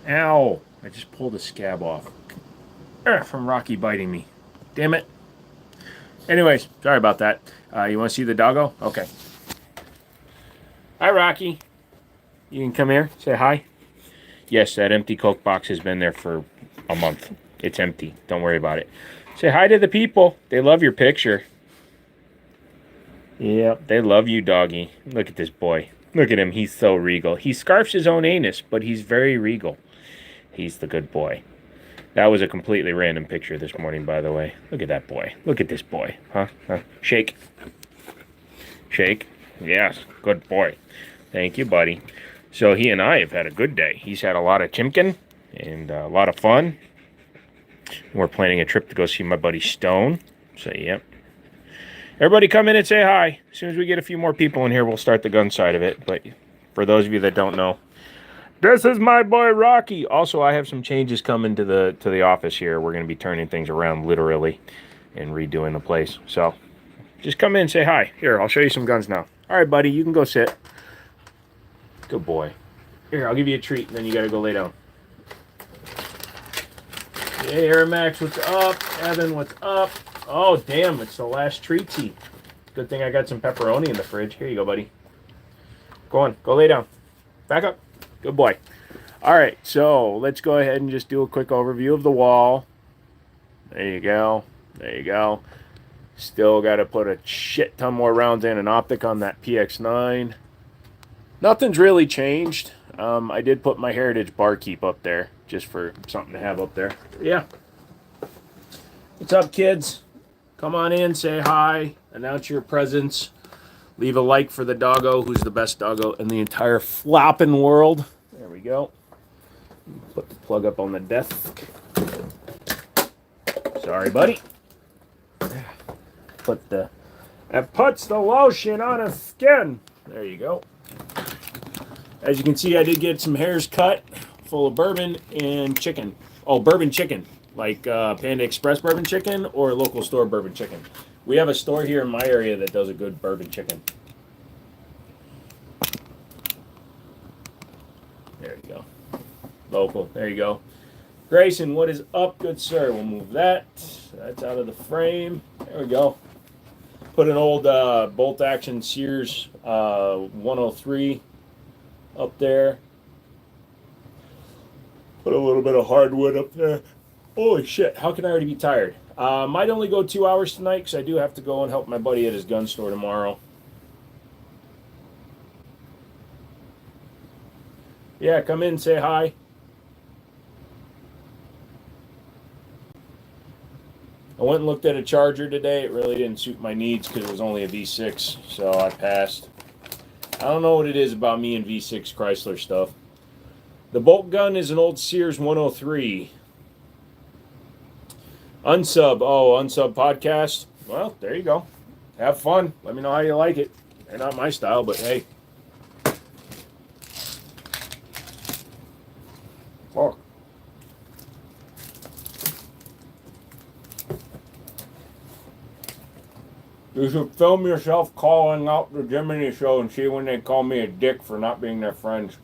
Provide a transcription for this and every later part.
Ow! I just pulled a scab off. From Rocky biting me. Damn it. Anyways, sorry about that. You want to see the doggo? Okay. Hi, Rocky. You can come here. Say hi. Yes, that empty Coke box has been there for a month. It's empty. Don't worry about it. Say hi to the people. They love your picture. Yep, they love you, doggy. Look at this boy. Look at him. He's so regal. He scarfs his own anus, but he's very regal. He's the good boy. That was a completely random picture this morning, by the way. Look at that boy. Look at this boy. Huh? Shake. Shake. Yes, good boy. Thank you, buddy. So he and I have had a good day. He's had a lot of chimkin and a lot of fun. We're planning a trip to go see my buddy Stone. So, yep. Everybody come in and say hi. As soon as we get a few more people in here, we'll start the gun side of it. But for those of you that don't know, this is my boy Rocky. Also, I have some changes coming to the office here. We're going to be turning things around literally and redoing the place. So just come in and say hi. Here, I'll show you some guns now. All right, buddy, you can go sit. Good boy. Here, I'll give you a treat, and then you got to go lay down. Hey, Max, what's up? Evan, what's up? Oh, damn, it's the last treatsy. Good thing I got some pepperoni in the fridge. Here you go, buddy. Go on, go lay down. Back up. Good boy. All right, so let's go ahead and just do a quick overview of the wall. There you go. There you go. Still got to put a shit ton more rounds in an optic on that PX9. Nothing's really changed. I did put my Heritage Barkeep up there just for something to have up there. Yeah. What's up, kids? Come on in, say hi, announce your presence. Leave a like for the doggo, who's the best doggo in the entire flopping world. There we go. Put the plug up on the desk. Sorry, buddy. That puts the lotion on his skin. There you go. As you can see, I did get some hairs cut full of bourbon and chicken. Oh, bourbon chicken. Like Panda Express bourbon chicken or local store bourbon chicken. We have a store here in my area that does a good bourbon chicken. There you go. Local. There you go. Grayson, what is up, good sir? We'll move that. That's out of the frame. There we go. Put an old bolt action Sears 103 up there. Put a little bit of hardwood up there. Holy shit, how can I already be tired? Might only go 2 hours tonight because I do have to go and help my buddy at his gun store tomorrow. Yeah, come in, say hi. I went and looked at a Charger today. It really didn't suit my needs because it was only a V6, so I passed. I don't know what it is about me and V6 Chrysler stuff. The bolt gun is an old Sears 103. Unsub. Oh, Unsub podcast. Well, there you go. Have fun. Let me know how you like it. They're not my style, but hey. Fuck. You should film yourself calling out the Jiminy Show and see when they call me a dick for not being their friends.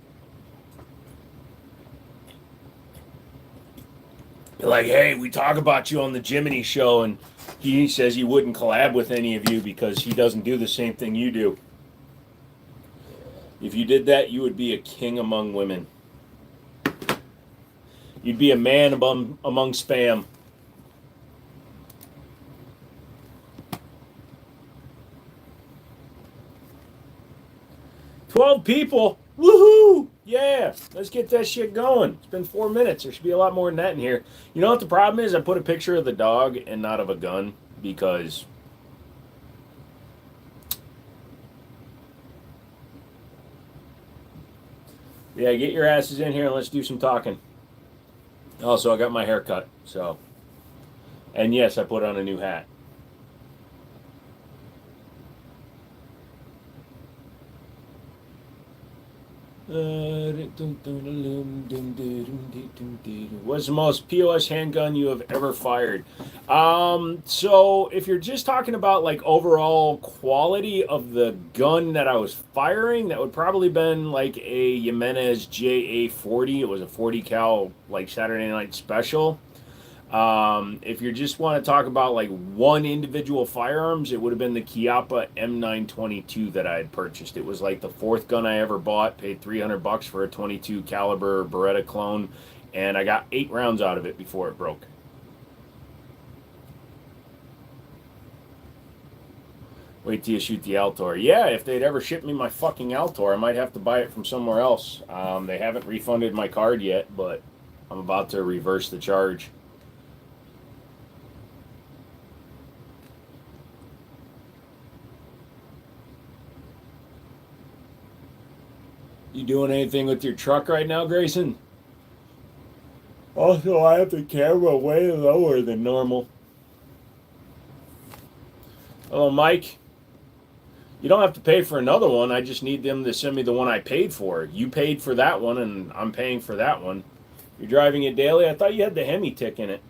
You're like, hey, we talk about you on the Jiminy Show, and he says he wouldn't collab with any of you because he doesn't do the same thing you do. If you did that, you would be a king among women. You'd be a man among spam. "12 people? Woohoo! Yeah, let's get that shit going. It's been 4 minutes. There should be a lot more than that in here. You know what the problem is? I put a picture of the dog and not of a gun because yeah, get your asses in here and let's do some talking. Also, I got my hair cut, so. And yes, I put on a new hat. What's the most POS handgun you have ever fired? So if you're just talking about like overall quality of the gun that I was firing, that would probably been like a Jimenez JA40. It was a 40 cal like Saturday Night Special. If you just want to talk about like one individual firearms, it would have been the Chiappa M922 that I had purchased. It was like the fourth gun I ever bought. Paid $300 for a 22 caliber Beretta clone, and I got 8 rounds out of it before it broke. Wait till you shoot the Altor. Yeah, if they'd ever shipped me my fucking Altor, I might have to buy it from somewhere else. They haven't refunded my card yet, but I'm about to reverse the charge. You doing anything with your truck right now, Grayson? Also, I have the camera way lower than normal. Hello, Mike. You don't have to pay for another one. I just need them to send me the one I paid for. You paid for that one, and I'm paying for that one. You're driving it daily? I thought you had the Hemi tick in it.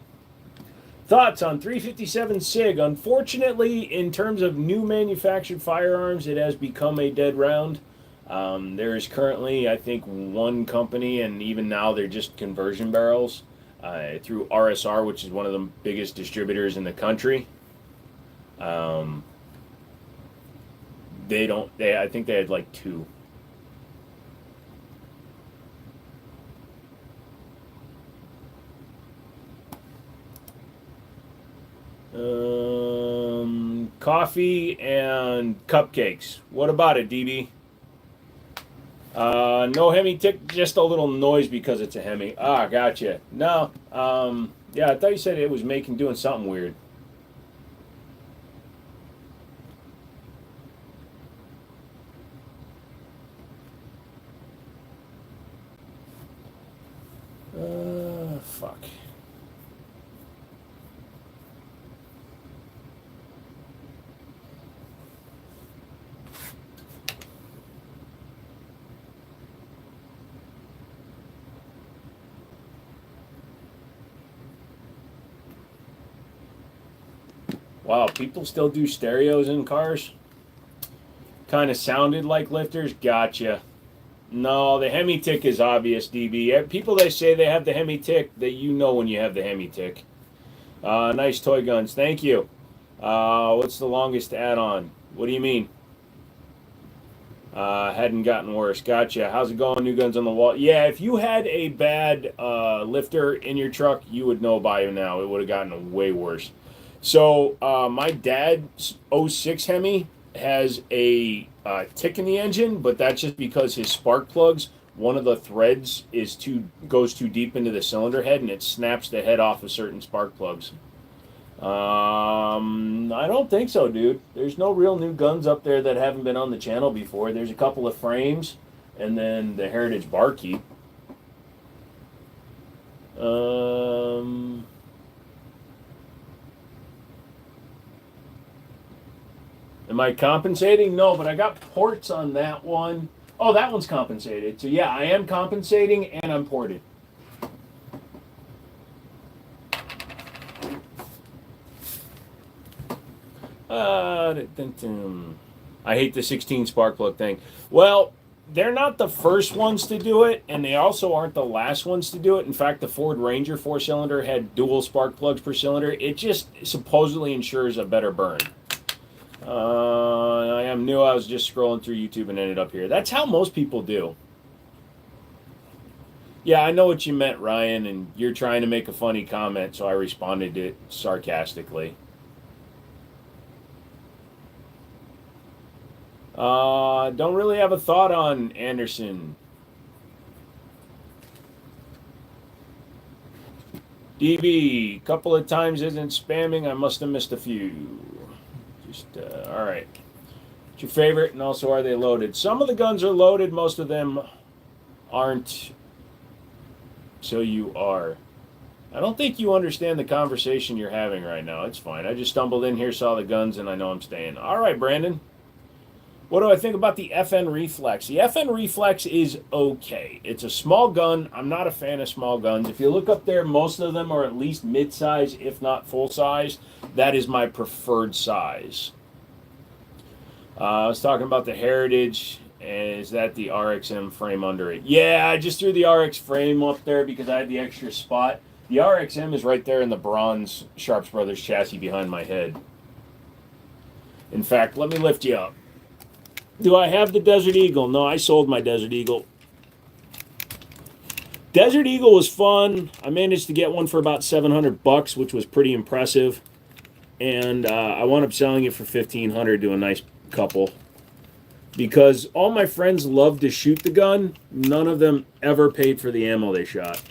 Thoughts on 357 SIG? Unfortunately, in terms of new manufactured firearms, it has become a dead round. There is currently, I think, one company, and even now they're just conversion barrels through RSR, which is one of the biggest distributors in the country. I think they had like 2. Coffee and cupcakes. What about it, DB? No Hemi tick, just a little noise because it's a Hemi. Ah, gotcha. No, yeah, I thought you said it was doing something weird. Fuck. Wow, people still do stereos in cars? Kind of sounded like lifters? Gotcha. No, the Hemi tick is obvious, DB. People that say they have the Hemi tick, that you know when you have the Hemi tick. Nice toy guns. Thank you. What's the longest add-on? What do you mean? Hadn't gotten worse. Gotcha. How's it going? New guns on the wall. Yeah, if you had a bad lifter in your truck, you would know by now. It would have gotten way worse. So my dad's '06 Hemi has a tick in the engine, but that's just because his spark plugs, one of the threads goes too deep into the cylinder head, and it snaps the head off of certain spark plugs. I don't think so, dude. There's no real new guns up there that haven't been on the channel before. There's a couple of frames, and then the Heritage Barkeep. Am I compensating? No, but I got ports on that one. Oh, that one's compensated. So yeah, I am compensating and I'm ported. I hate the 16 spark plug thing. Well, they're not the first ones to do it, and they also aren't the last ones to do it. In fact, the Ford Ranger 4-cylinder had dual spark plugs per cylinder. It just supposedly ensures a better burn. I am new. I was just scrolling through YouTube and ended up here. That's how most people do. Yeah, I know what you meant, Ryan, and you're trying to make a funny comment, so I responded to it sarcastically. Don't really have a thought on Anderson. DB, couple of times isn't spamming. I must have missed a few. Just, all right. What's your favorite, and also are they loaded? Some of the guns are loaded. Most of them aren't. So you are. I don't think you understand the conversation you're having right now. It's fine. I just stumbled in here, saw the guns, and I know I'm staying. All right, Brandon. What do I think about the FN Reflex? The FN Reflex is okay. It's a small gun. I'm not a fan of small guns. If you look up there, most of them are at least mid-size, if not full-size. That is my preferred size. I was talking about the Heritage. Is that the RXM frame under it? Yeah, I just threw the RX frame up there because I had the extra spot. The RXM is right there in the bronze Sharps Brothers chassis behind my head. In fact, let me lift you up. Do I have the Desert Eagle? No, I sold my Desert Eagle. Desert Eagle was fun. I managed to get one for about $700, which was pretty impressive. And I wound up selling it for $1,500 to a nice couple. Because all my friends love to shoot the gun, none of them ever paid for the ammo they shot.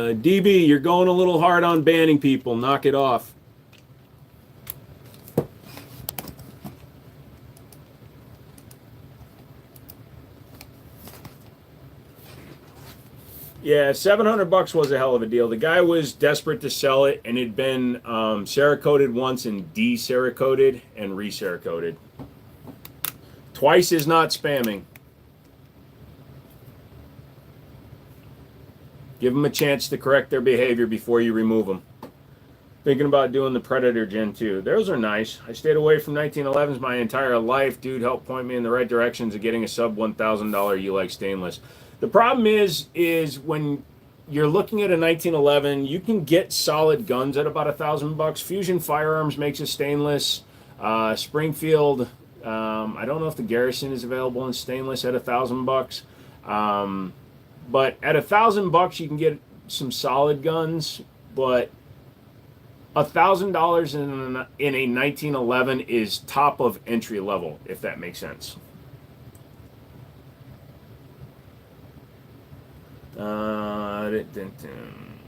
DB, you're going a little hard on banning people. Knock it off. Yeah, $700 was a hell of a deal. The guy was desperate to sell it, and it'd been Cerakoted once and de-Cerakoted and re-Cerakoted. Twice is not spamming. Give them a chance to correct their behavior before you remove them. Thinking about doing the Predator Gen 2. Those are nice. I stayed away from 1911s my entire life. Dude helped point me in the right directions of getting a sub $1,000 U-like stainless. The problem is when you're looking at a 1911, you can get solid guns at about $1,000. Fusion Firearms makes a stainless. Springfield, I don't know if the Garrison is available in stainless at $1,000. But at $1,000, you can get some solid guns. But $1,000 in a 1911 is top of entry level, if that makes sense.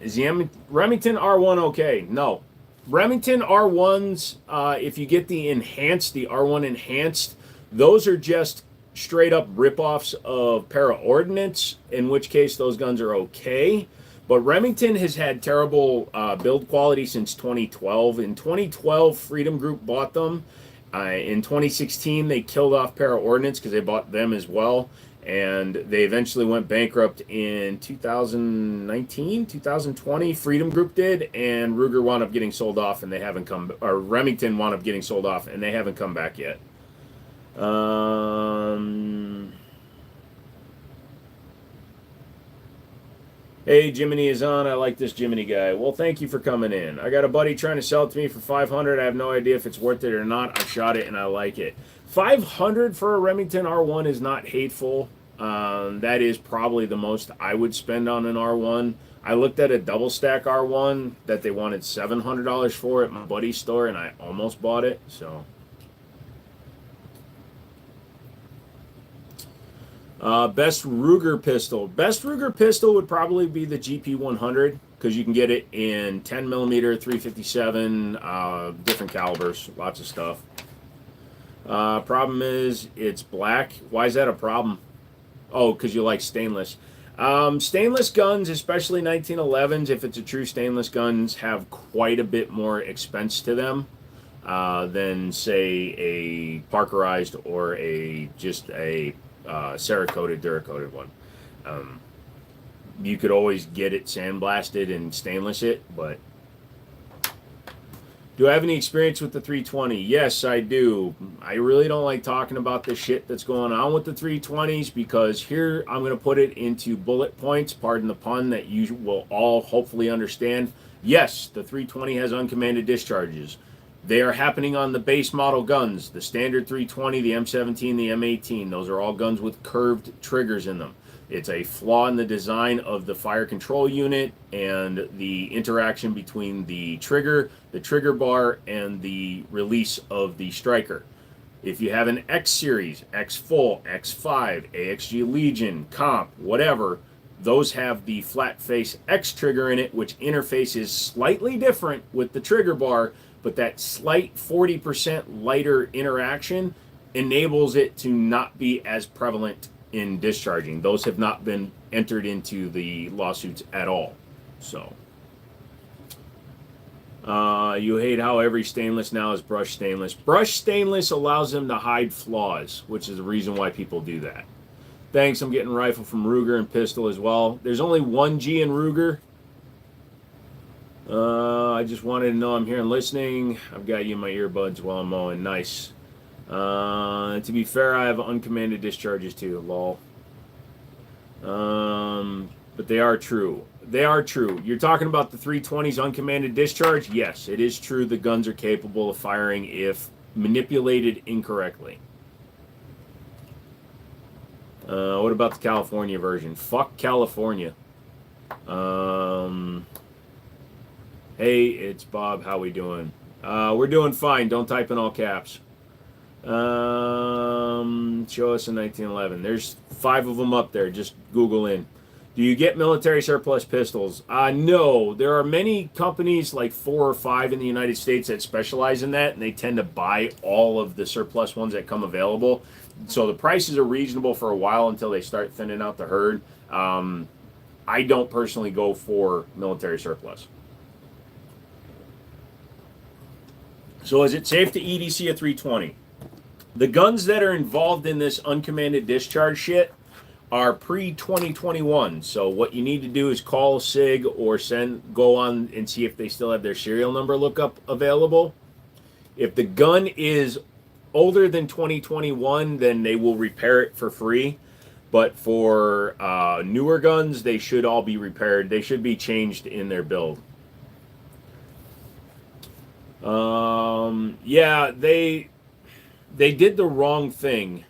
Is the Remington R1 okay? No. Remington R1s, if you get the enhanced, the R1 enhanced, those are just straight up ripoffs of Para-Ordnance, in which case those guns are okay. But Remington has had terrible build quality since 2012. In 2012, Freedom Group bought them. In 2016, they killed off Para-Ordnance because they bought them as well. And they eventually went bankrupt in 2019, 2020. Freedom Group did, and Ruger wound up getting sold off, and they haven't come. Or Remington wound up getting sold off, and they haven't come back yet. Hey, Jiminy is on. I like this Jiminy guy. Well, thank you for coming in. I got a buddy trying to sell it to me for $500. I have no idea if it's worth it or not. I shot it and I like it. $500 for a Remington R1 is not hateful. That is probably the most I would spend on an R1. I looked at a double stack R1 that they wanted $700 for at my buddy's store, and I almost bought it. So, best Ruger pistol. Best Ruger pistol would probably be the GP100 because you can get it in 10mm, 357, different calibers, lots of stuff. Problem is it's black. Why is that a problem? Oh, because you like stainless. Stainless guns, especially 1911s, if it's a true stainless guns, have quite a bit more expense to them than, say, a Parkerized or just a Cerakoted, Duracoated one. You could always get it sandblasted and stainless it, but do I have any experience with the 320? Yes, I do. I really don't like talking about the shit that's going on with the 320s because here I'm going to put it into bullet points, pardon the pun, that you will all hopefully understand. Yes, the 320 has uncommanded discharges. They are happening on the base model guns, the standard 320, the M17, the M18. Those are all guns with curved triggers in them. It's a flaw in the design of the fire control unit and the interaction between the trigger bar, and the release of the striker. If you have an X series, X Full, X5, AXG Legion, Comp, whatever, those have the flat face X trigger in it, which interfaces slightly different with the trigger bar, but that slight 40% lighter interaction enables it to not be as prevalent in discharging. Those have not been entered into the lawsuits at all. So You hate how every stainless now is brushed stainless. Brushed stainless allows them to hide flaws, which is the reason why people do that. Thanks, I'm getting rifle from Ruger and pistol as well. There's only one G in Ruger. I just wanted to know I'm here and listening. I've got you in my earbuds while I'm mowing. Nice. To be fair, I have uncommanded discharges too. Lol. But they are true. They are true. You're talking about the 320's uncommanded discharge? Yes, it is true the guns are capable of firing if manipulated incorrectly. What about the California version? Fuck California. Hey, it's Bob. How we doing? We're doing fine. Don't type in all caps. Show us in 1911. There's 5 of them up there. Just Google in. Do you get military surplus pistols? No. There are many companies, like 4 or 5 in the United States, that specialize in that, and they tend to buy all of the surplus ones that come available. So the prices are reasonable for a while until they start thinning out the herd. I don't personally go for military surplus. So is it safe to EDC a 320? The guns that are involved in this uncommanded discharge shit are pre-2021. So what you need to do is call Sig or go on and see if they still have their serial number lookup available. If the gun is older than 2021, then they will repair it for free. But for newer guns, they should all be repaired. They should be changed in their build. Yeah, they did the wrong thing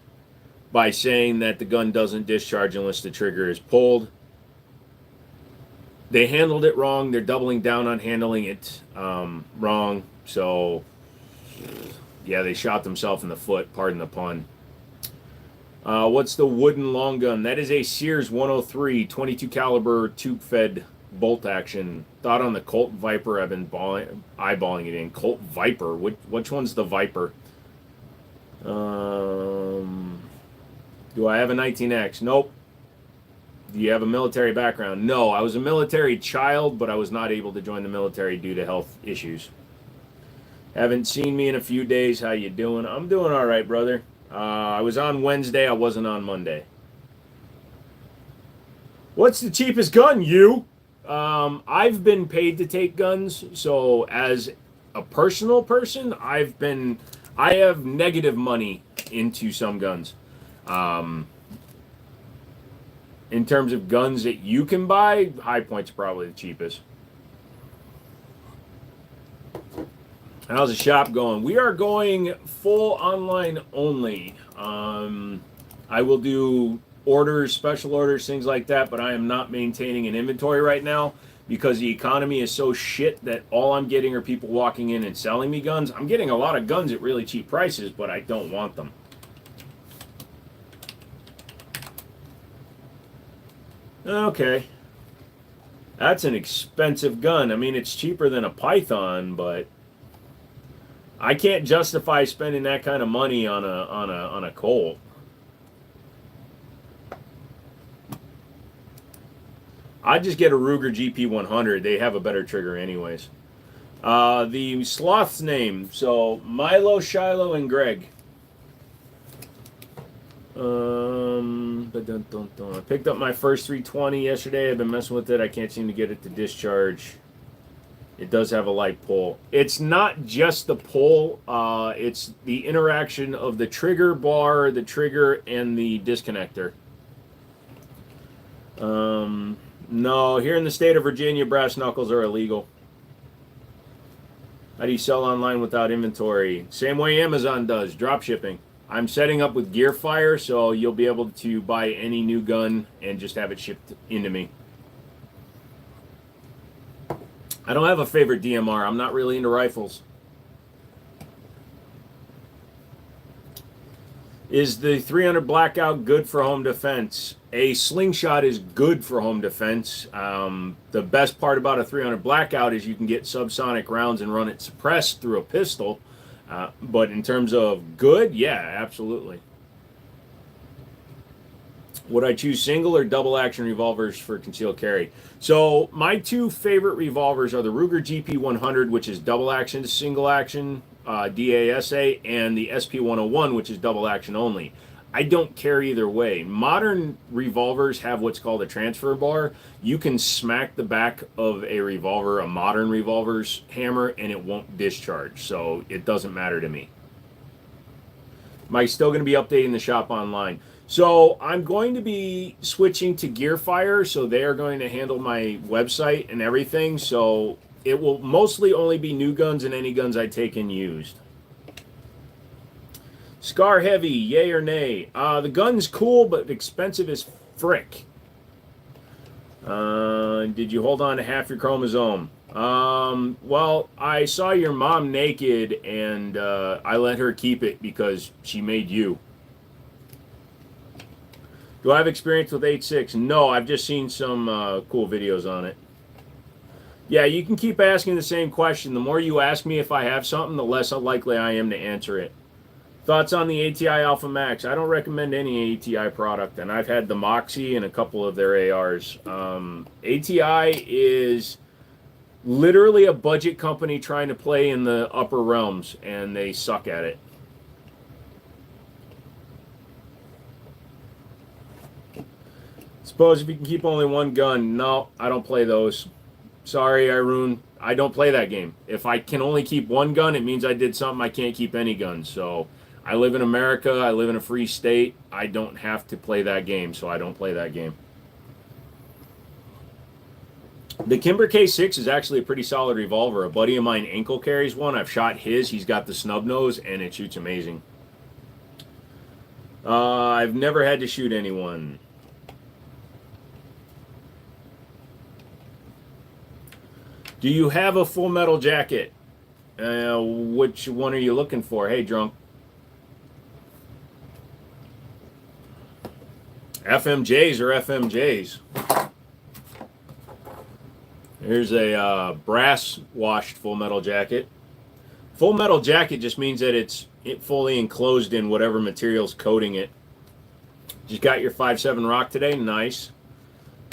by saying that the gun doesn't discharge unless the trigger is pulled. They handled it wrong. They're doubling down on handling it wrong. So, yeah, they shot themselves in the foot. Pardon the pun. What's the wooden long gun? That is a Sears 103 22 caliber tube-fed bolt action. Thought on the Colt Viper. I've been eyeballing it in. Colt Viper. Which one's the Viper? Do I have a 19X? Nope. Do you have a military background? No. I was a military child, but I was not able to join the military due to health issues. Haven't seen me in a few days. How you doing? I'm doing all right, brother. I was on Wednesday. I wasn't on Monday. What's the cheapest gun, you? I've been paid to take guns, so as a personal person, I have negative money into some guns. In terms of guns that you can buy, High Point's probably the cheapest. How's the shop going? We are going full online only. I will do orders, special orders, things like that, but I am not maintaining an inventory right now because the economy is so shit that all I'm getting are people walking in and selling me guns. I'm getting a lot of guns at really cheap prices, but I don't want them. Okay. That's an expensive gun. I mean, it's cheaper than a Python, but I can't justify spending that kind of money on a Colt. I'd just get a Ruger GP100. They have a better trigger anyways. The sloth's name. So, Milo, Shiloh, and Greg. I picked up my first 320 yesterday. I've been messing with it. I can't seem to get it to discharge. It does have a light pull. It's not just the pull. It's the interaction of the trigger bar, the trigger, and the disconnector. No, here in the state of Virginia, brass knuckles are illegal. How do you sell online without inventory? Same way Amazon does, drop shipping. I'm setting up with Gearfire, so you'll be able to buy any new gun and just have it shipped into me. I don't have a favorite DMR. I'm not really into rifles. Is the 300 Blackout good for home defense? A slingshot is good for home defense. The best part about a 300 Blackout is you can get subsonic rounds and run it suppressed through a pistol. But in terms of good, yeah, absolutely. Would I choose single or double action revolvers for concealed carry? So my two favorite revolvers are the Ruger GP100, which is double action to single action, DASA, and the SP101, which is double action only. I don't care either way. Modern revolvers have what's called a transfer bar. You can smack the back of a revolver, a modern revolver's hammer, and it won't discharge. So it doesn't matter to me. Am I still going to be updating the shop online? So I'm going to be switching to Gearfire, so they are going to handle my website and everything. So it will mostly only be new guns and any guns I take in used. Scar Heavy, yay or nay? The gun's cool, but expensive as frick. Did you hold on to half your chromosome? Well, I saw your mom naked, and I let her keep it because she made you. Do I have experience with 8.6? No, I've just seen some cool videos on it. Yeah, you can keep asking the same question. The more you ask me if I have something, the less likely I am to answer it. Thoughts on the ATI Alpha Max? I don't recommend any ATI product, and I've had the Moxie and a couple of their ARs. ATI is literally a budget company trying to play in the upper realms, and they suck at it. Suppose if you can keep only one gun. No, I don't play those. Sorry, Irune. I don't play that game. If I can only keep one gun, it means I did something. I can't keep any guns. So I live in America. I live in a free state. I don't have to play that game, so I don't play that game. The Kimber K6 is actually a pretty solid revolver. A buddy of mine ankle carries one. I've shot his. He's got the snub nose, and it shoots amazing. I've never had to shoot anyone. Do you have a Full Metal Jacket? Which one are you looking for? Hey, drunk. FMJs or FMJs? Here's a brass washed Full Metal Jacket. Full Metal Jacket just means that it's fully enclosed in whatever material's coating it. Just got your 5.7 Rock today? Nice.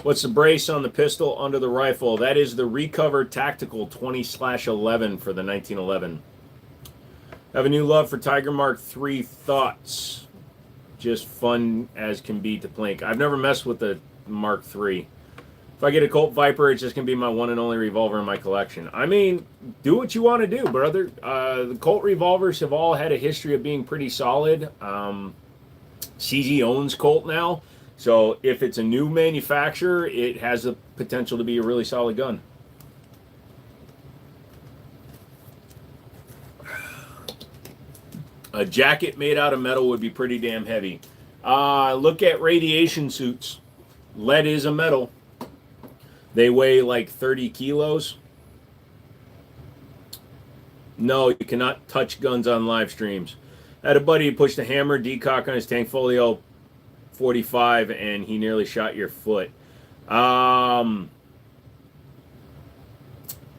What's the brace on the pistol under the rifle? That is the Recover Tactical 20/11 for the 1911. Have a new love for Tiger Mark III. Thoughts? Just fun as can be to plink. I've never messed with the Mark III. If I get a Colt Viper, it's just going to be my one and only revolver in my collection. I mean, do what you want to do, brother. The Colt revolvers have all had a history of being pretty solid. CZ owns Colt now. So if it's a new manufacturer, it has the potential to be a really solid gun. A jacket made out of metal would be pretty damn heavy. Look at radiation suits. Lead is a metal. They weigh like 30 kilos. No, you cannot touch guns on live streams. I had a buddy who pushed a hammer decock on his Tank Folio 45 and he nearly shot your foot.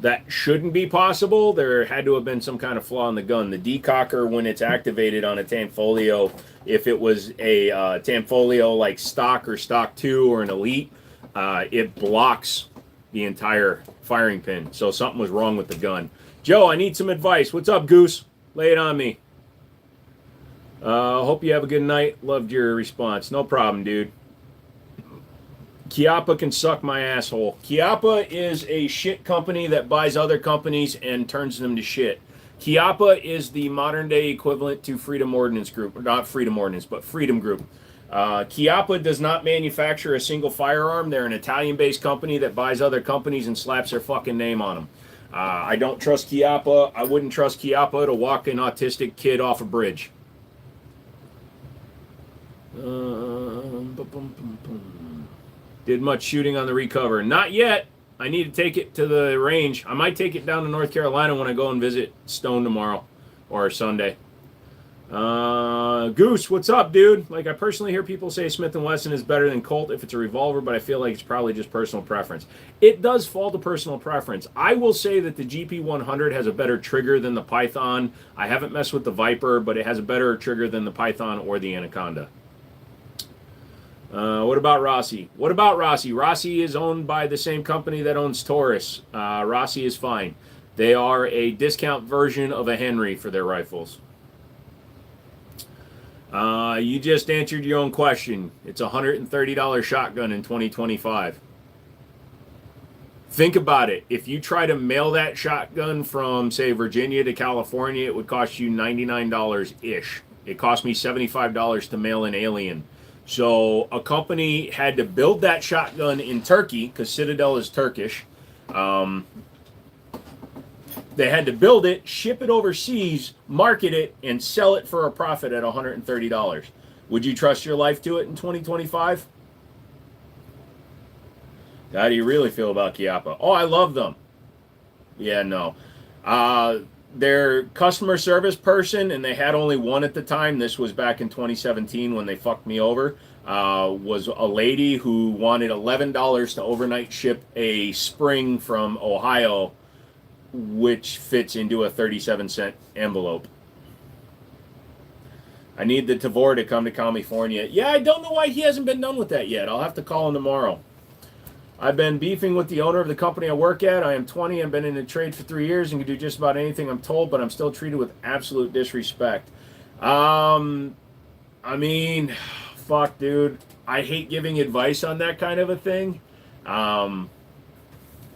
That shouldn't be possible. There had to have been some kind of flaw in the gun. The decocker, when it's activated on a Tanfolio, if it was a Tanfolio like stock or stock 2 or an elite, it blocks the entire firing pin. So something was wrong with the gun. Joe, I need some advice. What's up, Goose? Lay it on me. Hope you have a good night. Loved your response. No problem, dude. Chiappa can suck my asshole. Chiappa is a shit company that buys other companies and turns them to shit. Chiappa is the modern day equivalent to Freedom Ordnance Group. Not Freedom Ordnance, but Freedom Group. Chiappa does not manufacture a single firearm. They're an Italian-based company that buys other companies and slaps their fucking name on them. I don't trust Chiappa. I wouldn't trust Chiappa to walk an autistic kid off a bridge. Did much shooting on the Recover? Not yet. I need to take it to the range. I might take it down to North Carolina when I go and visit Stone tomorrow or Sunday. Goose, what's up, dude? Like, I personally hear people say Smith & Wesson is better than Colt if it's a revolver, but I feel like it's probably just personal preference. It does fall to personal preference. I will say that the GP100 has a better trigger than the Python. I haven't messed with the Viper, but it has a better trigger than the Python or the Anaconda. What about Rossi? What about Rossi? Rossi is owned by the same company that owns Taurus. Rossi is fine. They are a discount version of a Henry for their rifles. You just answered your own question. It's a $130 shotgun in 2025. Think about it. If you try to mail that shotgun from, say, Virginia to California, it would cost you $99-ish. It cost me $75 to mail an Alien. So a company had to build that shotgun in Turkey, because Citadel is Turkish. They had to build it, ship it overseas, market it, and sell it for a profit at $130. Would you trust your life to it in 2025? How do you really feel about Chiappa? Oh, I love them. Yeah, no. Their customer service person, and they had only one at the time, this was back in 2017 when they fucked me over, was a lady who wanted $11 to overnight ship a spring from Ohio, which fits into a 37-cent envelope. I need the Tavor to come to California. Yeah, I don't know why he hasn't been done with that yet. I'll have to call him tomorrow. I've been beefing with the owner of the company I work at. I am 20 and been in the trade for 3 years and can do just about anything I'm told, but I'm still treated with absolute disrespect. I mean, fuck, dude. I hate giving advice on that kind of a thing.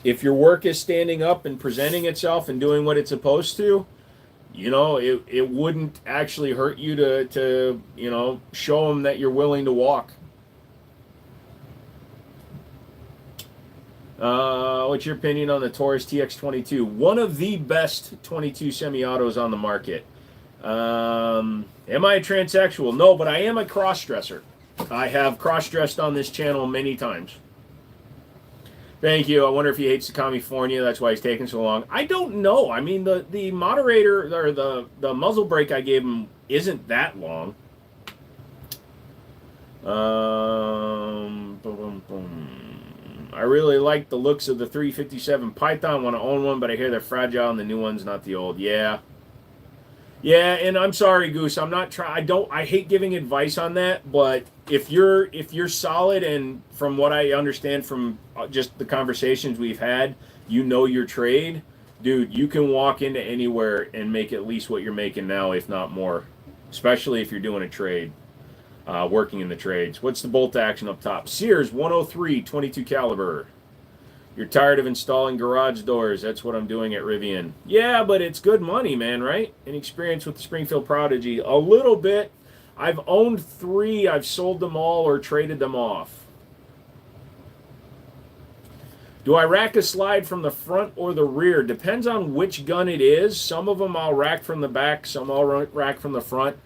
If your work is standing up and presenting itself and doing what it's supposed to, you know, it wouldn't actually hurt you to you know, show them that you're willing to walk. What's your opinion on the Taurus TX22? One of the best 22 semi-autos on the market. Am I a transsexual? No, but I am a cross-dresser. I have cross-dressed on this channel many times. Thank you. I wonder if he hates California. That's why he's taking so long. I don't know. I mean, the moderator or the muzzle brake I gave him isn't that long. Boom, boom, boom. I really like the looks of the 357 Python. Want to own one, but I hear they're fragile and the new one's not the old. Yeah. Yeah, and I'm sorry, Goose. I'm not trying. I hate giving advice on that, but if you're solid, and from what I understand from just the conversations we've had, you know your trade, dude, you can walk into anywhere and make at least what you're making now, if not more, especially if you're doing a trade. Working in the trades. What's the bolt action up top? Sears 103 22 caliber. You're tired of installing garage doors. That's what I'm doing at Rivian. Yeah, but it's good money, man, right? Any experience with the Springfield Prodigy? A little bit. I've owned 3. I've sold them all or traded them off. Do I rack a slide from the front or the rear? Depends on which gun it is. Some of them I'll rack from the back. Some I'll rack from the front.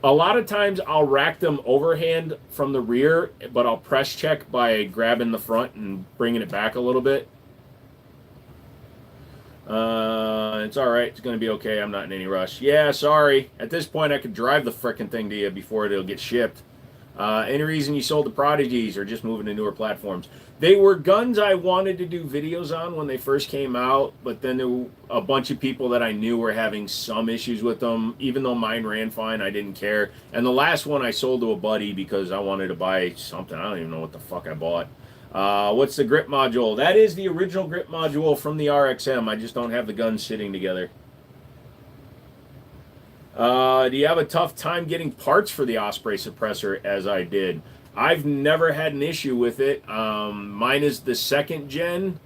A lot of times I'll rack them overhand from the rear, but I'll press check by grabbing the front and bringing it back a little bit. It's all right. It's going to be okay. I'm not in any rush. Yeah, sorry. At this point, I could drive the frickin' thing to you before it'll get shipped. Any reason you sold the Prodigies or just moving to newer platforms? They were guns I wanted to do videos on when they first came out, but then there were a bunch of people that I knew were having some issues with them. Even though mine ran fine, I didn't care. And the last one I sold to a buddy because I wanted to buy something. I don't even know what the fuck I bought. What's the grip module? That is the original grip module from the RXM. I just don't have the guns sitting together. Do you have a tough time getting parts for the Osprey suppressor as I did? I've never had an issue with it. Mine is the 2nd gen,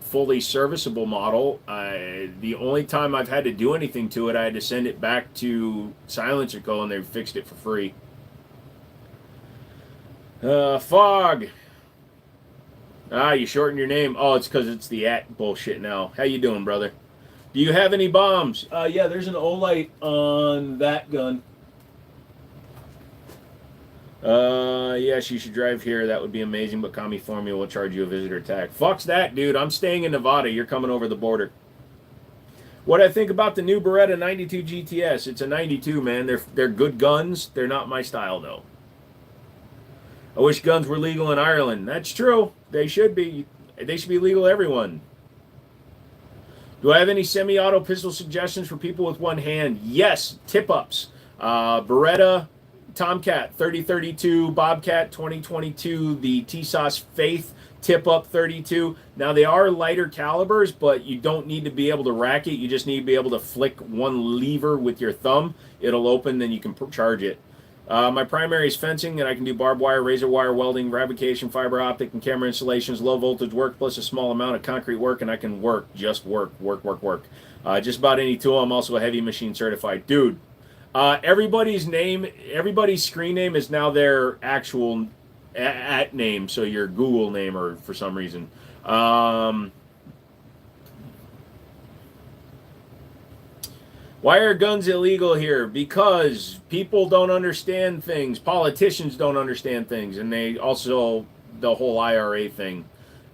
fully serviceable model. The only time I've had to do anything to it, I had to send it back to Silencer Co. and they fixed it for free. Fog. You shortened your name. Oh, it's because it's the @ bullshit now. How you doing, brother? Do you have any bombs? Yeah, there's an Olight on that gun. Yes, you should drive here. That would be amazing, but California will charge you a visitor tax. Fuck's that, dude. I'm staying in Nevada. You're coming over the border. What I think about the new Beretta 92 GTS? It's a 92, man. They're good guns. They're not my style, though. I wish guns were legal in Ireland. That's true. They should be. They should be legal to everyone. Do I have any semi-auto pistol suggestions for people with one hand? Yes, tip-ups. Beretta, Tomcat 3032, Bobcat 2022, the TSOS Faith tip-up 32. Now, they are lighter calibers, but you don't need to be able to rack it. You just need to be able to flick one lever with your thumb. It'll open, then you can charge it. My primary is fencing, and I can do barbed wire, razor wire, welding, fabrication, fiber optic, and camera installations, low voltage work, plus a small amount of concrete work, and I can work. Just work. Just about any tool. I'm also a heavy machine certified. Dude, everybody's screen name is now their actual at name, so your Google name, or for some reason. Why are guns illegal here? Because people don't understand things. Politicians don't understand things. And they also, the whole IRA thing,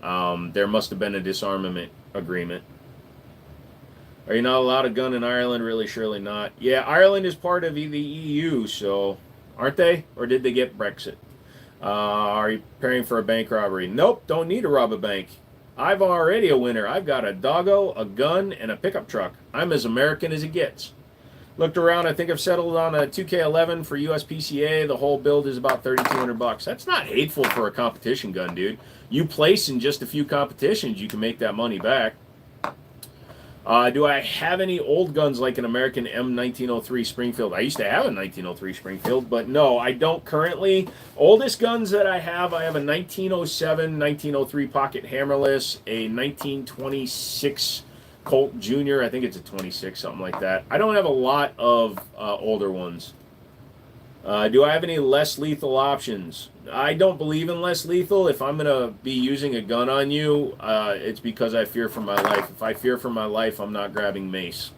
there must have been a disarmament agreement. Are you not allowed a gun in Ireland? Really, surely not. Yeah, Ireland is part of the EU, so aren't they? Or did they get Brexit? Are you preparing for a bank robbery? Nope, don't need to rob a bank. I'm already a winner. I've got a doggo, a gun, and a pickup truck. I'm as American as it gets. Looked around. I think I've settled on a 2K11 for USPCA. The whole build is about $3,200. That's not hateful for a competition gun, dude. You place in just a few competitions, you can make that money back. Do I have any old guns like an American M1903 Springfield? I used to have a 1903 Springfield, but no, I don't currently. Oldest guns that I have a 1907, 1903 pocket hammerless, a 1926 Colt Junior. I think it's a 26, something like that. I don't have a lot of older ones. Do I have any less lethal options? I don't believe in less lethal. If I'm going to be using a gun on you, it's because I fear for my life. If I fear for my life, I'm not grabbing mace.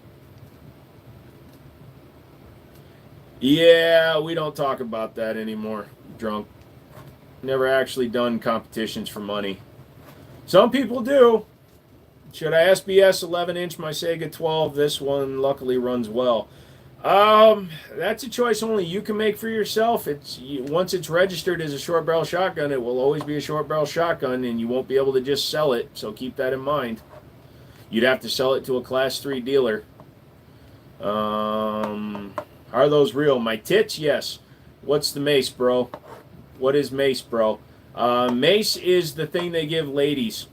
Yeah, we don't talk about that anymore. Drunk. Never actually done competitions for money. Some people do. Should I SBS 11-inch my Sega 12? This one luckily runs well. That's a choice only you can make for yourself. Once it's registered as a short barrel shotgun, it will always be a short barrel shotgun, and you won't be able to just sell it. So keep that in mind. You'd have to sell it to a Class 3 dealer. Are those real? My tits? Yes. What's the mace, bro? What is mace, bro? Mace is the thing they give ladies.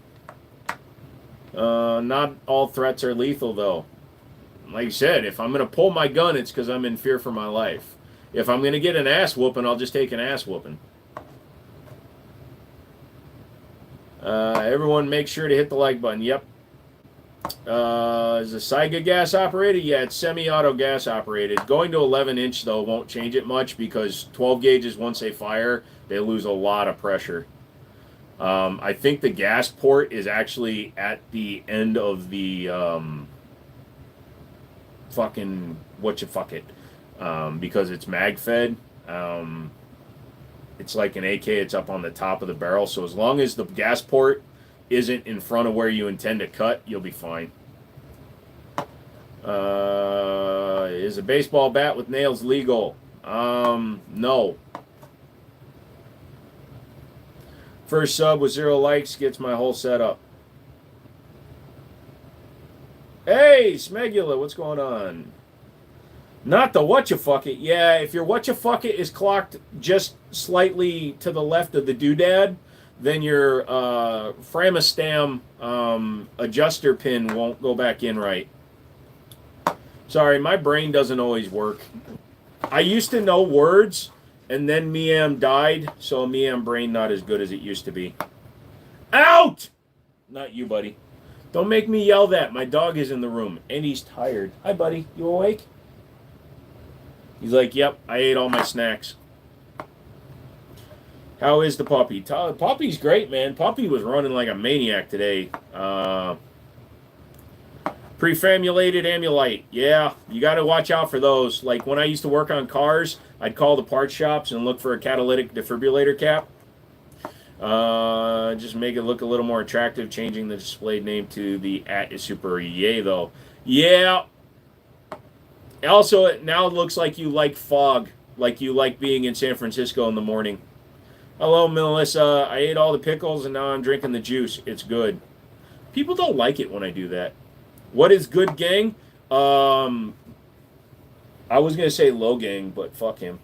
Not all threats are lethal, though. Like I said, if I'm going to pull my gun, it's because I'm in fear for my life. If I'm going to get an ass whooping, I'll just take an ass whooping. Everyone make sure to hit the like button. Yep. Is the Saiga gas operated? Yeah, it's semi-auto gas operated. Going to 11-inch, though, won't change it much because 12 gauges, once they fire, they lose a lot of pressure. I think the gas port is actually at the end of the... because it's mag fed. It's like an AK, it's up on the top of the barrel, so as long as the gas port isn't in front of where you intend to cut, you'll be fine. Is a baseball bat with nails legal? No. First sub with 0 likes gets my whole setup. Hey, Smegula, what's going on? Not the whatchafucket. Yeah, if your whatchafucket is clocked just slightly to the left of the doodad, then your Framistam adjuster pin won't go back in right. Sorry, my brain doesn't always work. I used to know words, and then Miam died, so Miam brain not as good as it used to be. Out! Not you, buddy. Don't make me yell that. My dog is in the room, and he's tired. Hi, buddy. You awake? He's like, yep, I ate all my snacks. How is the puppy? Puppy's great, man. Puppy was running like a maniac today. Prefamulated amulite. Yeah, you got to watch out for those. Like when I used to work on cars, I'd call the parts shops and look for a catalytic defibrillator cap. Just make it look a little more attractive, changing the displayed name to the @ is super yay, though. Yeah. Also, it now looks like you like fog, like you like being in San Francisco in the morning. Hello, Melissa. I ate all the pickles, and now I'm drinking the juice. It's good. People don't like it when I do that. What is good, gang? I was going to say low gang, but fuck him.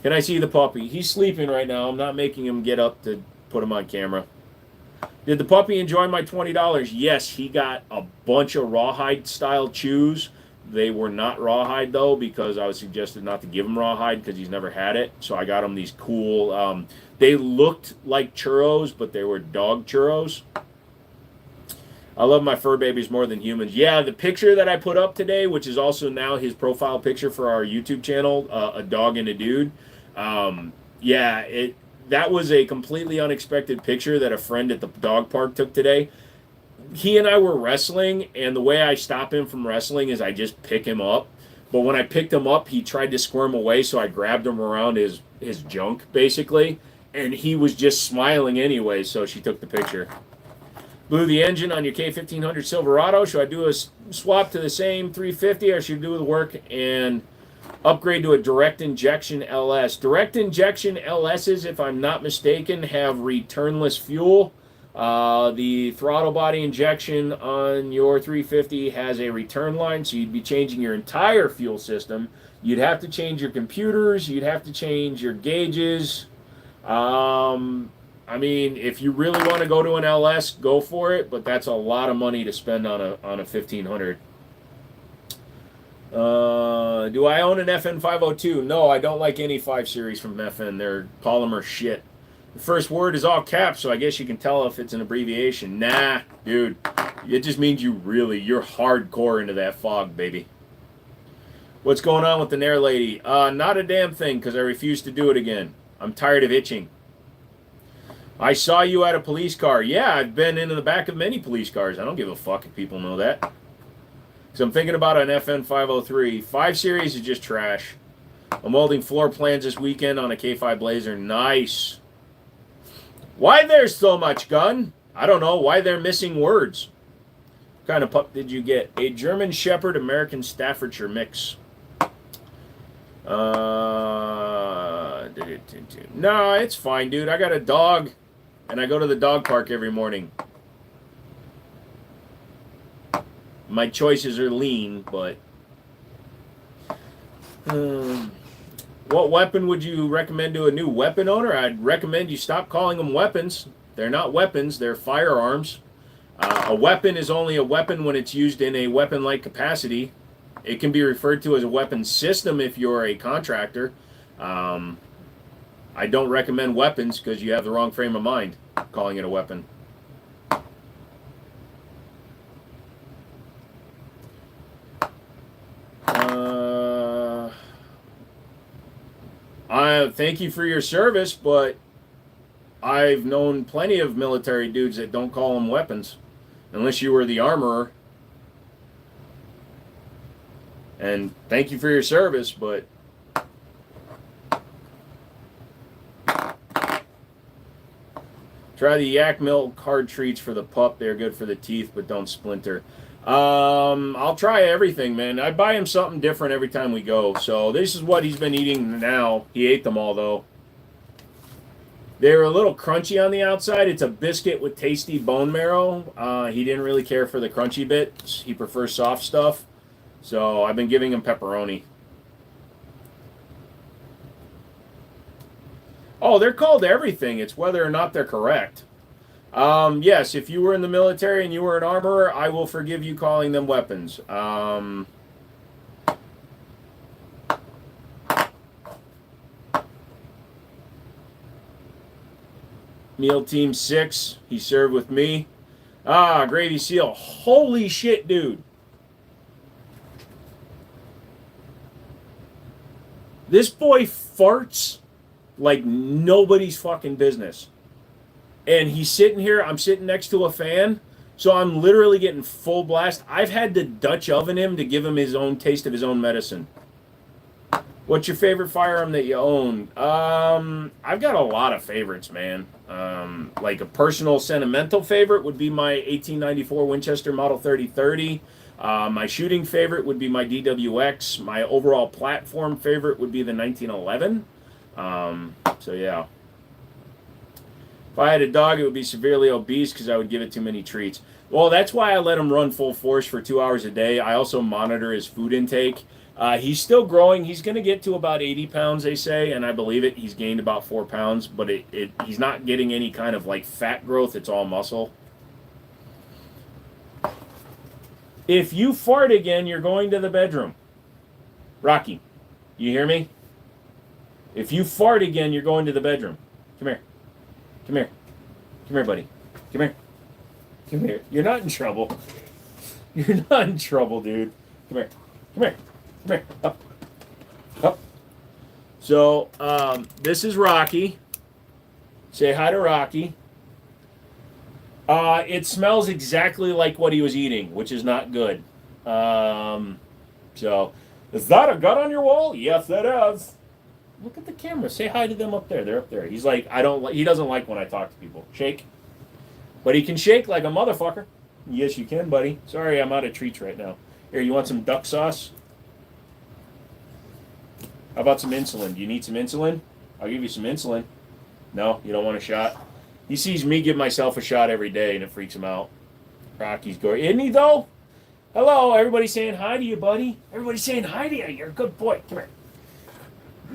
Can I see the puppy? He's sleeping right now. I'm not making him get up to put him on camera. Did the puppy enjoy my $20? Yes, he got a bunch of rawhide style chews. They were not rawhide though, because I was suggested not to give him rawhide because he's never had it. So I got him these cool. They looked like churros, but they were dog churros. I love my fur babies more than humans. Yeah, the picture that I put up today, which is also now his profile picture for our YouTube channel, a dog and a dude. That was a completely unexpected picture that a friend at the dog park took today. He and I were wrestling, and the way I stop him from wrestling is I just pick him up. But when I picked him up, he tried to squirm away, so I grabbed him around his junk, basically. And he was just smiling anyway, so she took the picture. Blew the engine on your K1500 Silverado. Should I do a swap to the same 350, or should I do the work and upgrade to a direct injection LS? Direct injection LSs, if I'm not mistaken, have returnless fuel. The throttle body injection on your 350 has a return line, so you'd be changing your entire fuel system. You'd have to change your computers. You'd have to change your gauges. I mean, if you really want to go to an LS, go for it, but that's a lot of money to spend on a 1500. Do I own an FN 502? No, I don't like any 5 Series from FN. They're polymer shit. The first word is all caps, so I guess you can tell if it's an abbreviation. Nah, dude. It just means you're hardcore into that fog, baby. What's going on with the Nair lady? Not a damn thing, because I refuse to do it again. I'm tired of itching. I saw you at a police car. Yeah, I've been into the back of many police cars. I don't give a fuck if people know that. So I'm thinking about an FN 503. 5 Series is just trash. I'm welding floor plans this weekend on a K5 Blazer. Nice. Why there's so much gun? I don't know. Why they're missing words. What kind of pup did you get? A German Shepherd American Staffordshire mix. No, it's fine, dude. I got a dog, and I go to the dog park every morning. My choices are lean, but... what weapon would you recommend to a new weapon owner? I'd recommend you stop calling them weapons. They're not weapons, they're firearms. A weapon is only a weapon when it's used in a weapon-like capacity. It can be referred to as a weapon system if you're a contractor. I don't recommend weapons because you have the wrong frame of mind calling it a weapon. I thank you for your service, but I've known plenty of military dudes that don't call them weapons, unless you were the armorer. And thank you for your service, but try the yak milk hard treats for the pup. They're good for the teeth, but don't splinter. I'll try everything, man. I buy him something different every time we go. So this is what he's been eating now. He ate them all, though. They're a little crunchy on the outside. It's a biscuit with tasty bone marrow. He didn't really care for the crunchy bits. He prefers soft stuff. So I've been giving him pepperoni. Oh, they're called everything. It's whether or not they're correct. Yes, if you were in the military and you were an armorer, I will forgive you calling them weapons. Meal Team 6, he served with me. Gravy Seal. Holy shit, dude. This boy farts like nobody's fucking business. And he's sitting here, I'm sitting next to a fan, so I'm literally getting full blast. I've had to Dutch oven him to give him his own taste of his own medicine. What's your favorite firearm that you own? I've got a lot of favorites, man. Like a personal sentimental favorite would be my 1894 Winchester Model 3030. My shooting favorite would be my DWX. My overall platform favorite would be the 1911. So yeah. If I had a dog, it would be severely obese because I would give it too many treats. Well, that's why I let him run full force for 2 hours a day. I also monitor his food intake. He's still growing. He's going to get to about 80 pounds, they say, and I believe it. He's gained about 4 pounds, but he's not getting any kind of like fat growth. It's all muscle. If you fart again, you're going to the bedroom. Rocky, you hear me? If you fart again, you're going to the bedroom. Come here. Come here. Come here, buddy. Come here. Come here. You're not in trouble. You're not in trouble, dude. Come here. Come here. Come here. Up. Up. So, this is Rocky. Say hi to Rocky. It smells exactly like what he was eating, which is not good. So, is that a gut on your wall? Yes, it is. Look at the camera. Say hi to them up there. They're up there. He's like, he doesn't like when I talk to people. Shake. But he can shake like a motherfucker. Yes, you can, buddy. Sorry, I'm out of treats right now. Here, you want some duck sauce? How about some insulin? Do you need some insulin? I'll give you some insulin. No, you don't want a shot? He sees me give myself a shot every day, and it freaks him out. Rocky's going, isn't he, though? Hello, everybody saying hi to you, buddy. Everybody saying hi to you. You're a good boy. Come here.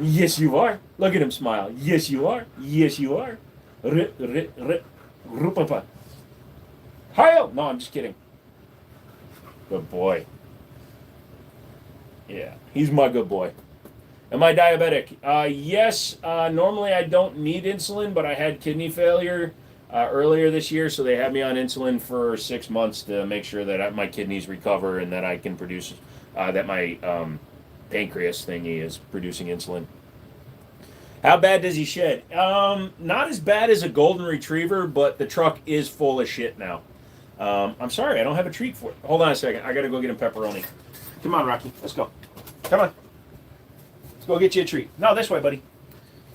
Yes, you are. Look at him smile. Yes, you are. Yes, you are. Rupapa. Hi. No, I'm just kidding. Good boy. Yeah, he's my good boy. Am I diabetic? Yes. Normally I don't need insulin, but I had kidney failure earlier this year, so they had me on insulin for 6 months to make sure that my kidneys recover and that I can produce, that my pancreas thingy is producing insulin. How bad does he shed? Not as bad as a golden retriever, but the truck is full of shit now. I'm sorry, I don't have a treat for it. Hold on a second. I got to go get him pepperoni. Come on, Rocky. Let's go. Come on. Let's go get you a treat. No, this way, buddy.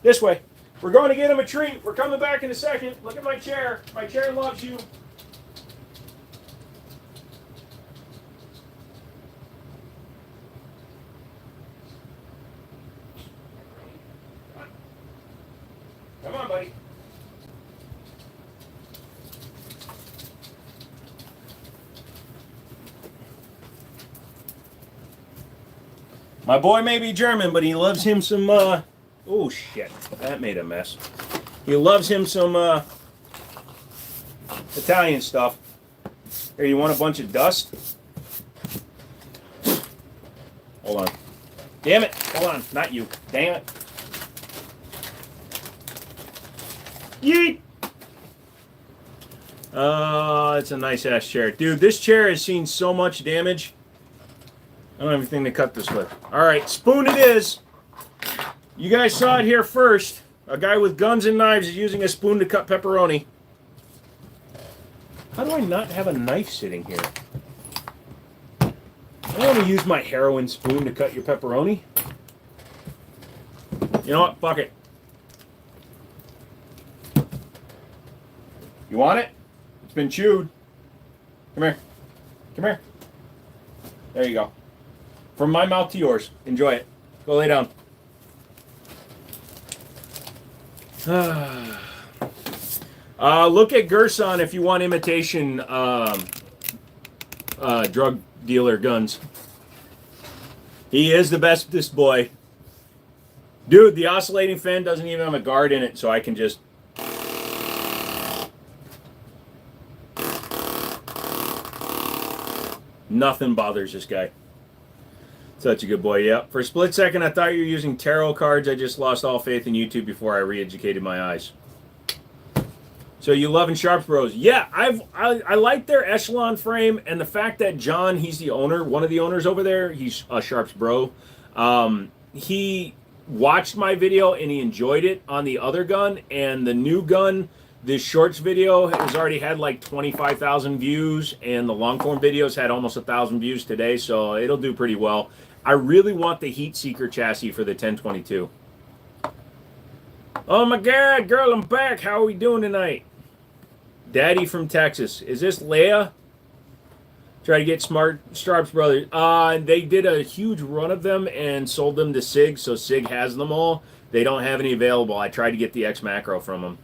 This way. We're going to get him a treat. We're coming back in a second. Look at my chair. My chair loves you. Come on, buddy. My boy may be German, but he loves him some, oh shit, that made a mess. He loves him some, Italian stuff. Here, you want a bunch of dust? Hold on. Damn it, hold on, not you, damn it. Yeet! It's a nice ass chair. Dude, this chair has seen so much damage. I don't have anything to cut this with. Alright, spoon it is. You guys saw it here first. A guy with guns and knives is using a spoon to cut pepperoni. How do I not have a knife sitting here? I don't want to use my heroin spoon to cut your pepperoni. You know what? Fuck it. You want it? It's been chewed. Come here. Come here. There you go. From my mouth to yours. Enjoy it. Go lay down. Look at Gerson if you want imitation drug dealer guns. He is the bestest boy. Dude, the oscillating fan doesn't even have a guard in it, so I can just... Nothing bothers this guy. Such a good boy, yep. For a split second, I thought you were using tarot cards. I just lost all faith in YouTube before I re-educated my eyes. So you love Sharps Bros. Yeah, I like their Echelon frame, and the fact that John, he's the owner, one of the owners over there, he's a Sharps Bro. He watched my video, and he enjoyed it on the other gun, and the new gun, this shorts video has already had like 25,000 views, and the long form videos had almost 1,000 views today, so it'll do pretty well. I really want the Heat Seeker chassis for the 1022. Oh my God, girl, I'm back. How are we doing tonight? Daddy from Texas. Is this Leia? Try to get Sharps Brothers. They did a huge run of them and sold them to Sig, so Sig has them all. They don't have any available. I tried to get the X Macro from them.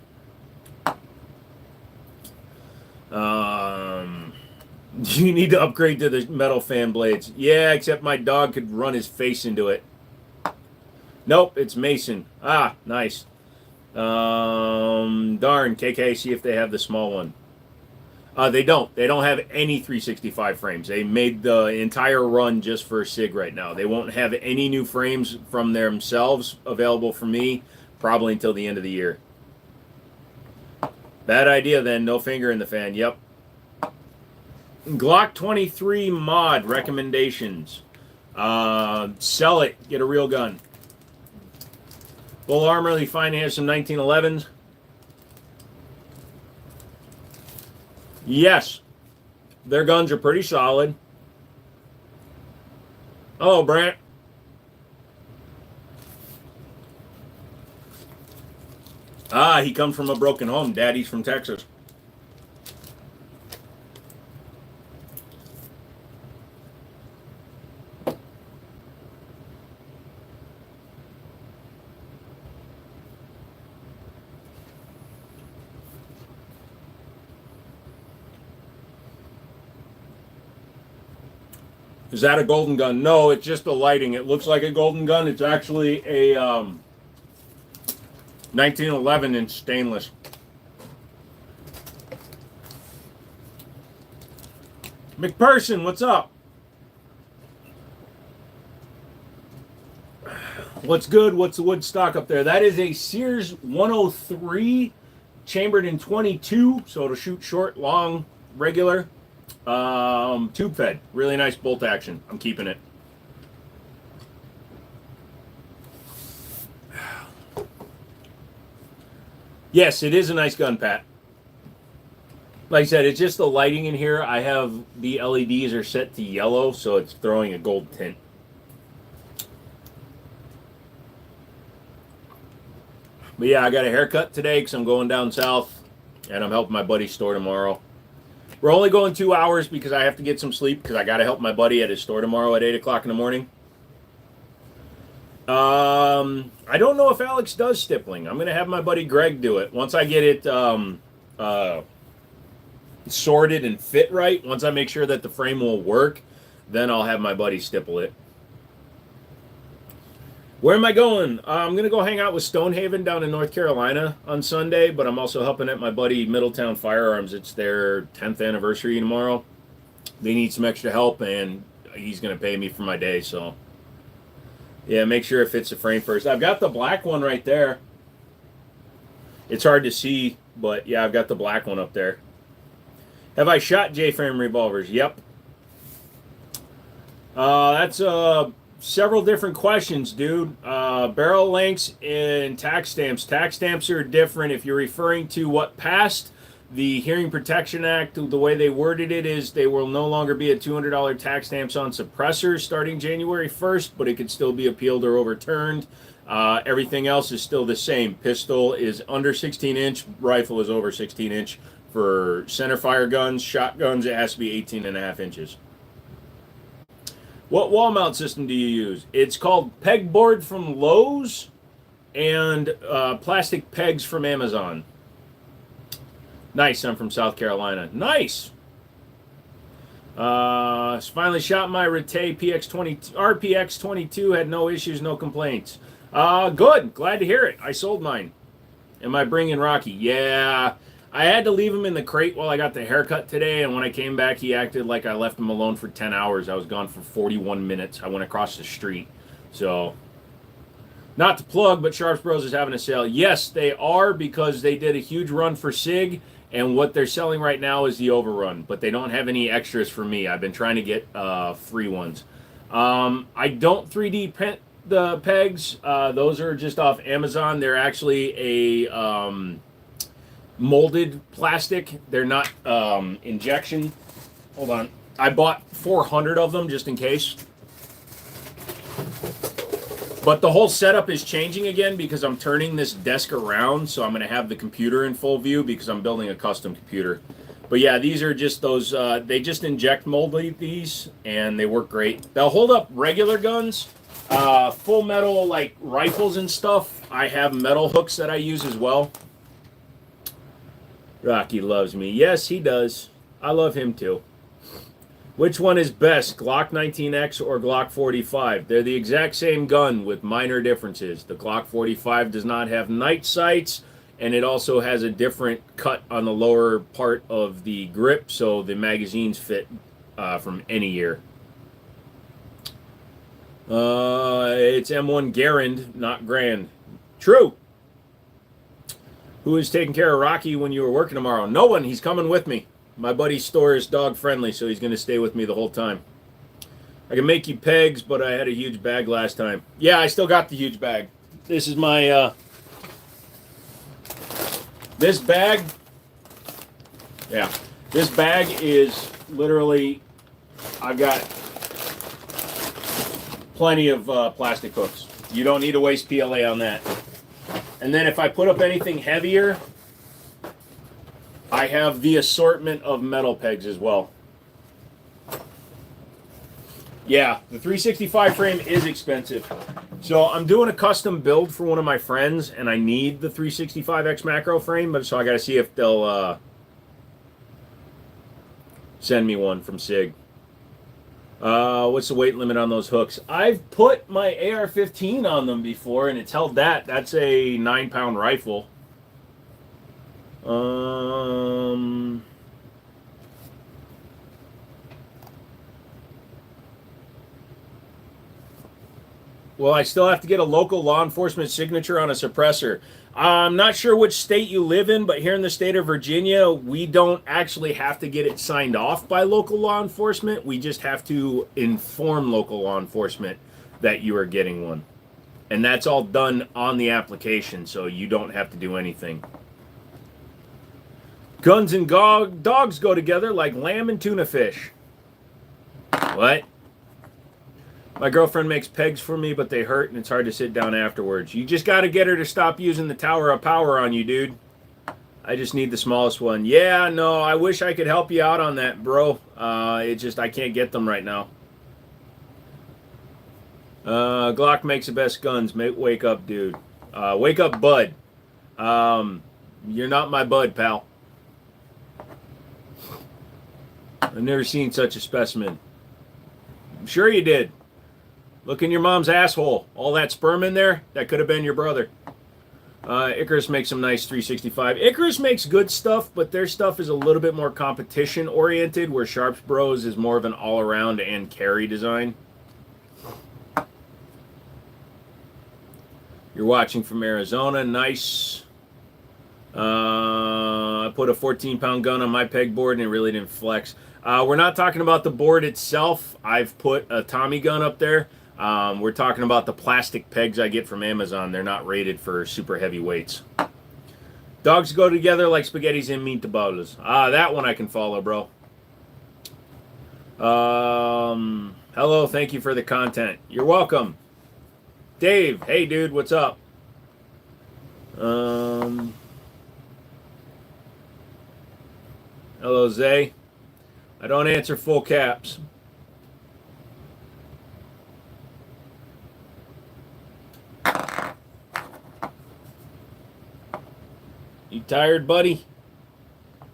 You need to upgrade to the metal fan blades. Yeah, except my dog could run his face into it. Nope, it's Mason. Ah, nice. Darn, KK, see if they have the small one. They don't. They don't have any 365 frames. They made the entire run just for Sig right now. They won't have any new frames from themselves available for me probably until the end of the year. Bad idea then. No finger in the fan. Yep. Glock 23 mod recommendations. Sell it. Get a real gun. Bull Armory finally has some 1911s. Yes, their guns are pretty solid. Oh, Brant. Ah, he comes from a broken home. Daddy's from Texas. Is that a golden gun? No, it's just the lighting. It looks like a golden gun. It's actually a 1911 in stainless. McPherson, what's up? What's good? What's the wood stock up there? That is a Sears 103 chambered in 22, so it'll shoot short, long, regular. Tube fed. Really nice bolt action. I'm keeping it. Yes, it is a nice gun, Pat. Like I said, it's just the lighting in here. I have the LEDs are set to yellow, so it's throwing a gold tint. But yeah, I got a haircut today because I'm going down south, and I'm helping my buddy's store tomorrow. We're only going 2 hours because I have to get some sleep because I got to help my buddy at his store tomorrow at 8 o'clock in the morning. I don't know if Alex does stippling. I'm going to have my buddy Greg do it. Once I get it sorted and fit right, once I make sure that the frame will work, then I'll have my buddy stipple it. Where am I going? I'm going to go hang out with Stonehaven down in North Carolina on Sunday, but I'm also helping at my buddy Middletown Firearms. It's their 10th anniversary tomorrow. They need some extra help, and he's going to pay me for my day, so yeah, make sure it fits the frame first. I've got the black one right there. It's hard to see, but yeah, I've got the black one up there. Have I shot J-frame revolvers? Yep. That's several different questions, dude. Barrel lengths and tax stamps. Tax stamps are different. If you're referring to what passed, the Hearing Protection Act, the way they worded it is they will no longer be at $200 tax stamps on suppressors starting January 1st, but it could still be appealed or overturned. Everything else is still the same. Pistol is under 16-inch. Rifle is over 16-inch. For centerfire guns, shotguns, it has to be 18.5 inches. What wall mount system do you use? It's called pegboard from Lowe's and plastic pegs from Amazon. Nice, I'm from South Carolina. Nice. Finally shot my Rete RPX22. Had no issues, no complaints. Good. Glad to hear it. I sold mine. Am I bringing Rocky? Yeah. I had to leave him in the crate while I got the haircut today, and when I came back, he acted like I left him alone for 10 hours. I was gone for 41 minutes. I went across the street. So, not to plug, but Sharps Bros is having a sale. Yes, they are, because they did a huge run for Sig, and what they're selling right now is the overrun, but they don't have any extras for me. I've been trying to get free ones. I don't 3D print the pegs. Those are just off Amazon. They're actually a molded plastic. They're not injection. Hold on. I bought 400 of them just in case. But the whole setup is changing again because I'm turning this desk around, so I'm going to have the computer in full view because I'm building a custom computer. But yeah, these are just those, they just inject molded these, and they work great. They'll hold up regular guns, full metal like rifles and stuff. I have metal hooks that I use as well. Rocky loves me. Yes, he does. I love him too. Which one is best, Glock 19X or Glock 45? They're the exact same gun with minor differences. The Glock 45 does not have night sights, and it also has a different cut on the lower part of the grip, so the magazines fit from any year. It's M1 Garand, not Grand. True. Who is taking care of Rocky when you were working tomorrow? No one. He's coming with me. My buddy's store is dog friendly, so he's going to stay with me the whole time. I can make you pegs, but I had a huge bag last time. Yeah, I still got the huge bag. This is my, this bag, yeah, this bag is literally, I've got plenty of plastic hooks. You don't need to waste PLA on that. And then if I put up anything heavier, I have the assortment of metal pegs as well. Yeah, the 365 frame is expensive. So I'm doing a custom build for one of my friends, and I need the 365X macro frame, but so I got to see if they'll send me one from Sig. What's the weight limit on those hooks? I've put my AR-15 on them before, and it's held that. That's a 9-pound rifle. Well, I still have to get a local law enforcement signature on a suppressor. I'm not sure which state you live in, but here in the state of Virginia, we don't actually have to get it signed off by local law enforcement. We just have to inform local law enforcement that you are getting one. And that's all done on the application, so you don't have to do anything. Guns and dogs go together like lamb and tuna fish. What? My girlfriend makes pegs for me, but they hurt and it's hard to sit down afterwards. You just got to get her to stop using the Tower of Power on you, dude. I just need the smallest one. Yeah, no, I wish I could help you out on that, bro. It's just I can't get them right now. Glock makes the best guns. Wake up, dude. Wake up, bud. You're not my bud, pal. I've never seen such a specimen. I'm sure you did. Look in your mom's asshole. All that sperm in there, that could have been your brother. Icarus makes some nice 365. Icarus makes good stuff, but their stuff is a little bit more competition oriented, where Sharps Bros is more of an all around and carry design. You're watching from Arizona. Nice. I put a 14-pound gun on my pegboard and it really didn't flex. We're not talking about the board itself. I've put a Tommy gun up there. We're talking about the plastic pegs I get from Amazon. They're not rated for super heavy weights. Dogs go together like spaghettis and meatballs. That one I can follow, bro. Hello, thank you for the content. You're welcome. Dave, hey dude, what's up? Hello, Zay. I don't answer full caps. You tired, buddy?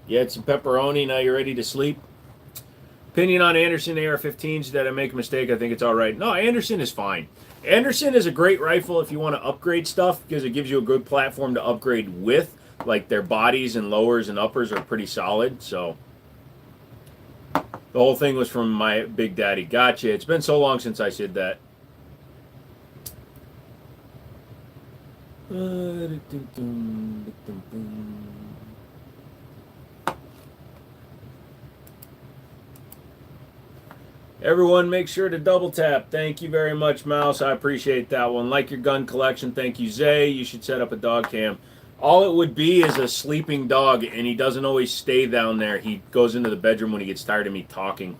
You had some pepperoni, now you're ready to sleep? Opinion on Anderson AR-15s. Did I make a mistake? I think it's all right. No, Anderson is fine. Anderson is a great rifle if you want to upgrade stuff, because it gives you a good platform to upgrade with. Like their bodies and lowers and uppers are pretty solid, so... The whole thing was from my Big Daddy. Gotcha. It's been so long since I said that. Everyone make sure to double tap. Thank you very much, Mouse. I appreciate that one. Like your gun collection. Thank you, Zay. You should set up a dog cam. All it would be is a sleeping dog, and he doesn't always stay down there. He goes into the bedroom when he gets tired of me talking.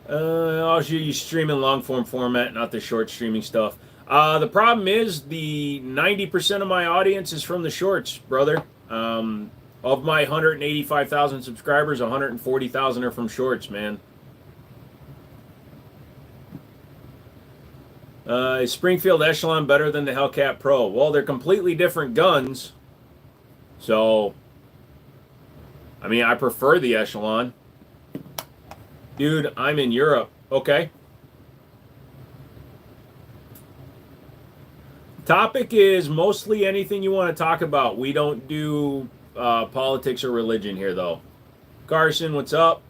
I'll show you stream in long form format, not the short streaming stuff. The problem is the 90% of my audience is from the shorts, brother. Of my 185,000 subscribers, 140,000 are from shorts, man. Is Springfield Echelon better than the Hellcat Pro? Well, they're completely different guns. So, I mean, I prefer the Echelon. Dude, I'm in Europe. Okay. Topic is mostly anything you want to talk about. We don't do politics or religion here, though. Carson, what's up?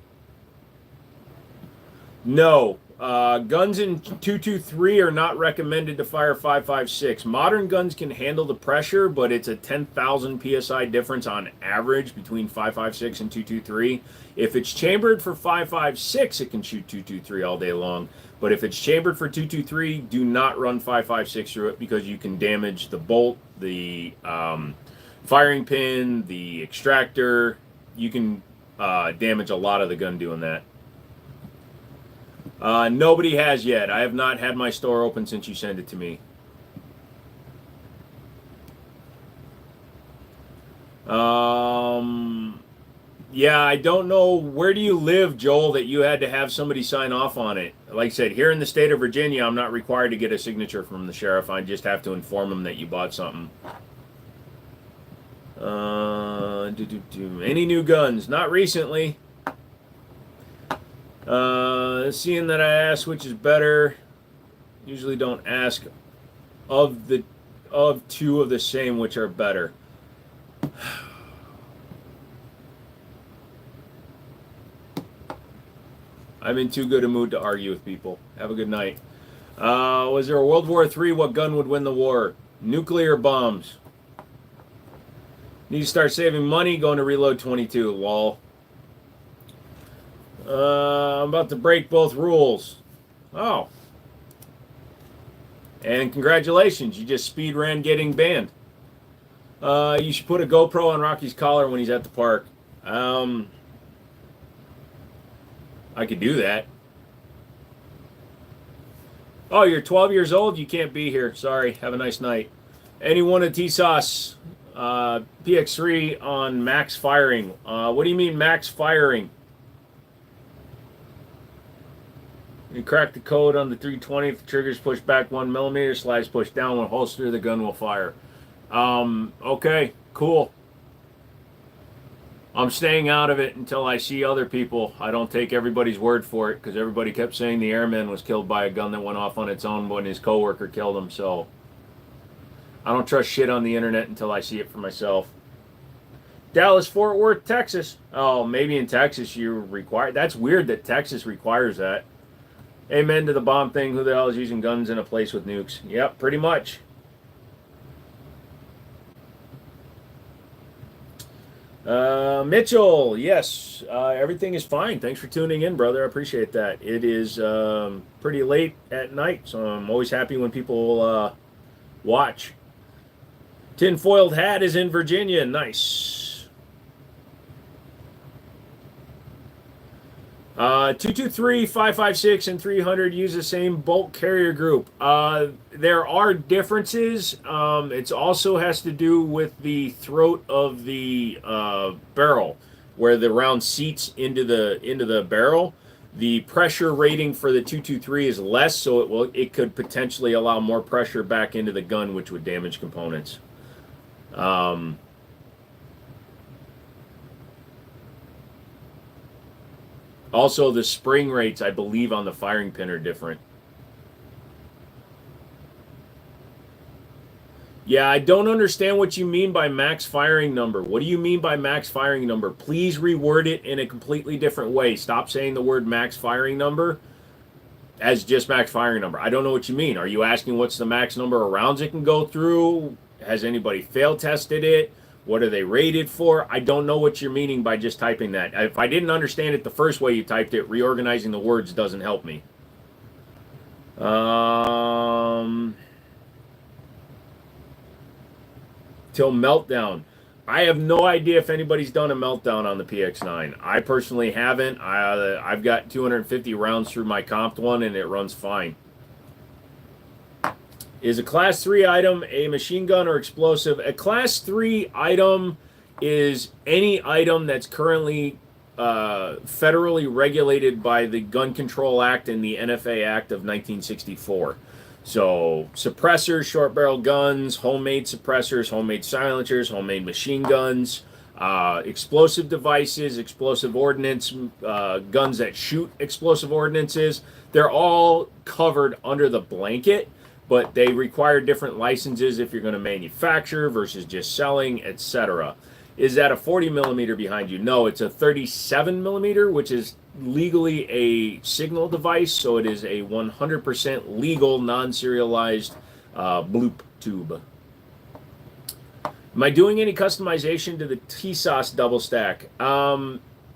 No. Guns in 223 are not recommended to fire 5.56. Modern guns can handle the pressure, but it's a 10,000 psi difference on average between 5.56 and 223. If it's chambered for 5.56, it can shoot 223 all day long. But if it's chambered for 223, do not run 5.56 through it because you can damage the bolt, the firing pin, the extractor. You can damage a lot of the gun doing that. Nobody has yet. I have not had my store open since you sent it to me. Yeah, I don't know. Where do you live, Joel, that you had to have somebody sign off on it? Like I said, here in the state of Virginia, I'm not required to get a signature from the sheriff. I just have to inform them that you bought something. Any new guns? Not recently. Seeing that I asked which is better, usually don't ask of two of the same which are better. I'm in too good a mood to argue with people. Have a good night. Was there a World War III? What gun would win the war? Nuclear bombs. Need to start saving money. Going to Reload 22. Lol. I'm about to break both rules. Oh. And congratulations, you just speed ran getting banned. You should put a GoPro on Rocky's collar when he's at the park. I could do that. Oh, you're 12 years old? You can't be here. Sorry. Have a nice night. Anyone at TSOS PX3 on max firing. What do you mean max firing? You crack the code on the 320. If the trigger's pushed back 1 millimeter, slides pushed down when holster, the gun will fire. Okay, cool. I'm staying out of it until I see other people. I don't take everybody's word for it because everybody kept saying the airman was killed by a gun that went off on its own when his coworker killed him. So I don't trust shit on the internet until I see it for myself. Dallas, Fort Worth, Texas. Oh, maybe in Texas you require. That's weird that Texas requires that. Amen to the bomb thing. Who the hell is using guns in a place with nukes? Yep, pretty much. Mitchell, yes, everything is fine. Thanks for tuning in, brother. I appreciate that. It is pretty late at night, so I'm always happy when people watch. Tinfoiled Hat is in Virginia. Nice. 223, 556, and 300 use the same bolt carrier group. There are differences. It also has to do with the throat of the barrel, where the round seats into the barrel. The pressure rating for the 223 is less, so it could potentially allow more pressure back into the gun, which would damage components. Also, the spring rates, I believe, on the firing pin are different. Yeah, I don't understand what you mean by max firing number. What do you mean by max firing number? Please reword it in a completely different way. Stop saying the word max firing number as just max firing number. I don't know what you mean. Are you asking what's the max number of rounds it can go through? Has anybody fail tested it? What are they rated for? I don't know what you're meaning by just typing that. If I didn't understand it the first way you typed it, reorganizing the words doesn't help me. Till meltdown. I have no idea if anybody's done a meltdown on the PX9. I personally haven't. I've got 250 rounds through my comped one, and it runs fine. Is a Class 3 item a machine gun or explosive? A Class 3 item is any item that's currently federally regulated by the Gun Control Act and the NFA Act of 1964. So suppressors, short barrel guns, homemade suppressors, homemade silencers, homemade machine guns, explosive devices, explosive ordnance, guns that shoot explosive ordnances. They're all covered under the blanket, but they require different licenses if you're going to manufacture versus just selling, etc. Is that a 40 millimeter behind you? No, it's a 37 millimeter, which is legally a signal device, so it is a 100% legal, non-serialized bloop tube. Am I doing any customization to the TSOS double stack?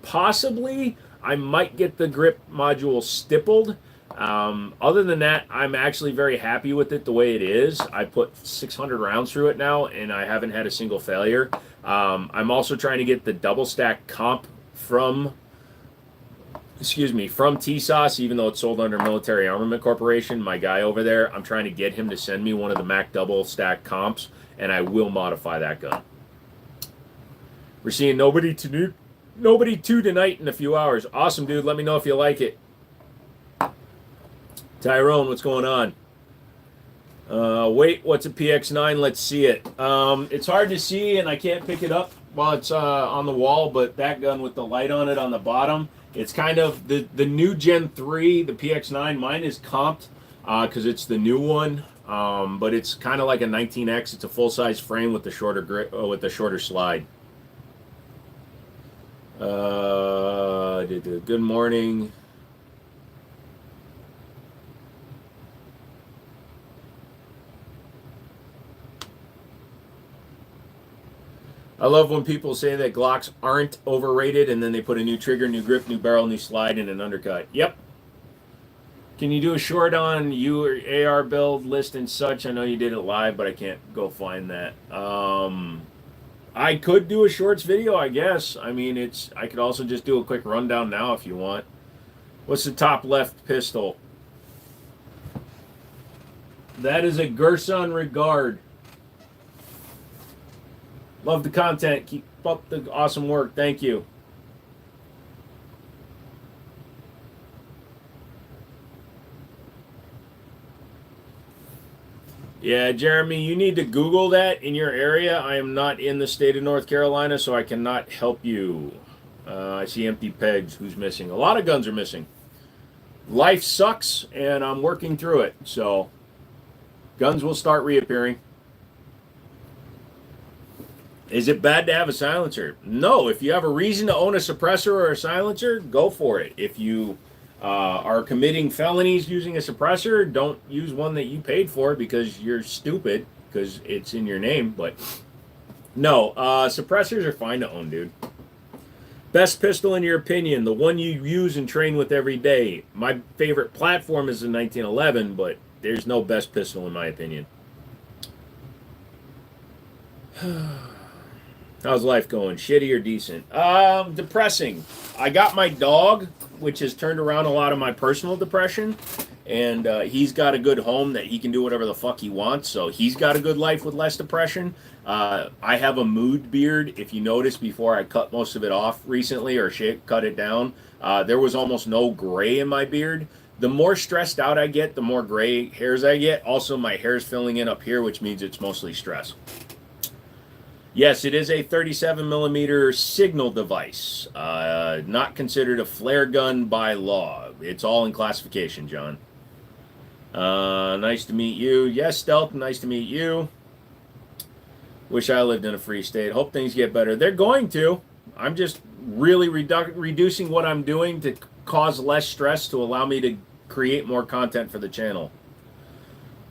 Possibly. I might get the grip module stippled. Other than that, I'm actually very happy with it the way it is. I put 600 rounds through it now, and I haven't had a single failure. I'm also trying to get the double stack comp from TSOS, even though it's sold under Military Armament Corporation. My guy over there, I'm trying to get him to send me one of the Mac double stack comps, and I will modify that gun. We're seeing nobody two tonight in a few hours. Awesome, dude. Let me know if you like it. Tyrone, what's going on? Wait, what's a PX9? Let's see it. It's hard to see, and I can't pick it up while it's on the wall, but that gun with the light on it on the bottom, it's kind of the new Gen 3, the PX9. Mine is comped because it's the new one, but it's kind of like a 19X. It's a full-size frame with the shorter shorter slide. Good morning. I love when people say that Glocks aren't overrated and then they put a new trigger, new grip, new barrel, new slide, and an undercut. Yep. Can you do a short on you or AR build list and such? I know you did it live, but I can't go find that. I could do a shorts video, I guess. I mean, I could also just do a quick rundown now if you want. What's the top left pistol? That is a Gerson Regard. Love the content. Keep up the awesome work. Thank you. Yeah, Jeremy, you need to Google that in your area. I am not in the state of North Carolina, so I cannot help you. I see empty pegs. Who's missing? A lot of guns are missing. Life sucks, and I'm working through it. So, guns will start reappearing. Is it bad to have a silencer? No. If you have a reason to own a suppressor or a silencer, go for it. If you are committing felonies using a suppressor, don't use one that you paid for because you're stupid, because it's in your name. But no, suppressors are fine to own, dude. Best pistol in your opinion, the one you use and train with every day. My favorite platform is the 1911, but there's no best pistol in my opinion. How's life going? Shitty or decent? Depressing. I got my dog, which has turned around a lot of my personal depression, and he's got a good home that he can do whatever the fuck he wants, so he's got a good life with less depression. I have a mood beard. If you notice, before I cut most of it off recently or cut it down, there was almost no gray in my beard. The more stressed out I get, the more gray hairs I get. Also, my hair's filling in up here, which means it's mostly stress. Yes, it is a 37 millimeter signal device, not considered a flare gun by law. It's all in classification, John. Nice to meet you. Yes, Stealth, nice to meet you. Wish I lived in a free state. Hope things get better. They're going to. I'm just really reducing what I'm doing to cause less stress to allow me to create more content for the channel.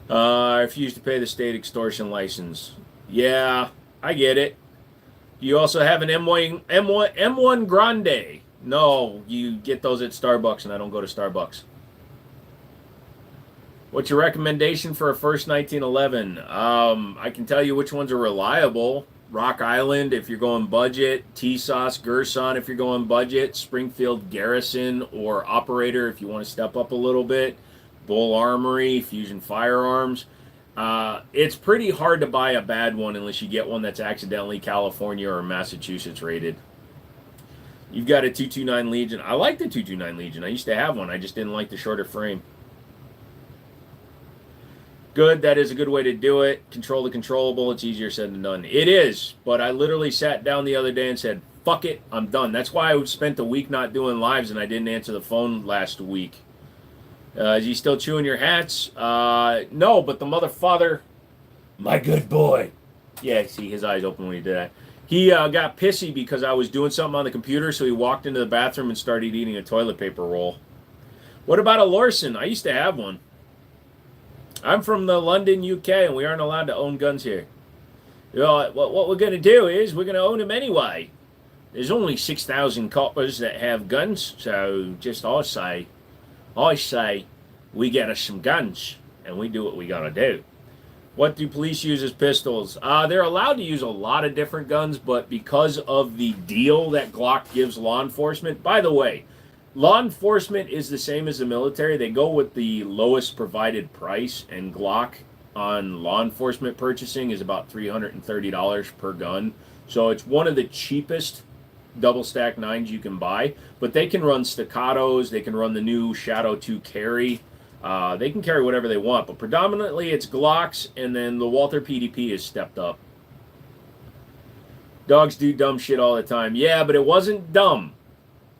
I refuse to pay the state extortion license. Yeah. I get it. You also have an M1 Grande. No, you get those at Starbucks, and I don't go to Starbucks. What's your recommendation for a first 1911? I can tell you which ones are reliable. Rock Island if you're going budget. TSOS Gerson if you're going budget. Springfield Garrison or Operator if you want to step up a little bit. Bull Armory, Fusion Firearms. It's pretty hard to buy a bad one unless you get one that's accidentally California or Massachusetts rated. You've got a 229 Legion. I like the 229 Legion. I used to have one. I just didn't like the shorter frame. Good, that is a good way to do it. Control the controllable. It's easier said than done. It is, but I literally sat down the other day and said, fuck it, I'm done. That's why I spent a week not doing lives and I didn't answer the phone last week. Is he still chewing your hats? No, but the motherfather, my good boy. Yeah, see, his eyes open when he did that. He got pissy because I was doing something on the computer, so he walked into the bathroom and started eating a toilet paper roll. What about a Lorson? I used to have one. I'm from the London, UK, and we aren't allowed to own guns here. You know, what we're going to do is we're going to own them anyway. There's only 6,000 coppers that have guns, so just I say we get us some guns, and we do what we got to do. What do police use as pistols? They're allowed to use a lot of different guns, but because of the deal that Glock gives law enforcement, by the way, law enforcement is the same as the military. They go with the lowest provided price, and Glock on law enforcement purchasing is about $330 per gun. So it's one of the cheapest double stack 9s you can buy, but they can run staccatos, they can run the new Shadow 2 carry. They can carry whatever they want, but predominantly it's Glocks, and then the Walther PDP is stepped up. Dogs do dumb shit all the time. Yeah, but it wasn't dumb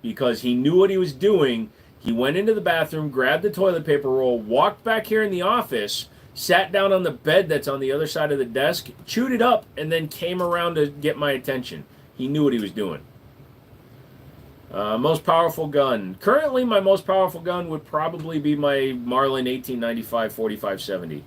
because he knew what he was doing. He went into the bathroom, grabbed the toilet paper roll, walked back here in the office, sat down on the bed that's on the other side of the desk, chewed it up, and then came around to get my attention. He knew what he was doing. Most powerful gun. Currently, my most powerful gun would probably be my Marlin 1895 4570.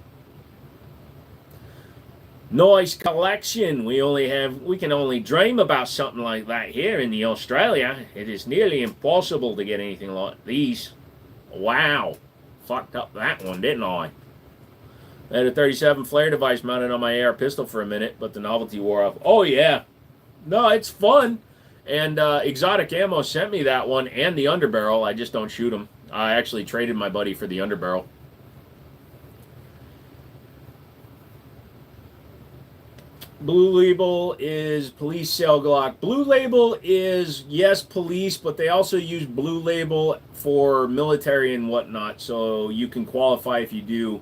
Noise collection. We can only dream about something like that here in the Australia. It is nearly impossible to get anything like these. Wow. Fucked up that one, didn't I? I had a 37 flare device mounted on my AR pistol for a minute, but the novelty wore off. Oh, yeah. No, it's fun. And Exotic Ammo sent me that one and the underbarrel. I just don't shoot them. I actually traded my buddy for the underbarrel. Blue Label is police sale Glock. Blue Label is, yes, police, but they also use Blue Label for military and whatnot. So you can qualify if you do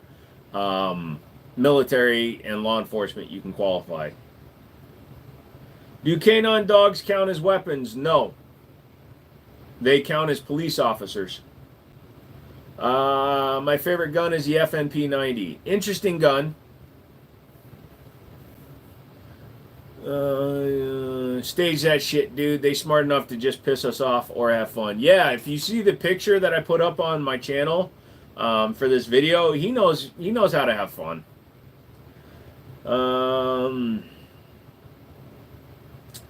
military and law enforcement, you can qualify. Do canine dogs count as weapons? No. They count as police officers. My favorite gun is the FNP 90. Interesting gun. Stage that shit, dude. They smart enough to just piss us off or have fun. Yeah, if you see the picture that I put up on my channel for this video, he knows how to have fun.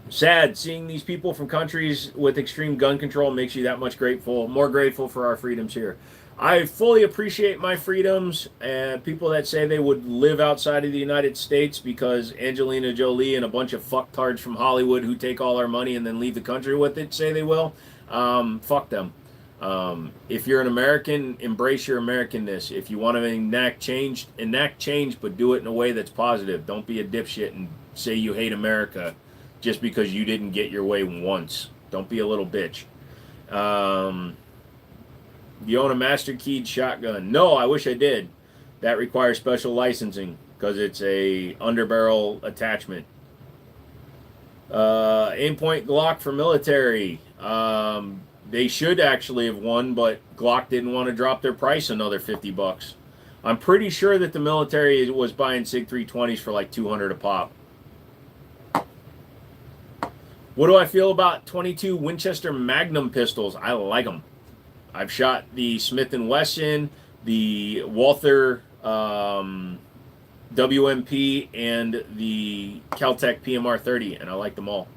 Sad seeing these people from countries with extreme gun control makes you that much more grateful for our freedoms here. I fully appreciate my freedoms, and people that say they would live outside of the United States because Angelina Jolie and a bunch of fucktards from Hollywood who take all our money and then leave the country with it say they will. Fuck them. If you're an American, embrace your Americanness. If you want to enact change, but do it in a way that's positive. Don't be a dipshit and say you hate America just because you didn't get your way once. Don't be a little bitch. You own a master keyed shotgun? No, I wish I did. That requires special licensing because it's a underbarrel attachment. Aimpoint Glock for military. They should actually have won, but Glock didn't want to drop their price another $50. I'm pretty sure that the military was buying Sig 320s for like $200 a pop. What do I feel about 22 Winchester Magnum pistols? I like them. I've shot the Smith & Wesson, the Walther WMP, and the Caltech PMR 30, and I like them all.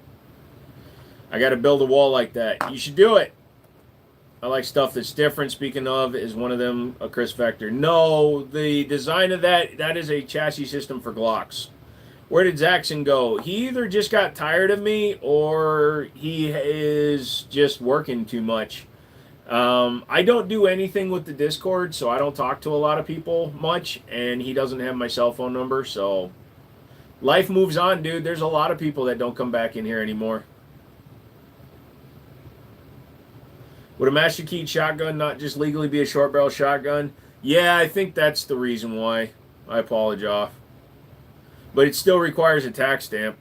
I got to build a wall like that. You should do it. I like stuff that's different. Speaking of, is one of them a Chris Vector? No, the design of that is a chassis system for Glocks. Where did Zaxxon go? He either just got tired of me or he is just working too much. I don't do anything with the Discord, so I don't talk to a lot of people much, and he doesn't have my cell phone number, so life moves on, dude. There's a lot of people that don't come back in here anymore. Would a master keyed shotgun not just legally be a short barrel shotgun? Yeah, I think that's the reason why. I apologize. But it still requires a tax stamp.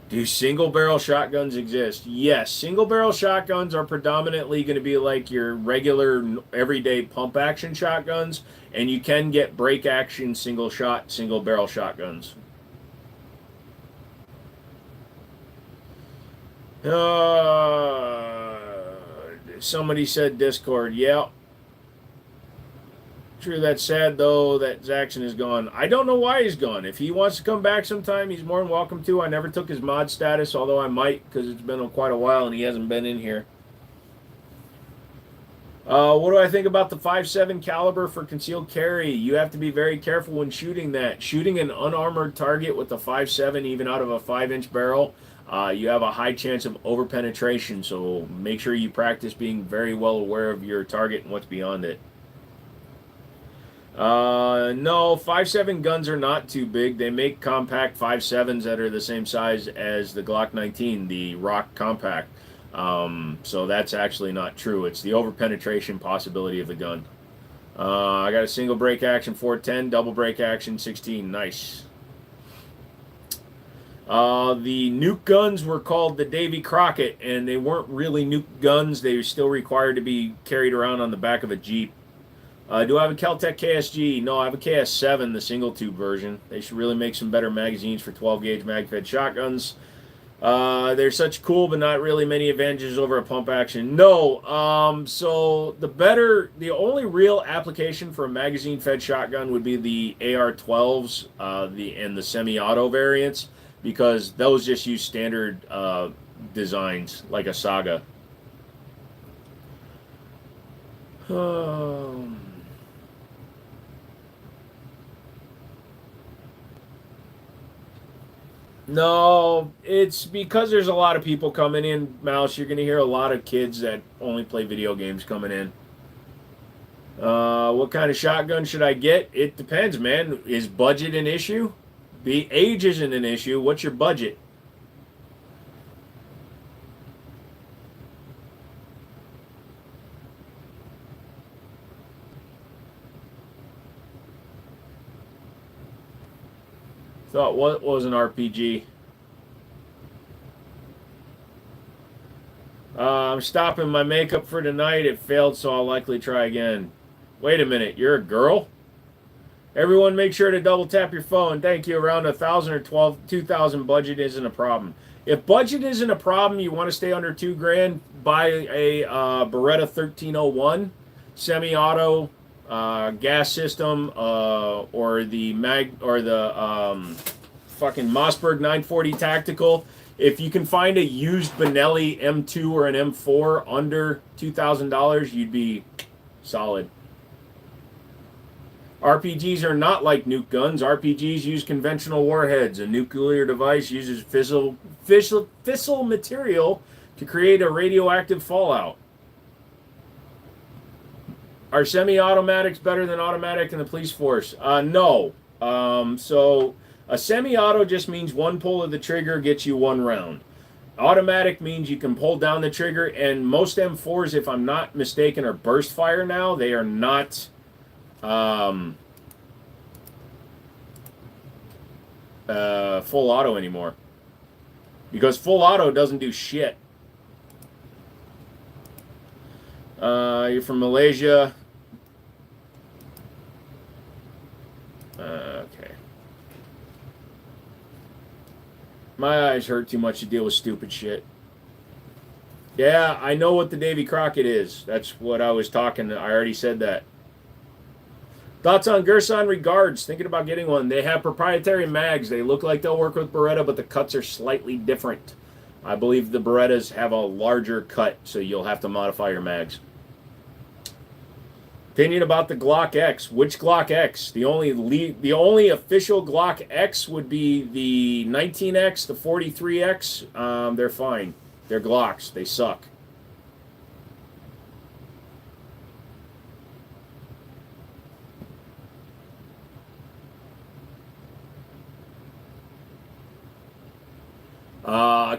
Do single barrel shotguns exist? Yes, single barrel shotguns are predominantly going to be like your regular everyday pump action shotguns, and you can get break action single barrel shotguns. Somebody said Discord. Yeah. True, that's sad though that Zaxxon is gone. I don't know why he's gone. If he wants to come back sometime, he's more than welcome to. I never took his mod status, although I might because it's been quite a while and he hasn't been in here. What do I think about the 5.7 caliber for concealed carry? You have to be very careful when shooting that. Shooting an unarmored target with a 5.7, even out of a 5-inch barrel, you have a high chance of over-penetration, so make sure you practice being very well aware of your target and what's beyond it. No, 5.7 guns are not too big. They make compact 5.7s that are the same size as the Glock 19, the Rock Compact. So that's actually not true. It's the over-penetration possibility of the gun. I got a single break action 410, double break action 16. Nice. The nuke guns were called the Davy Crockett, and they weren't really nuke guns. They were still required to be carried around on the back of a Jeep. Do I have a Kel-Tec KSG? No, I have a KS7, the single tube version. They should really make some better magazines for 12-gauge mag-fed shotguns. They're such cool, but not really many advantages over a pump action. No, so the only real application for a magazine-fed shotgun would be the AR-12s, and the semi-auto variants, because those just use standard designs, like a Saga. No, it's because there's a lot of people coming in, Mouse. You're going to hear a lot of kids that only play video games coming in. What kind of shotgun should I get? It depends, man. Is budget an issue? The age isn't an issue. What's your budget? Thought what was an RPG? I'm stopping my makeup for tonight. It failed, so I'll likely try again. Wait a minute, you're a girl? Everyone make sure to double tap your phone. Thank you. Around 1,000 or 2,000 budget isn't a problem. If budget isn't a problem, you want to stay under $2,000, buy a Beretta 1301 semi-auto gas system, or the fucking Mossberg 940 tactical. If you can find a used Benelli M2 or an M4 under $2,000, you'd be solid. RPGs are not like nuke guns. RPGs use conventional warheads. A nuclear device uses fissile material to create a radioactive fallout. Are semi-automatics better than automatic in the police force? No. So a semi-auto just means one pull of the trigger gets you one round. Automatic means you can pull down the trigger, and most M4s, if I'm not mistaken, are burst fire now. They are not full auto anymore, because full auto doesn't do shit. You're from Malaysia. Okay. My eyes hurt too much to deal with stupid shit. Yeah, I know what the Davy Crockett is. That's what I was talking. I already said that. Thoughts on Gerson Regards? Thinking about getting one. They have proprietary mags. They look like they'll work with Beretta, but the cuts are slightly different. I believe the Berettas have a larger cut, so you'll have to modify your mags. Opinion about the Glock X. Which Glock X? The only official Glock X would be the 19X, the 43X. They're fine. They're Glocks. They suck.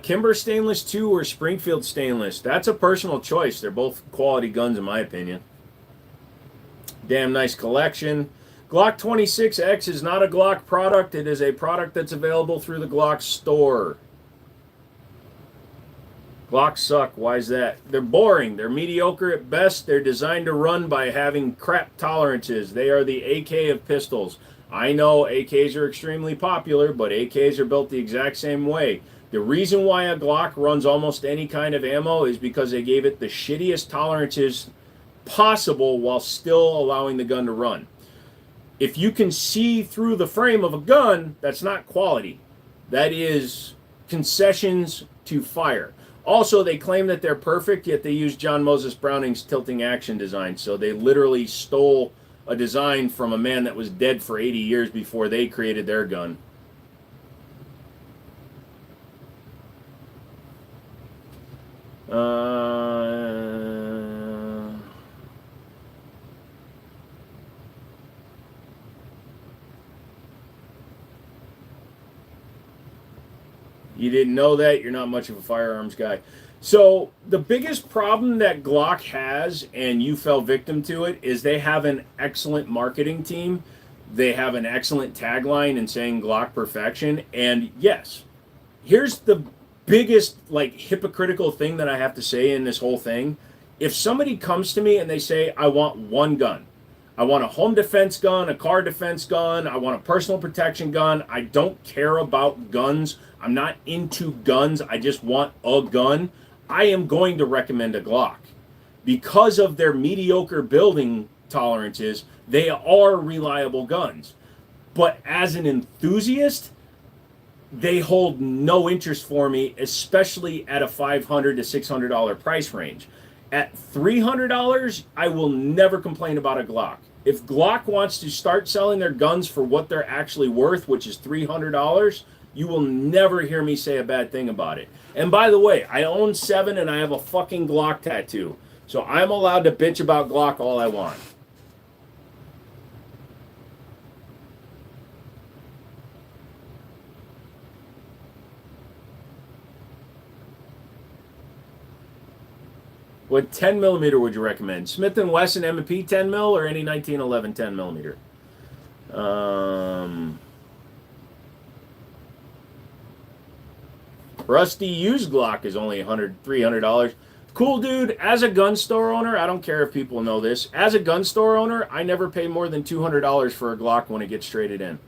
Kimber Stainless 2 or Springfield Stainless? That's a personal choice. They're both quality guns in my opinion. Damn nice collection. Glock 26X is not a Glock product. It is a product that's available through the Glock store. Glocks suck. Why is that? They're boring. They're mediocre at best. They're designed to run by having crap tolerances. They are the AK of pistols. I know AKs are extremely popular, but AKs are built the exact same way. The reason why a Glock runs almost any kind of ammo is because they gave it the shittiest tolerances possible while still allowing the gun to run. If you can see through the frame of a gun, that's not quality. That is concessions to fire. Also, they claim that they're perfect, yet they use John Moses Browning's tilting action design. So they literally stole a design from a man that was dead for 80 years before they created their gun. You didn't know that? You're not much of a firearms guy. So the biggest problem that Glock has, and you fell victim to it, is they have an excellent marketing team. They have an excellent tagline in saying Glock perfection. And yes, here's the biggest hypocritical thing that I have to say in this whole thing. If somebody comes to me and they say, I want one gun, I want a home defense gun, a car defense gun, I want a personal protection gun, I don't care about guns, I'm not into guns, I just want a gun, I am going to recommend a Glock. Because of their mediocre building tolerances, they are reliable guns. But as an enthusiast, they hold no interest for me, especially at a $500 to $600 price range. At $300, I will never complain about a Glock. If Glock wants to start selling their guns for what they're actually worth, which is $300, you will never hear me say a bad thing about it. And by the way, I own 7 and I have a fucking Glock tattoo. So I'm allowed to bitch about Glock all I want. What 10 millimeter would you recommend? Smith & Wesson M&P 10 mil or any 1911 10 millimeter? Rusty used Glock is only $300. Cool, dude. As a gun store owner, I don't care if people know this. As a gun store owner, I never pay more than $200 for a Glock when it gets traded in.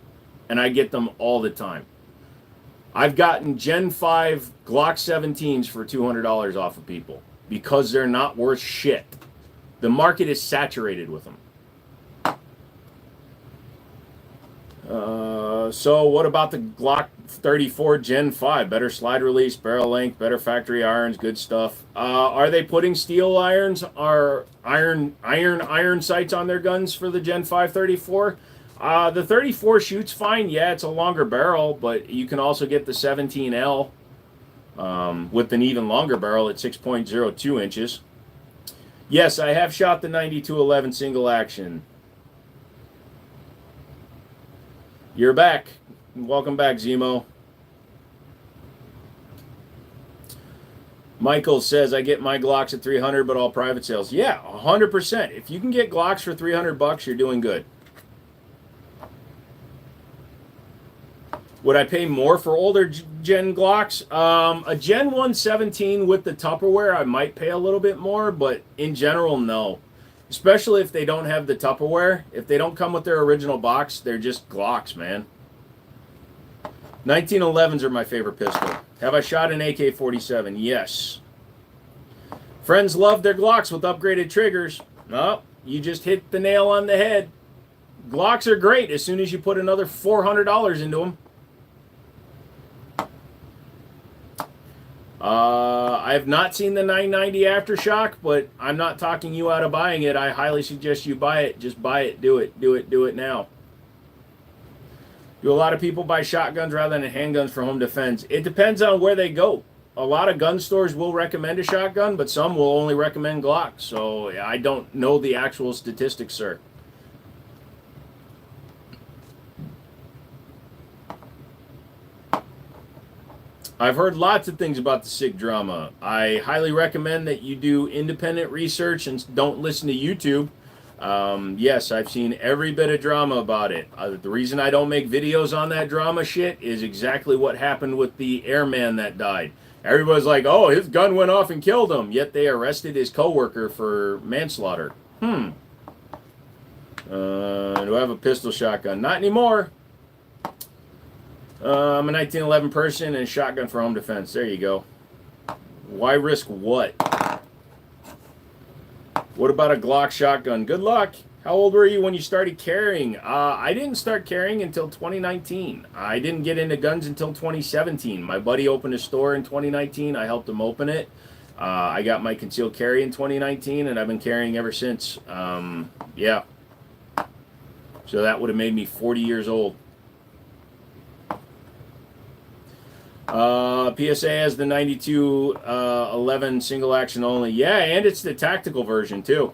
And I get them all the time. I've gotten Gen 5 Glock 17s for $200 off of people. Because they're not worth shit. The market is saturated with them. So what about the Glock 34 Gen 5? Better slide release, barrel length, better factory irons, good stuff. Are they putting steel irons or iron sights on their guns for the Gen 5 34? The 34 shoots fine. Yeah, it's a longer barrel, but you can also get the 17L. With an even longer barrel at 6.02 inches. Yes, I have shot the 9211 single action. You're back. Welcome back, Zemo. Michael says, I get my Glocks at $300, but all private sales. Yeah, 100%. If you can get Glocks for $300, you're doing good. Would I pay more for older Gen Glocks? A Gen 117 with the Tupperware, I might pay a little bit more, but in general, no. Especially if they don't have the Tupperware. If they don't come with their original box, they're just Glocks, man. 1911s are my favorite pistol. Have I shot an AK-47? Yes. Friends love their Glocks with upgraded triggers. No, you just hit the nail on the head. Glocks are great as soon as you put another $400 into them. I have not seen the 990 Aftershock, but I'm not talking you out of buying it. I highly suggest you buy it. Just buy it. Do it. Do it. Do it now. Do a lot of people buy shotguns rather than handguns for home defense? It depends on where they go. A lot of gun stores will recommend a shotgun, but some will only recommend Glocks. So I don't know the actual statistics, sir. I've heard lots of things about the Sig drama. I highly recommend that you do independent research and don't listen to YouTube. Yes, I've seen every bit of drama about it. The reason I don't make videos on that drama shit is exactly what happened with the airman that died. Everybody's like, oh, his gun went off and killed him, yet they arrested his coworker for manslaughter. Do I have a pistol shotgun? Not anymore. I'm a 1911 person and a shotgun for home defense. There you go. Why risk what? What about a Glock shotgun? Good luck. How old were you when you started carrying? I didn't start carrying until 2019. I didn't get into guns until 2017. My buddy opened a store in 2019. I helped him open it. I got my concealed carry in 2019, and I've been carrying ever since. Yeah. So that would have made me 40 years old. PSA has the 9211 single action only. Yeah, and it's the tactical version too.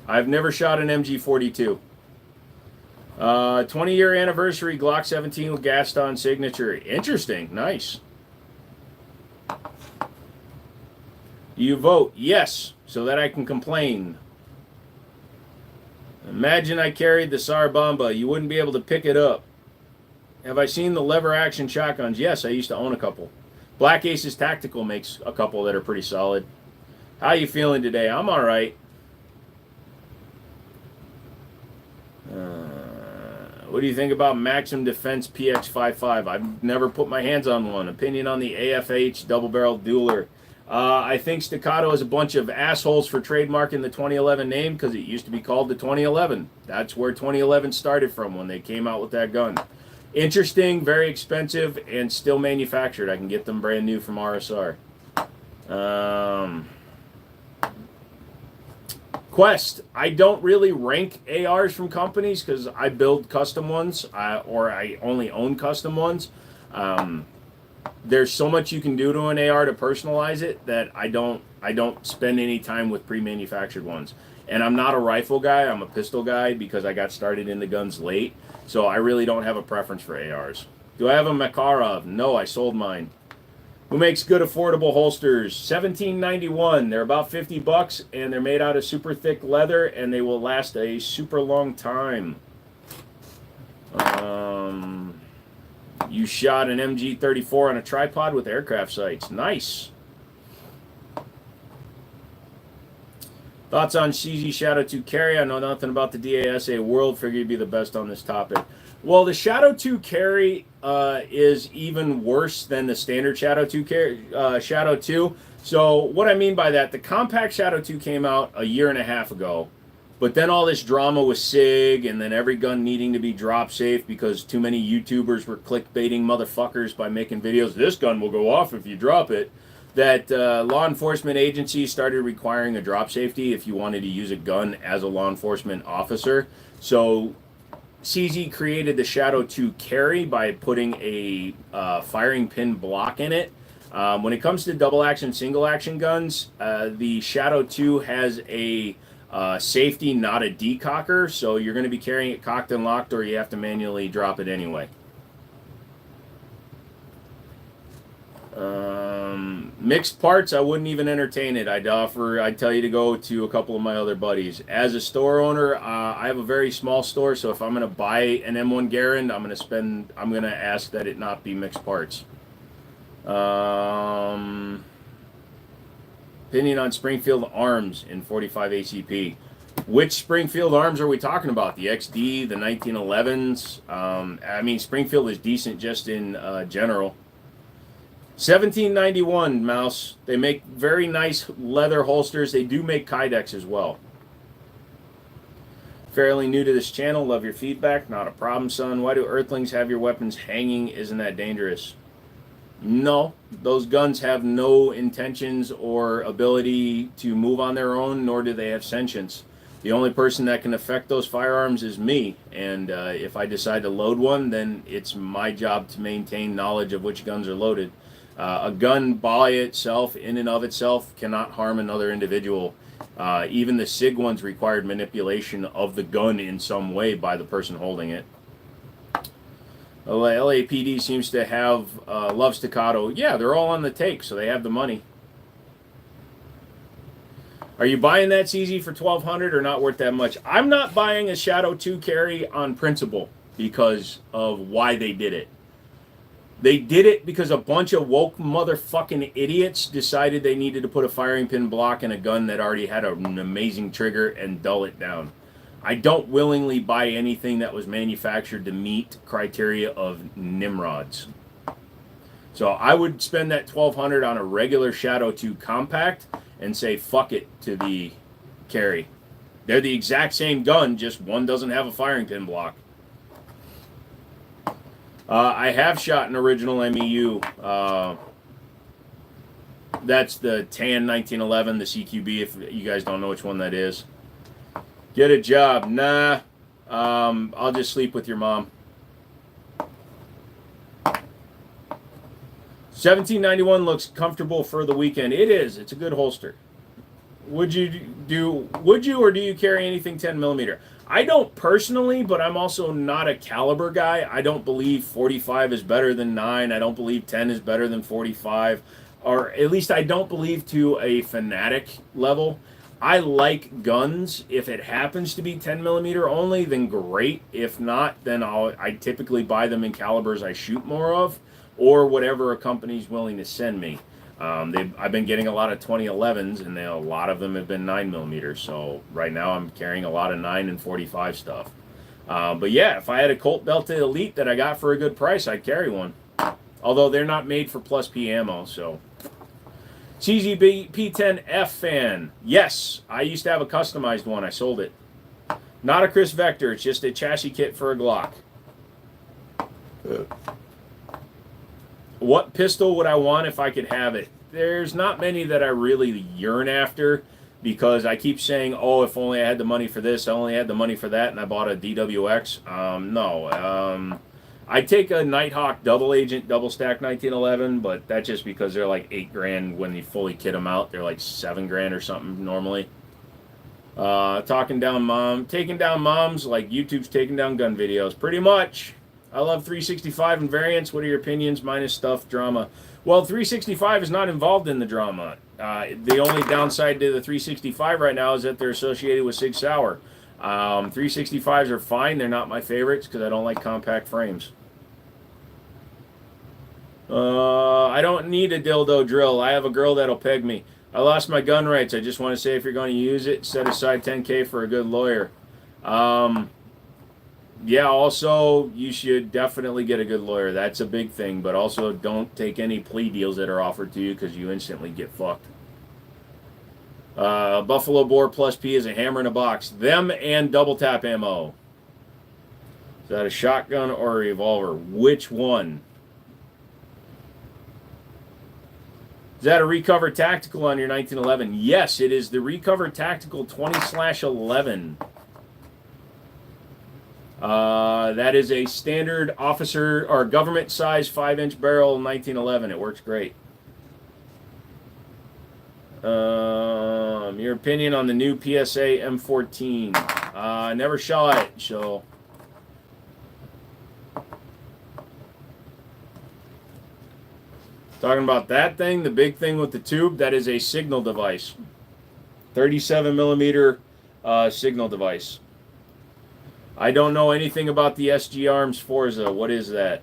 I've never shot an MG42. 20-year anniversary Glock 17 with Gaston signature. Interesting. Nice. Do you vote? Yes, so that I can complain. Imagine I carried the SAR Bomba. You wouldn't be able to pick it up. Have I seen the lever action shotguns? Yes, I used to own a couple. Black Aces Tactical makes a couple that are pretty solid. How you feeling today? I'm all right. What do you think about Maxim Defense PX55? I've never put my hands on one. Opinion on the AFH double-barrel dueler. I think Staccato is a bunch of assholes for trademarking the 2011 name because it used to be called the 2011. That's where 2011 started from when they came out with that gun. Interesting, very expensive, and still manufactured. I can get them brand new from RSR. Quest. I don't really rank ARs from companies because I build custom ones, or I only own custom ones. There's so much you can do to an AR to personalize it that I don't spend any time with pre-manufactured ones. And I'm not a rifle guy, I'm a pistol guy because I got started in the guns late. So I really don't have a preference for ARs. Do I have a Makarov? No, I sold mine. Who makes good affordable holsters? 1791. They're about $50 and they're made out of super thick leather and they will last a super long time. You shot an MG34 on a tripod with aircraft sights. Nice. Thoughts on CZ Shadow 2 carry? I know nothing about the DASA world. Figure you'd be the best on this topic. Well, the Shadow 2 carry is even worse than the standard Shadow 2 carry, Shadow 2. So what I mean by that, the compact Shadow 2 came out a year and a half ago. But then all this drama with SIG and then every gun needing to be drop safe because too many YouTubers were clickbaiting motherfuckers by making videos. This gun will go off if you drop it. That law enforcement agencies started requiring a drop safety if you wanted to use a gun as a law enforcement officer. So CZ created the Shadow 2 carry by putting a firing pin block in it. When it comes to double action, single action guns, the Shadow 2 has a safety, not a decocker, so you're going to be carrying it cocked and locked or you have to manually drop it anyway. Mixed parts, I wouldn't even entertain it. I'd tell you to go to a couple of my other buddies. As a store owner, I have a very small store, so if I'm going to buy an M1 Garand, I'm going to ask that it not be mixed parts. Opinion on Springfield Arms in 45 ACP. Which Springfield Arms are we talking about? The XD, the 1911s? I mean, Springfield is decent just in general. 1791, Mouse. They make very nice leather holsters. They do make Kydex as well. Fairly new to this channel. Love your feedback. Not a problem, son. Why do Earthlings have your weapons hanging? Isn't that dangerous? No. Those guns have no intentions or ability to move on their own, nor do they have sentience. The only person that can affect those firearms is me. And if I decide to load one, then it's my job to maintain knowledge of which guns are loaded. A gun by itself, in and of itself, cannot harm another individual. Even the SIG ones required manipulation of the gun in some way by the person holding it. LAPD seems to have love Staccato. Yeah, they're all on the take, so they have the money. Are you buying that CZ for $1,200 or not worth that much? I'm not buying a Shadow 2 carry on principle because of why they did it. They did it because a bunch of woke motherfucking idiots decided they needed to put a firing pin block in a gun that already had an amazing trigger and dull it down. I don't willingly buy anything that was manufactured to meet criteria of Nimrods. So I would spend that $1,200 on a regular Shadow 2 compact and say fuck it to the carry. They're the exact same gun, just one doesn't have a firing pin block. I have shot an original MEU. That's the tan 1911, the CQB, if you guys don't know which one that is. Get a job. Nah. I'll just sleep with your mom. 1791 looks comfortable for the weekend. It is. It's a good holster. Would you or do you carry anything 10 millimeter? I don't personally, but I'm also not a caliber guy. I don't believe 45 is better than 9. I don't believe 10 is better than 45. Or at least I don't believe to a fanatic level. I like guns. If it happens to be 10 millimeter only, then great. If not, then I typically buy them in calibers I shoot more of, or whatever a company's willing to send me. I've been getting a lot of 2011s, and a lot of them have been 9 millimeters. So right now I'm carrying a lot of 9 and 45 stuff. But yeah, if I had a Colt Delta Elite that I got for a good price, I'd carry one. Although they're not made for plus P ammo, so. CZB P10F fan. Yes, I used to have a customized one. I sold it. Not a Chris Vector. It's just a chassis kit for a Glock. What pistol would I want if I could have it? There's not many that I really yearn after because I keep saying, oh, if only I had the money for this, I only had the money for that, and I bought a DWX. No. I'd take a Nighthawk Double Agent Double Stack 1911, but that's just because they're like $8,000 when you fully kit them out. They're like $7,000 or something normally. Taking down moms like YouTube's taking down gun videos. Pretty much. I love 365 and variants. What are your opinions? Minus stuff, drama. Well, 365 is not involved in the drama. The only downside to the 365 right now is that they're associated with Sig Sauer. 365s are fine. They're not my favorites because I don't like compact frames. I don't need a dildo drill. I have a girl that'll peg me. I lost my gun rights. I just want to say if you're going to use it, set aside $10K for a good lawyer. Yeah, also, you should definitely get a good lawyer. That's a big thing. But also, don't take any plea deals that are offered to you because you instantly get fucked. Buffalo Bore Plus P is a hammer in a box. Them and double tap ammo. Is that a shotgun or a revolver? Which one? Is that a Recover Tactical on your 1911? Yes, it is the Recover Tactical 20/11. That is a standard officer or government size 5-inch barrel 1911. It works great. Your opinion on the new PSA M14? I never shot it, so. Talking about that thing, the big thing with the tube, that is a signal device. 37 millimeter signal device. I don't know anything about the SG Arms Forza. What is that?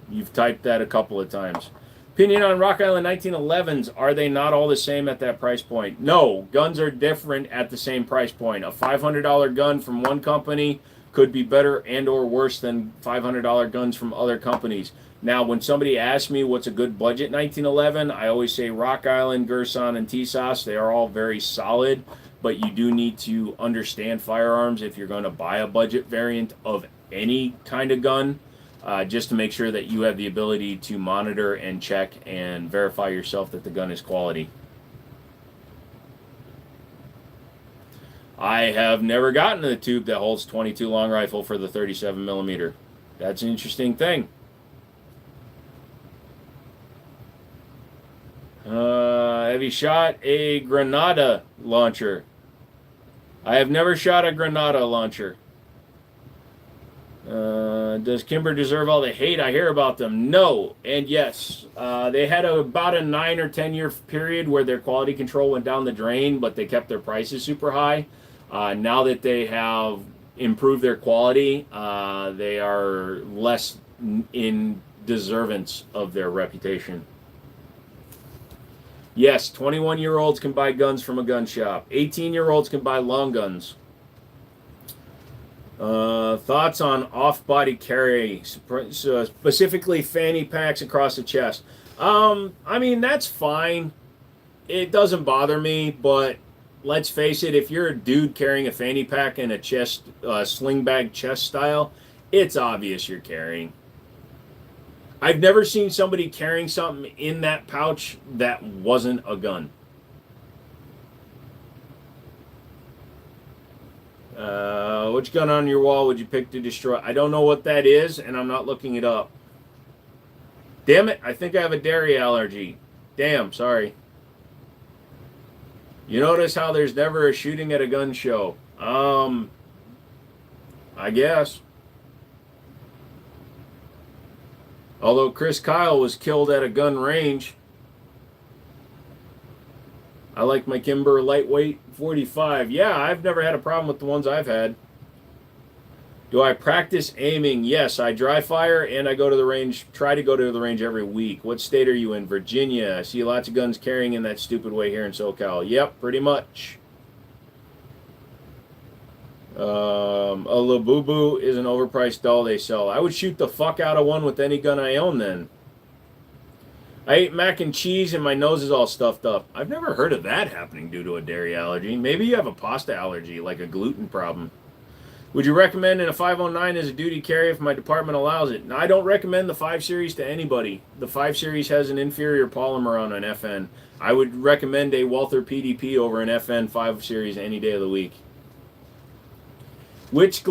You've typed that a couple of times. Opinion on Rock Island 1911s. Are they not all the same at that price point? No, guns are different at the same price point. A $500 gun from one company could be better and or worse than $500 guns from other companies. Now, when somebody asks me what's a good budget 1911, I always say Rock Island, Gerson, and TSOS. They are all very solid, but you do need to understand firearms if you're going to buy a budget variant of any kind of gun, just to make sure that you have the ability to monitor and check and verify yourself that the gun is quality. I have never gotten a tube that holds 22 long rifle for the 37 millimeter. That's an interesting thing. Have you shot a Granada launcher? I have never shot a Granada launcher. Does Kimber deserve all the hate I hear about them? No, and yes. They had about a 9 or 10 year period where their quality control went down the drain, but they kept their prices super high. Now that they have improved their quality, they are less in deservance of their reputation. Yes, 21-year-olds can buy guns from a gun shop. 18-year-olds can buy long guns. Thoughts on off-body carry, specifically fanny packs across the chest. I mean, that's fine. It doesn't bother me, but let's face it, if you're a dude carrying a fanny pack in a chest, sling bag chest style, it's obvious you're carrying. I've never seen somebody carrying something in that pouch that wasn't a gun. Which gun on your wall would you pick to destroy? I don't know what that is, and I'm not looking it up. Damn it, I think I have a dairy allergy. Damn, sorry. You notice how there's never a shooting at a gun show? I guess. Although Chris Kyle was killed at a gun range. I like my Kimber lightweight 45. Yeah, I've never had a problem with the ones I've had. Do I practice aiming? Yes, I dry fire and I go to the range, try to go to the range every week. What state are you in? Virginia. I see lots of guns carrying in that stupid way here in SoCal. Yep, pretty much. A Labubu is an overpriced doll they sell. I would shoot the fuck out of one with any gun I own then. I ate mac and cheese and my nose is all stuffed up. I've never heard of that happening due to a dairy allergy. Maybe you have a pasta allergy, like a gluten problem. Would you recommend in a 509 as a duty carry if my department allows it? Now, I don't recommend the 5 Series to anybody. The 5 Series has an inferior polymer on an FN. I would recommend a Walther PDP over an FN 5 Series any day of the week. Which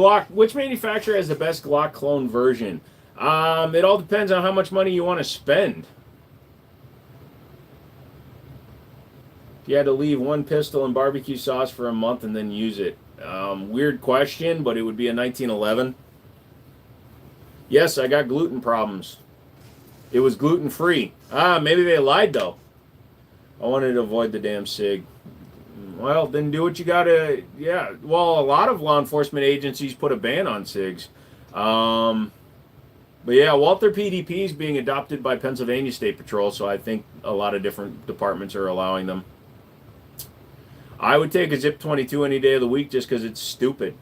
manufacturer has the best Glock clone version? It all depends on how much money you want to spend. If you had to leave one pistol and barbecue sauce for a month and then use it. Weird question, but it would be a 1911. Yes, I got gluten problems. It was gluten-free. Maybe they lied, though. I wanted to avoid the damn Sig. Well, then do what you gotta. Yeah, well, a lot of law enforcement agencies put a ban on SIGs. But yeah, Walther PDP is being adopted by Pennsylvania State Patrol, so I think a lot of different departments are allowing them. I would take a Zip 22 any day of the week just because it's stupid.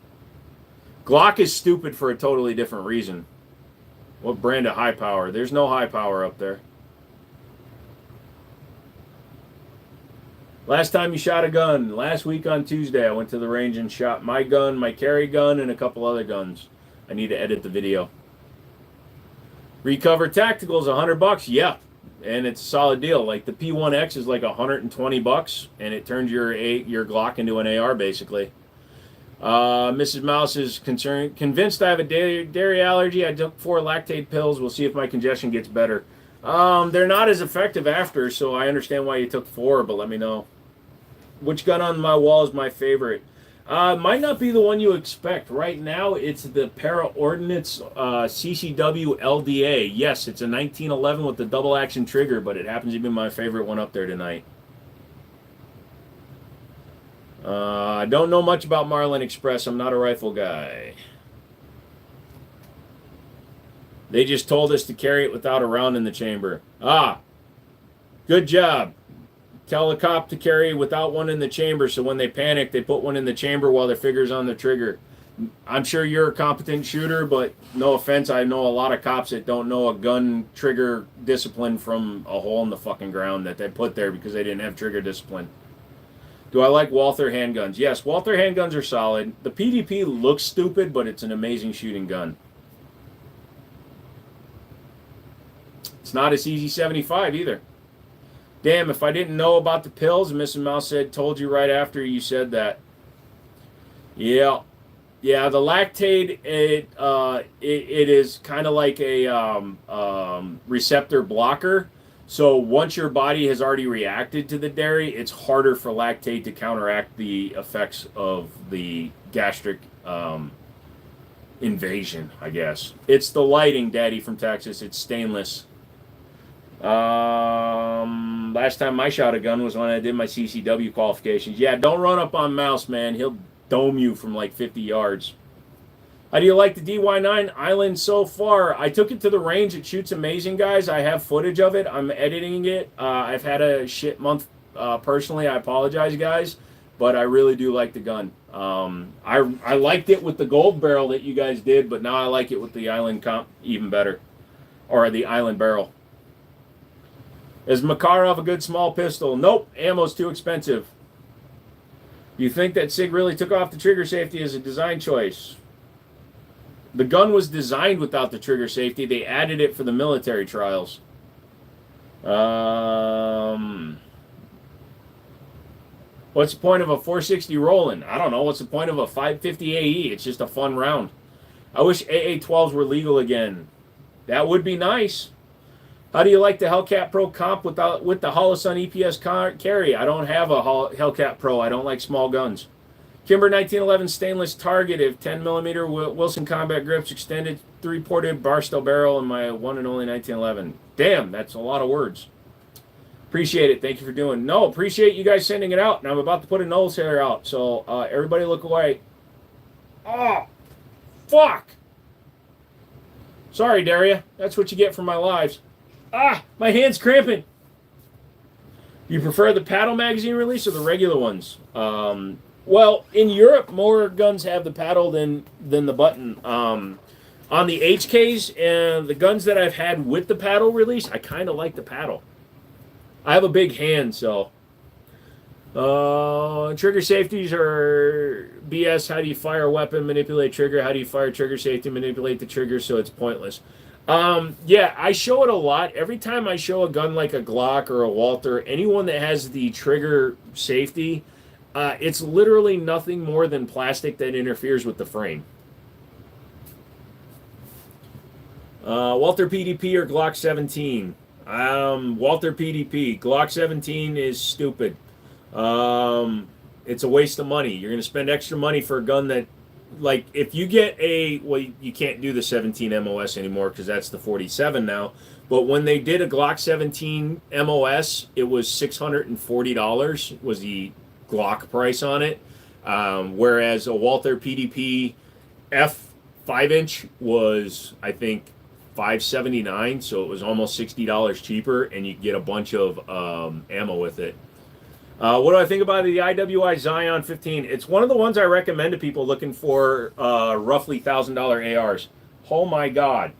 Glock is stupid for a totally different reason. What brand of high power? There's no high power up there. Last time you shot a gun? Last week on Tuesday, I went to the range and shot my gun, my carry gun, and a couple other guns. I need to edit the video. Recover Tactical is $100. Yeah, and it's a solid deal. Like the P1X is like $120, and it turns your Glock into an AR basically. Mrs. Mouse is convinced I have a dairy allergy. I took 4 lactate pills. We'll see if my congestion gets better. They're not as effective after, so I understand why you took 4, but let me know. Which gun on my wall is my favorite? Might not be the one you expect. Right now, it's the Para Ordnance CCW LDA. Yes, it's a 1911 with the double action trigger, but it happens to be my favorite one up there tonight. I don't know much about Marlin Express. I'm not a rifle guy. They just told us to carry it without a round in the chamber. Good job. Tell the cop to carry without one in the chamber, so when they panic, they put one in the chamber while their finger's on the trigger. I'm sure you're a competent shooter, but no offense, I know a lot of cops that don't know a gun trigger discipline from a hole in the fucking ground that they put there because they didn't have trigger discipline. Do I like Walther handguns? Yes, Walther handguns are solid. The PDP looks stupid, but it's an amazing shooting gun. It's not a CZ75 either. Damn, if I didn't know about the pills, Mrs. Mouse said, told you right after you said that. Yeah. Yeah, the lactate, it is kind of like a receptor blocker. So once your body has already reacted to the dairy, it's harder for lactate to counteract the effects of the gastric invasion, I guess. It's the lighting, Daddy from Texas. It's stainless. Last time I shot a gun was when I did my CCW qualifications. Yeah, don't run up on Mouse, man. He'll dome you from like 50 yards. How do you like the DY9 Island so far? I took it to the range. It shoots amazing, guys. I have footage of it. I'm editing it. I've had a shit month personally. I apologize, guys. But I really do like the gun. I liked it with the gold barrel that you guys did, but now I like it with the Island comp even better. Or the Island barrel. Is Makarov a good small pistol? Nope. Ammo's too expensive. You think that Sig really took off the trigger safety as a design choice? The gun was designed without the trigger safety. They added it for the military trials. What's the point of a 460 rolling? I don't know. What's the point of a 550 AE? It's just a fun round. I wish AA-12s were legal again. That would be nice. How do you like the Hellcat Pro comp with the Holosun EPS carry? I don't have a Hellcat Pro. I don't like small guns. Kimber 1911 stainless targetive, 10mm Wilson combat grips, extended 3-ported Barstow barrel, and my one and only 1911. Damn, that's a lot of words. Appreciate it. Thank you for doing. No, appreciate you guys sending it out. And I'm about to put a nose hair out, so everybody look away. Oh, fuck. Sorry, Daria. That's what you get for my lives. Ah, my hand's cramping. Do you prefer the paddle magazine release or the regular ones? Well, in Europe, more guns have the paddle than the button. On the HKs and the guns that I've had with the paddle release, I kind of like the paddle. I have a big hand, so. Trigger safeties are BS. How do you fire a weapon, manipulate trigger? How do you fire trigger safety, manipulate the trigger so it's pointless? Yeah, I show it a lot. Every time I show a gun like a Glock or a Walther, anyone that has the trigger safety, it's literally nothing more than plastic that interferes with the frame. Walther PDP or Glock 17? Walther PDP. Glock 17 is stupid. It's a waste of money. You're going to spend extra money for a gun that, like, if you get well, you can't do the 17 MOS anymore because that's the 47 now. But when they did a Glock 17 MOS, it was $640 was the Glock price on it. Whereas a Walther PDP F 5-inch was, I think, $579, so it was almost $60 cheaper, and you get a bunch of ammo with it. What do I think about the IWI Zion 15? It's one of the ones I recommend to people looking for roughly $1,000 ARs. Oh my God.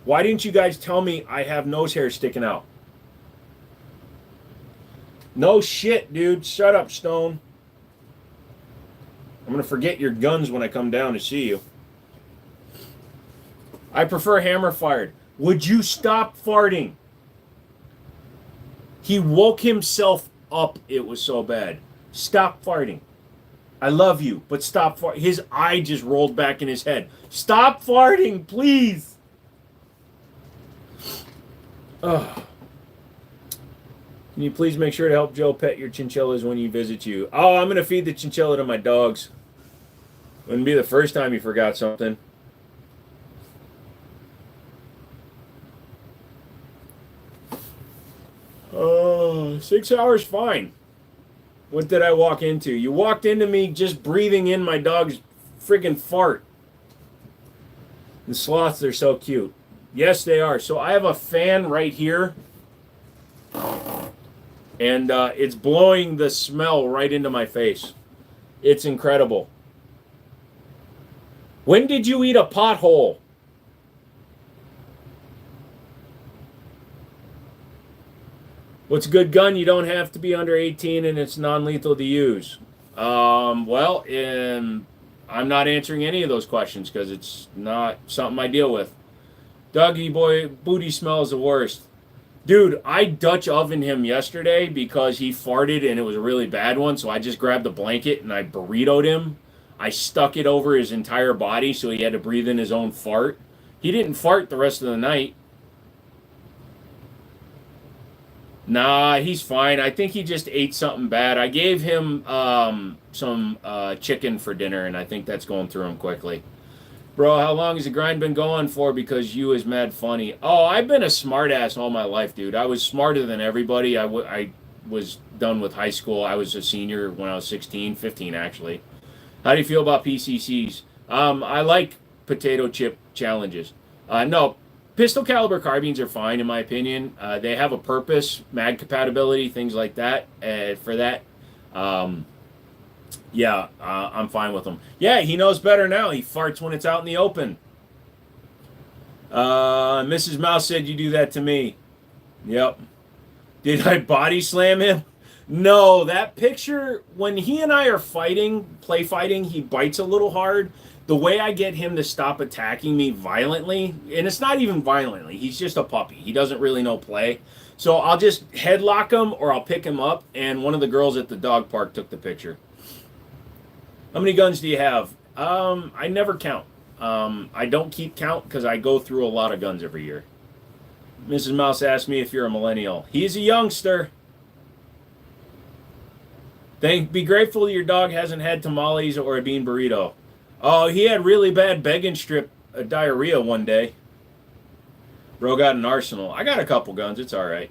Why didn't you guys tell me I have nose hair sticking out? No shit, dude. Shut up, Stone. I'm going to forget your guns when I come down to see you. I prefer hammer fired. Would you stop farting? He woke himself up. It was so bad. Stop farting. I love you, but stop farting. His eye just rolled back in his head. Stop farting, please. Ugh. Can you please make sure to help Joe pet your chinchillas when he visits you? Oh, I'm going to feed the chinchilla to my dogs. Wouldn't be the first time you forgot something. Oh, 6 hours, fine. What did I walk into? You walked into me just breathing in my dog's friggin' fart. The sloths are so cute. Yes, they are. So I have a fan right here. And it's blowing the smell right into my face. It's incredible. When did you eat a pothole? What's a good gun? You don't have to be under 18 and it's non-lethal to use. I'm not answering any of those questions because it's not something I deal with. Doggy boy, booty smell is the worst. Dude, I Dutch ovened him yesterday because he farted and it was a really bad one, so I just grabbed a blanket and I burritoed him. I stuck it over his entire body so he had to breathe in his own fart. He didn't fart the rest of the night. Nah, he's fine. I think he just ate something bad. I gave him some chicken for dinner, and I think that's going through him quickly. Bro, how long has the grind been going for? Because you is mad funny. Oh, I've been a smartass all my life, dude. I was smarter than everybody. I was done with high school. I was a senior when I was 16, 15 actually. How do you feel about PCCs? I like potato chip challenges. No, pistol caliber carbines are fine in my opinion. They have a purpose, mag compatibility, things like that. For that, um, yeah, I'm fine with him. Yeah, he knows better now. He farts when it's out in the open. Mrs. Mouse said you do that to me. Yep. Did I body slam him? No, that picture, when he and I are fighting, play fighting, he bites a little hard. The way I get him to stop attacking me violently, and it's not even violently, he's just a puppy. He doesn't really know play. So I'll just headlock him or I'll pick him up, and one of the girls at the dog park took the picture. How many guns do you have? I never count. I don't keep count because I go through a lot of guns every year. Mrs. Mouse asked me if you're a millennial. He's a youngster. Be grateful your dog hasn't had tamales or a bean burrito. Oh, he had really bad begging strip diarrhea one day. Bro got an arsenal. I got a couple guns. It's all right.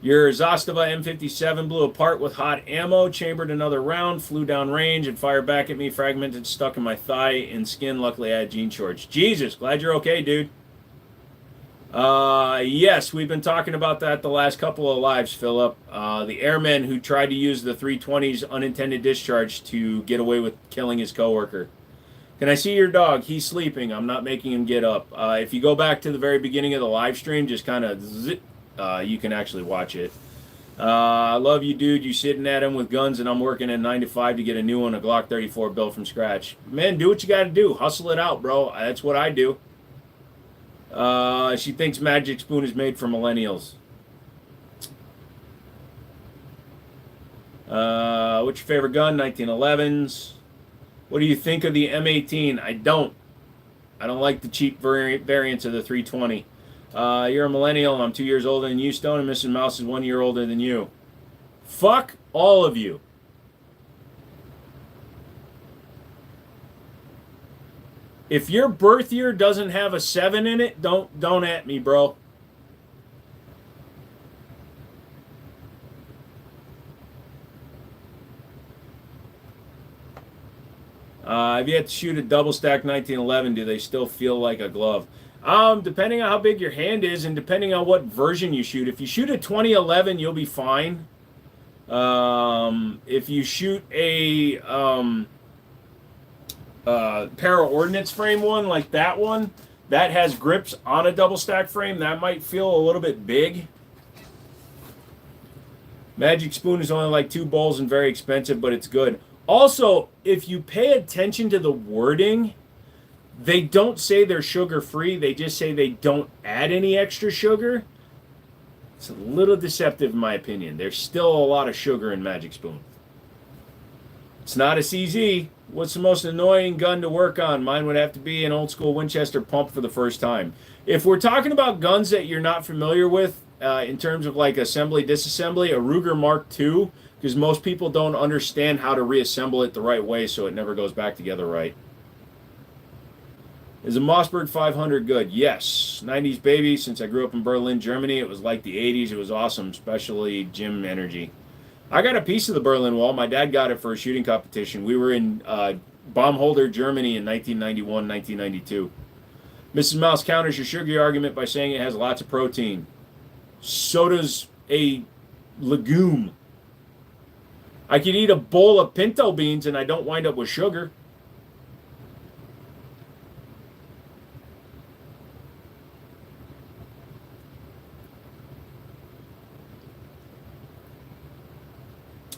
Your Zastava M57 blew apart with hot ammo, chambered another round, flew down range, and fired back at me, fragmented, stuck in my thigh and skin. Luckily, I had jean shorts. Jesus, glad you're okay, dude. Yes, we've been talking about that the last couple of lives, Philip. The airman who tried to use the 320's unintended discharge to get away with killing his coworker. Can I see your dog? He's sleeping. I'm not making him get up. If you go back to the very beginning of the live stream, just kind of zip, you can actually watch it. I love you, dude. You sitting at him with guns, and I'm working at 9 to 5 to get a new one, a Glock 34 built from scratch. Man, do what you got to do. Hustle it out, bro. That's what I do. She thinks Magic Spoon is made for millennials. What's your favorite gun? 1911s. What do you think of the M18? I don't like the cheap variants of the 320. You're a millennial, and I'm 2 years older than you, Stone, and Mrs. Mouse is 1 year older than you. Fuck all of you. If your birth year doesn't have a 7 in it, don't at me, bro. If you had to shoot a double stack 1911, do they still feel like a glove? Depending on how big your hand is and depending on what version you shoot. If you shoot a 2011, you'll be fine. If you shoot a para-ordnance frame one like that one, that has grips on a double stack frame, that might feel a little bit big. Magic Spoon is only like 2 bowls and very expensive, but it's good. Also, if you pay attention to the wording, they don't say they're sugar-free. They just say they don't add any extra sugar. It's a little deceptive in my opinion. There's still a lot of sugar in Magic Spoon. It's not a CZ. What's the most annoying gun to work on? Mine would have to be an old school Winchester pump for the first time. If we're talking about guns that you're not familiar with, in terms of like assembly, disassembly, a Ruger Mark II, because most people don't understand how to reassemble it the right way, so it never goes back together right. Is a Mossberg 500 good? Yes. 90s baby. Since I grew up in Berlin, Germany, it was like the 80s. It was awesome, especially gym energy. I got a piece of the Berlin Wall. My dad got it for a shooting competition. We were in Baumholder, Germany in 1991, 1992. Mrs. Mouse counters your sugar argument by saying it has lots of protein. So does a legume. I could eat a bowl of pinto beans and I don't wind up with sugar.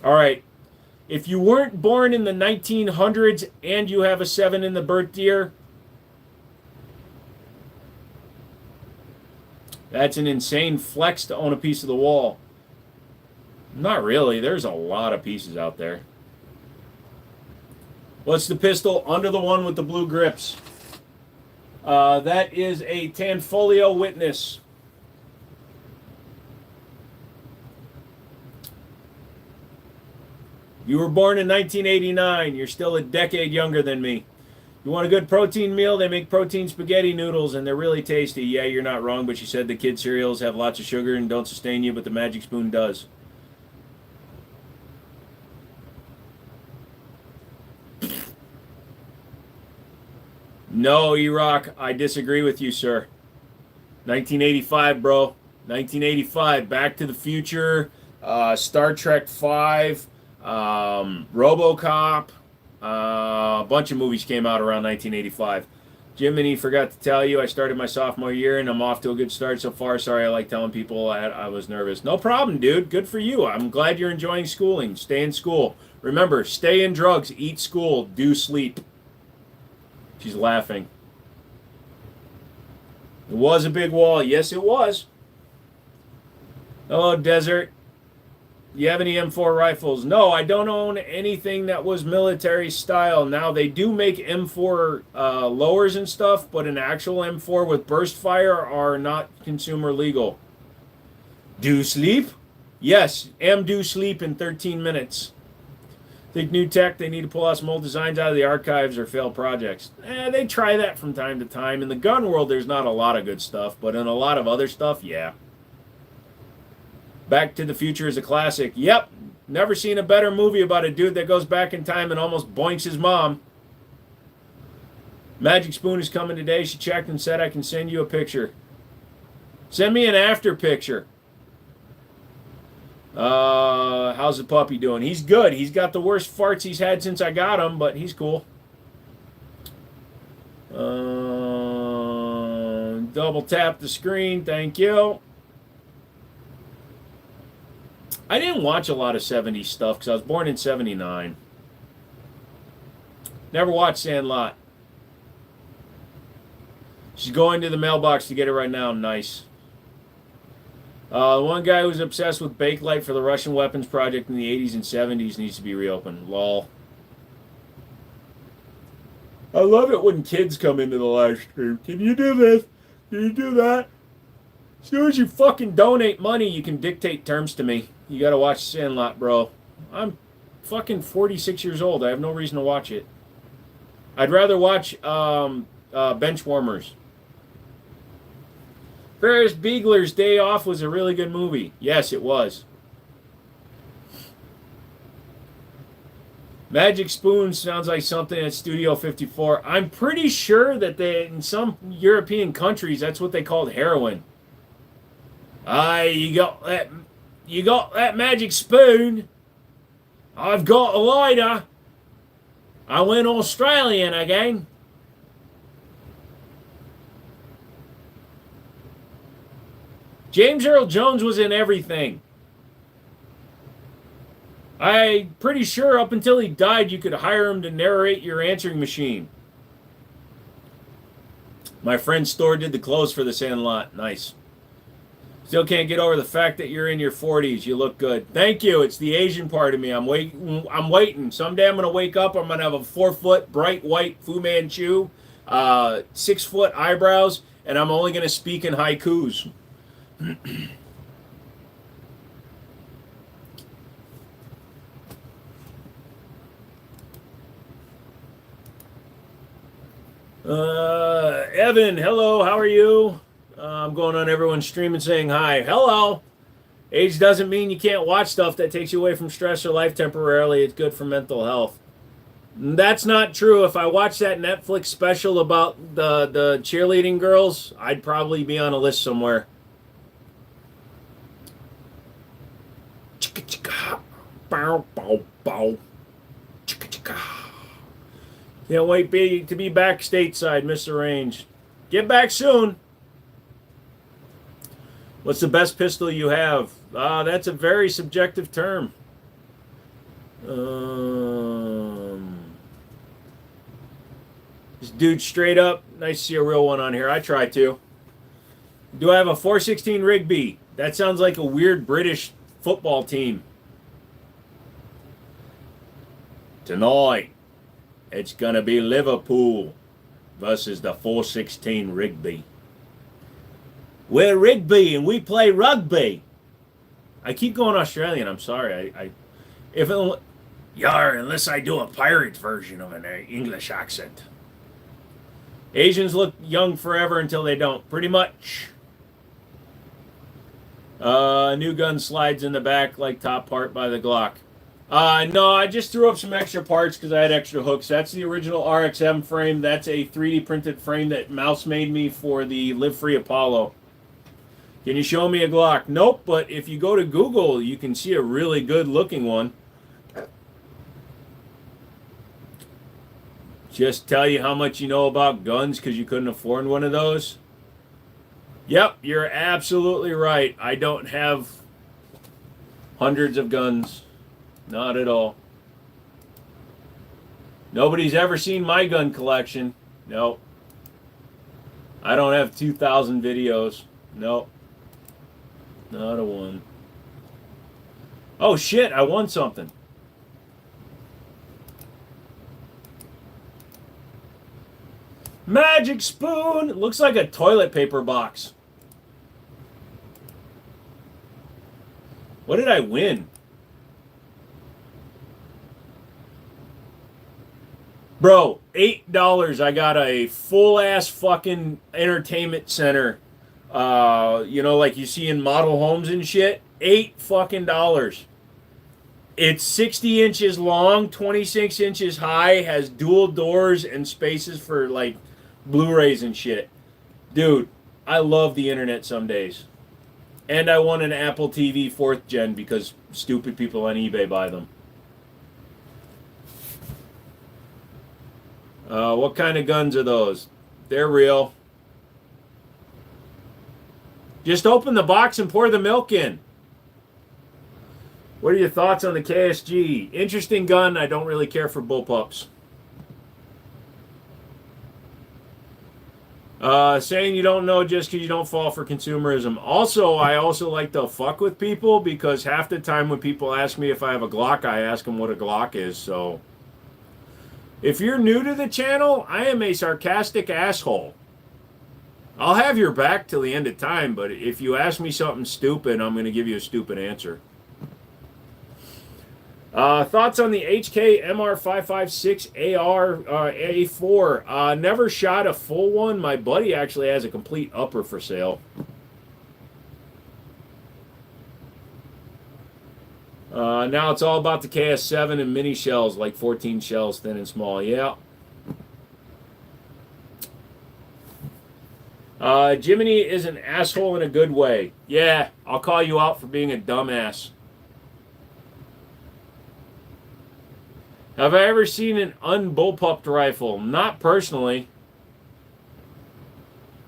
All right. If you weren't born in the 1900s and you have a 7 in the birth year, that's an insane flex to own a piece of the wall. Not really. There's a lot of pieces out there. What's the pistol under the one with the blue grips? That is a Tanfolio Witness. You were born in 1989. You're still a decade younger than me. You want a good protein meal? They make protein spaghetti noodles, and they're really tasty. Yeah, you're not wrong, but you said the kid cereals have lots of sugar and don't sustain you, but the Magic Spoon does. No, E-Rock, I disagree with you, sir. 1985, bro. 1985. Back to the Future, Star Trek 5, RoboCop. A bunch of movies came out around 1985. Jiminy, forgot to tell you, I started my sophomore year and I'm off to a good start so far. Sorry, I like telling people I was nervous. No problem, dude. Good for you. I'm glad you're enjoying schooling. Stay in school. Remember, stay in drugs, eat school, do sleep. She's laughing. It was a big wall. Yes, it was. Hello, Desert. You have any M4 rifles? No, I don't own anything that was military style. Now, they do make M4 lowers and stuff, but an actual M4 with burst fire are not consumer legal. Do sleep? Yes, do sleep in 13 minutes. Think new tech, they need to pull out some old designs out of the archives or failed projects. They try that from time to time. In the gun world, there's not a lot of good stuff, but in a lot of other stuff, yeah. Back to the Future is a classic. Yep, never seen a better movie about a dude that goes back in time and almost boinks his mom. Magic Spoon is coming today. She checked and said I can send you a picture. Send me an after picture. How's the puppy doing? He's good. He's got the worst farts he's had since I got him, but he's cool. Double tap the screen. Thank you. I didn't watch a lot of 70s stuff because I was born in 79. Never watched Sandlot. She's going to the mailbox to get it right now. Nice. One guy who's obsessed with Bakelite for the Russian weapons project in the 80s and 70s needs to be reopened. Lol. I love it when kids come into the live stream. Can you do this? Can you do that? As soon as you fucking donate money, you can dictate terms to me. You gotta watch Sandlot, bro. I'm fucking 46 years old. I have no reason to watch it. I'd rather watch Benchwarmers. Ferris Bueller's Day Off was a really good movie. Yes, it was. Magic Spoon sounds like something at Studio 54. I'm pretty sure that in some European countries, that's what they called heroin. You got that magic spoon. I've got a lighter. I went Australian again. James Earl Jones was in everything. I'm pretty sure up until he died, you could hire him to narrate your answering machine. My friend's store did the clothes for the Sandlot. Nice. Still can't get over the fact that you're in your 40s. You look good. Thank you. It's the Asian part of me. I'm waiting. Someday I'm going to wake up. I'm going to have a 4-foot bright white Fu Manchu, 6-foot eyebrows, and I'm only going to speak in haikus. Evan, hello. How are you? I'm going on everyone's stream and saying hi. Hello. Age doesn't mean you can't watch stuff that takes you away from stress or life temporarily. It's good for mental health. That's not true. If I watched that Netflix special about the cheerleading girls, I'd probably be on a list somewhere. Bow, bow, bow. Can't wait to be back stateside, Mr. Range. Get back soon. What's the best pistol you have? That's a very subjective term. This dude straight up. Nice to see a real one on here. I try to. Do I have a 416 Rigby? That sounds like a weird British football team. Tonight, it's going to be Liverpool versus the 416 Rigby. We're Rigby and we play rugby. I keep going Australian. I'm sorry. Yar, unless I do a pirate version of an English accent. Asians look young forever until they don't. Pretty much. New gun slides in the back like top part by the Glock. No, I just threw up some extra parts because I had extra hooks. That's the original RXM frame. That's a 3D printed frame that Mouse made me for the Live Free Apollo. Can you show me a Glock? Nope, but if you go to Google, you can see a really good looking one. Just tell you how much you know about guns because you couldn't afford one of those. Yep, you're absolutely right. I don't have hundreds of guns. Not at all. Nobody's ever seen my gun collection. Nope. I don't have 2,000 videos. Nope. Not a one. Oh shit, I won something. Magic spoon! It looks like a toilet paper box. What did I win? Bro, $8. I got a full-ass fucking entertainment center. You know, like you see in model homes and shit. $8 fucking dollars. It's 60 inches long, 26 inches high, has dual doors and spaces for, like, Blu-rays and shit. Dude, I love the internet some days. And I won an Apple TV 4th gen because stupid people on eBay buy them. What kind of guns are those? They're real. Just open the box and pour the milk in. What are your thoughts on the KSG? Interesting gun. I don't really care for bullpups. Saying you don't know just because you don't fall for consumerism. Also, I also like to fuck with people because half the time when people ask me if I have a Glock, I ask them what a Glock is. So, if you're new to the channel, I am a sarcastic asshole. I'll have your back till the end of time, but if you ask me something stupid, I'm going to give you a stupid answer. Thoughts on the HK MR556 AR A4? Never shot a full one. My buddy actually has a complete upper for sale. Now it's all about the KS7 and mini shells, like 14 shells, thin and small. Yeah. Jiminy is an asshole in a good way. Yeah, I'll call you out for being a dumbass. Have I ever seen an unbullpupped rifle? Not personally.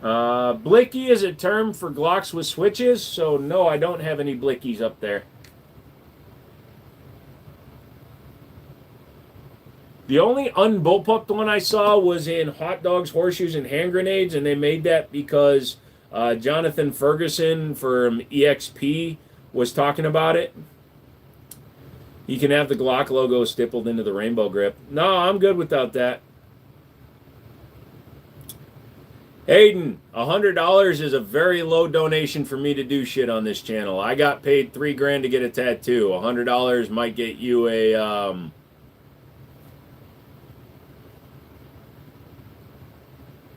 Blicky is a term for Glocks with switches, so no, I don't have any blickies up there. The only unbullpupped one I saw was in Hot Dogs, Horseshoes, and Hand Grenades, and they made that because Jonathan Ferguson from EXP was talking about it. You can have the Glock logo stippled into the rainbow grip. No, I'm good without that. Hayden, $100 is a very low donation for me to do shit on this channel. I got paid $3,000 to get a tattoo. $100 might get you a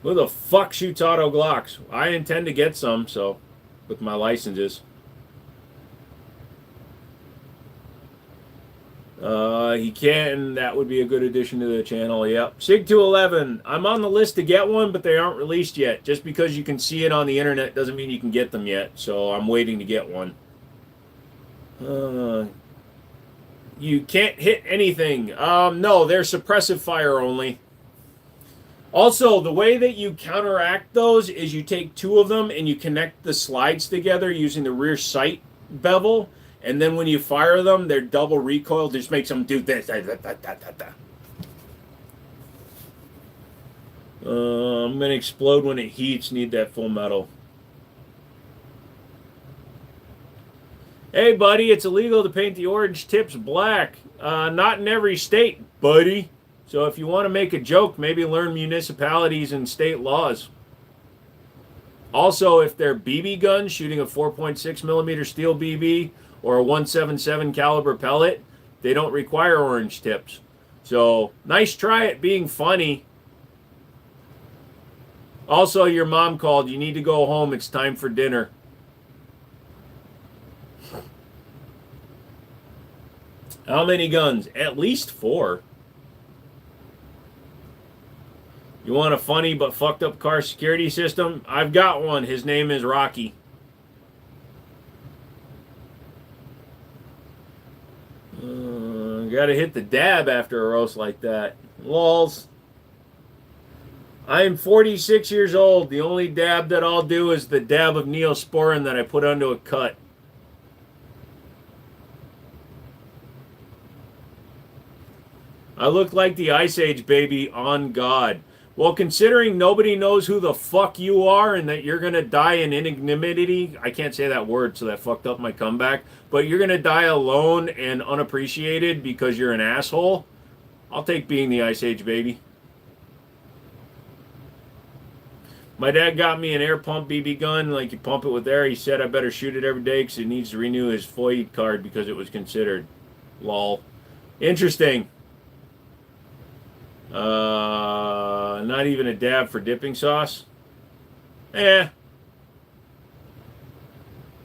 who the fuck shoots auto Glocks? I intend to get some, so with my licenses. He can. That would be a good addition to the channel. Yep. Sig 211. I'm on the list to get one, but they aren't released yet. Just because you can see it on the internet doesn't mean you can get them yet. So I'm waiting to get one. You can't hit anything. No, they're suppressive fire only. Also, the way that you counteract those is you take two of them and you connect the slides together using the rear sight bevel. And then when you fire them, they're double recoil. Just makes them do this. I'm going to explode when it heats. Need that full metal. Hey, buddy, it's illegal to paint the orange tips black. Not in every state, buddy. So if you want to make a joke, maybe learn municipalities and state laws. Also, if they're BB guns shooting a 4.6 millimeter steel BB or a 177 caliber pellet, They don't require orange tips. So, nice try at being funny. Also, your mom called. You need to go home. It's time for dinner. How many guns? At least 4. You want a funny but fucked up car security system? I've got one. His name is Rocky. Gotta hit the dab after a roast like that. Lols. I am 46 years old. The only dab that I'll do is the dab of Neosporin that I put onto a cut. I look like the Ice Age baby on God. Well, considering nobody knows who the fuck you are and that you're going to die in ignominy, I can't say that word, so that fucked up my comeback, but you're going to die alone and unappreciated because you're an asshole, I'll take being the Ice Age baby. My dad got me an air pump BB gun, like you pump it with air. He said I better shoot it every day because he needs to renew his FOID card because it was considered. Lol. Interesting. Not even a dab for dipping sauce.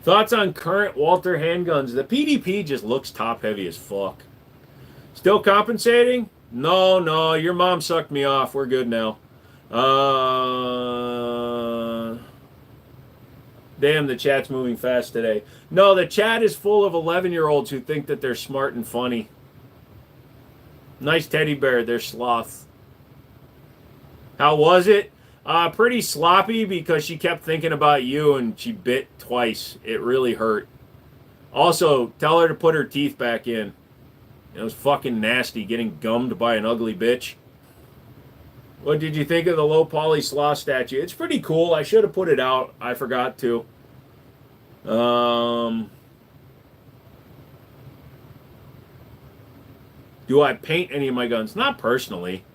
Thoughts on current Walther handguns? The PDP just looks top heavy as fuck. Still compensating? No, your mom sucked me off. We're good now. Damn, the chat's moving fast today. No, the chat is full of 11-year-olds who think that they're smart and funny. Nice teddy bear. They're sloths. How was it? Pretty sloppy because she kept thinking about you and she bit twice. It really hurt. Also, tell her to put her teeth back in. It was fucking nasty getting gummed by an ugly bitch. What did you think of the low poly sloth statue? It's pretty cool. I should have put it out. I forgot to. Do I paint any of my guns? Not personally.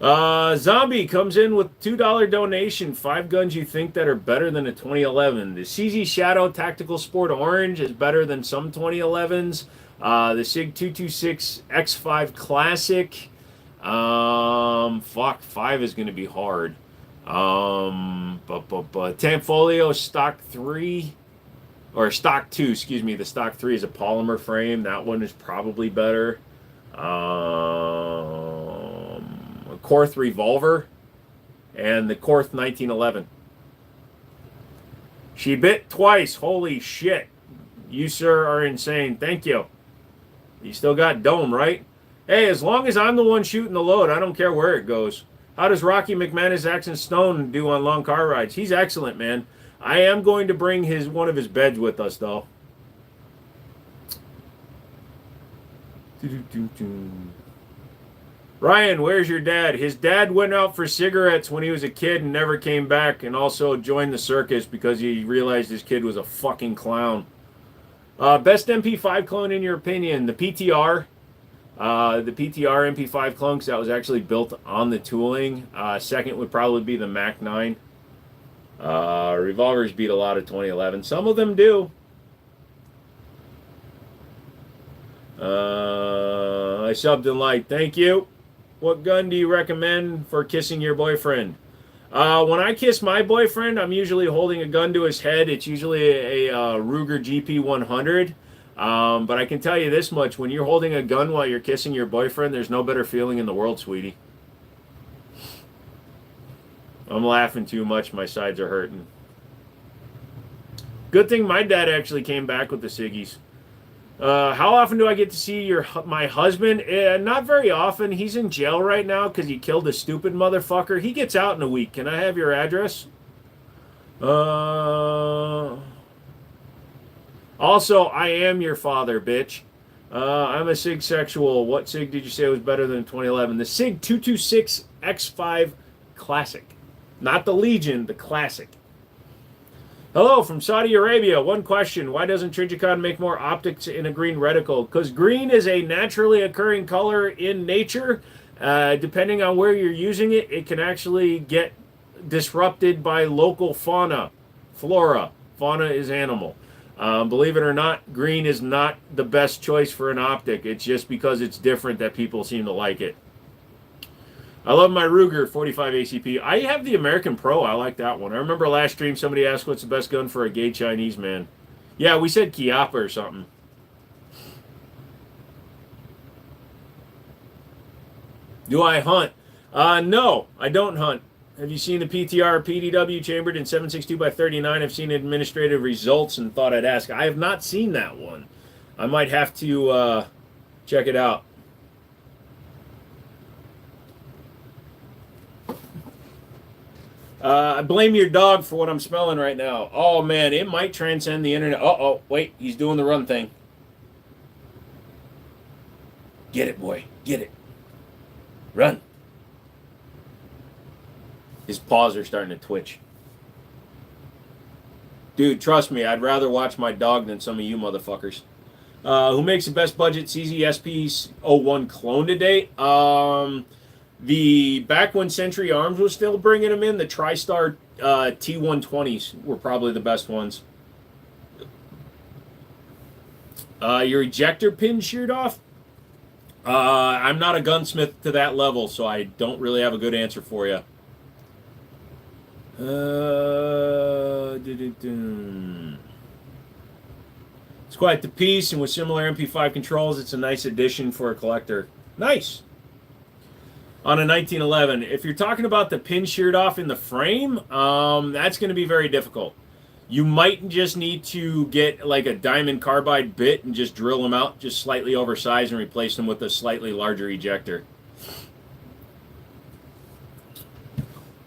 Zombie comes in with $2 donation. 5 guns you think that are better than a 2011. The CZ Shadow Tactical Sport Orange is better than some 2011s. The Sig 226 X5 Classic. 5 is going to be hard. Tanfolio Stock 3. Or Stock 2, excuse me. The Stock 3 is a polymer frame. That one is probably better. Korth Revolver and the Korth 1911. She bit twice. Holy shit. You, sir, are insane. Thank you. You still got dome, right? Hey, as long as I'm the one shooting the load, I don't care where it goes. How does Rocky McManus Accent Stone do on long car rides? He's excellent, man. I am going to bring one of his beds with us, though. Ryan, where's your dad? His dad went out for cigarettes when he was a kid and never came back, and also joined the circus because he realized his kid was a fucking clown. Best MP5 clone in your opinion? The PTR. The PTR MP5 clone, because that was actually built on the tooling. Second would probably be the Mac 9. Revolvers beat a lot of 2011. Some of them do. I subbed and liked. Thank you. What gun do you recommend for kissing your boyfriend? When I kiss my boyfriend, I'm usually holding a gun to his head. It's usually a Ruger GP100. But I can tell you this much. When you're holding a gun while you're kissing your boyfriend, there's no better feeling in the world, sweetie. I'm laughing too much. My sides are hurting. Good thing my dad actually came back with the Siggies. How often do I get to see my husband? Not very often. He's in jail right now because he killed a stupid motherfucker. He gets out in a week. Can I have your address? Also, I am your father, bitch. I'm a Sig sexual. What Sig did you say was better than 2011? The Sig 226 X5 Classic. Not the Legion, the Classic. Hello from Saudi Arabia. One question. Why doesn't Trijicon make more optics in a green reticle? Because green is a naturally occurring color in nature. Depending on where you're using it, it can actually get disrupted by local fauna. Flora. Fauna is animal. Believe it or not, green is not the best choice for an optic. It's just because it's different that people seem to like it. I love my Ruger 45 ACP. I have the American Pro. I like that one. I remember last stream somebody asked what's the best gun for a gay Chinese man. Yeah, we said Chiappa or something. Do I hunt? No, I don't hunt. Have you seen the PTR PDW chambered in 7.62 by 39? I've seen administrative results and thought I'd ask. I have not seen that one. I might have to check it out. I blame your dog for what I'm smelling right now. Oh, man, it might transcend the internet. Uh-oh, wait, he's doing the run thing. Get it, boy, get it. Run. His paws are starting to twitch. Dude, trust me, I'd rather watch my dog than some of you motherfuckers. Who makes the best budget CZSP-01 clone to date? The back when Century Arms was still bringing them in, the TriStar T120s were probably the best ones. Your ejector pin sheared off? I'm not a gunsmith to that level, so I don't really have a good answer for you. It's quite the piece, and with similar MP5 controls, it's a nice addition for a collector. Nice! On a 1911. If you're talking about the pin sheared off in the frame, that's going to be very difficult. You might just need to get like a diamond carbide bit and just drill them out, just slightly oversized, and replace them with a slightly larger ejector.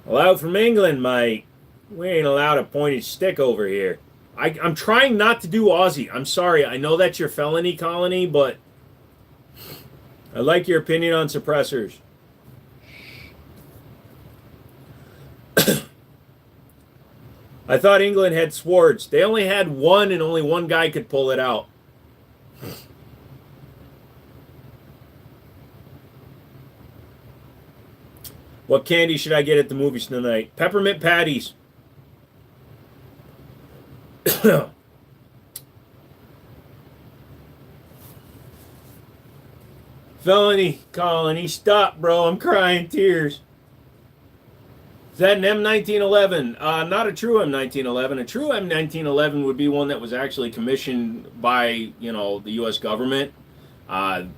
Allowed from England, mate. We ain't allowed a pointed stick over here. I'm trying not to do Aussie. I'm sorry. I know that's your felony colony, but I like your opinion on suppressors. I thought England had swords. They only had one, and only one guy could pull it out. What candy should I get at the movies tonight? Peppermint patties. Felony colony. Stop, bro. I'm crying tears. Is that an M1911? Not a true M1911. A true M1911 would be one that was actually commissioned by, the U.S. government.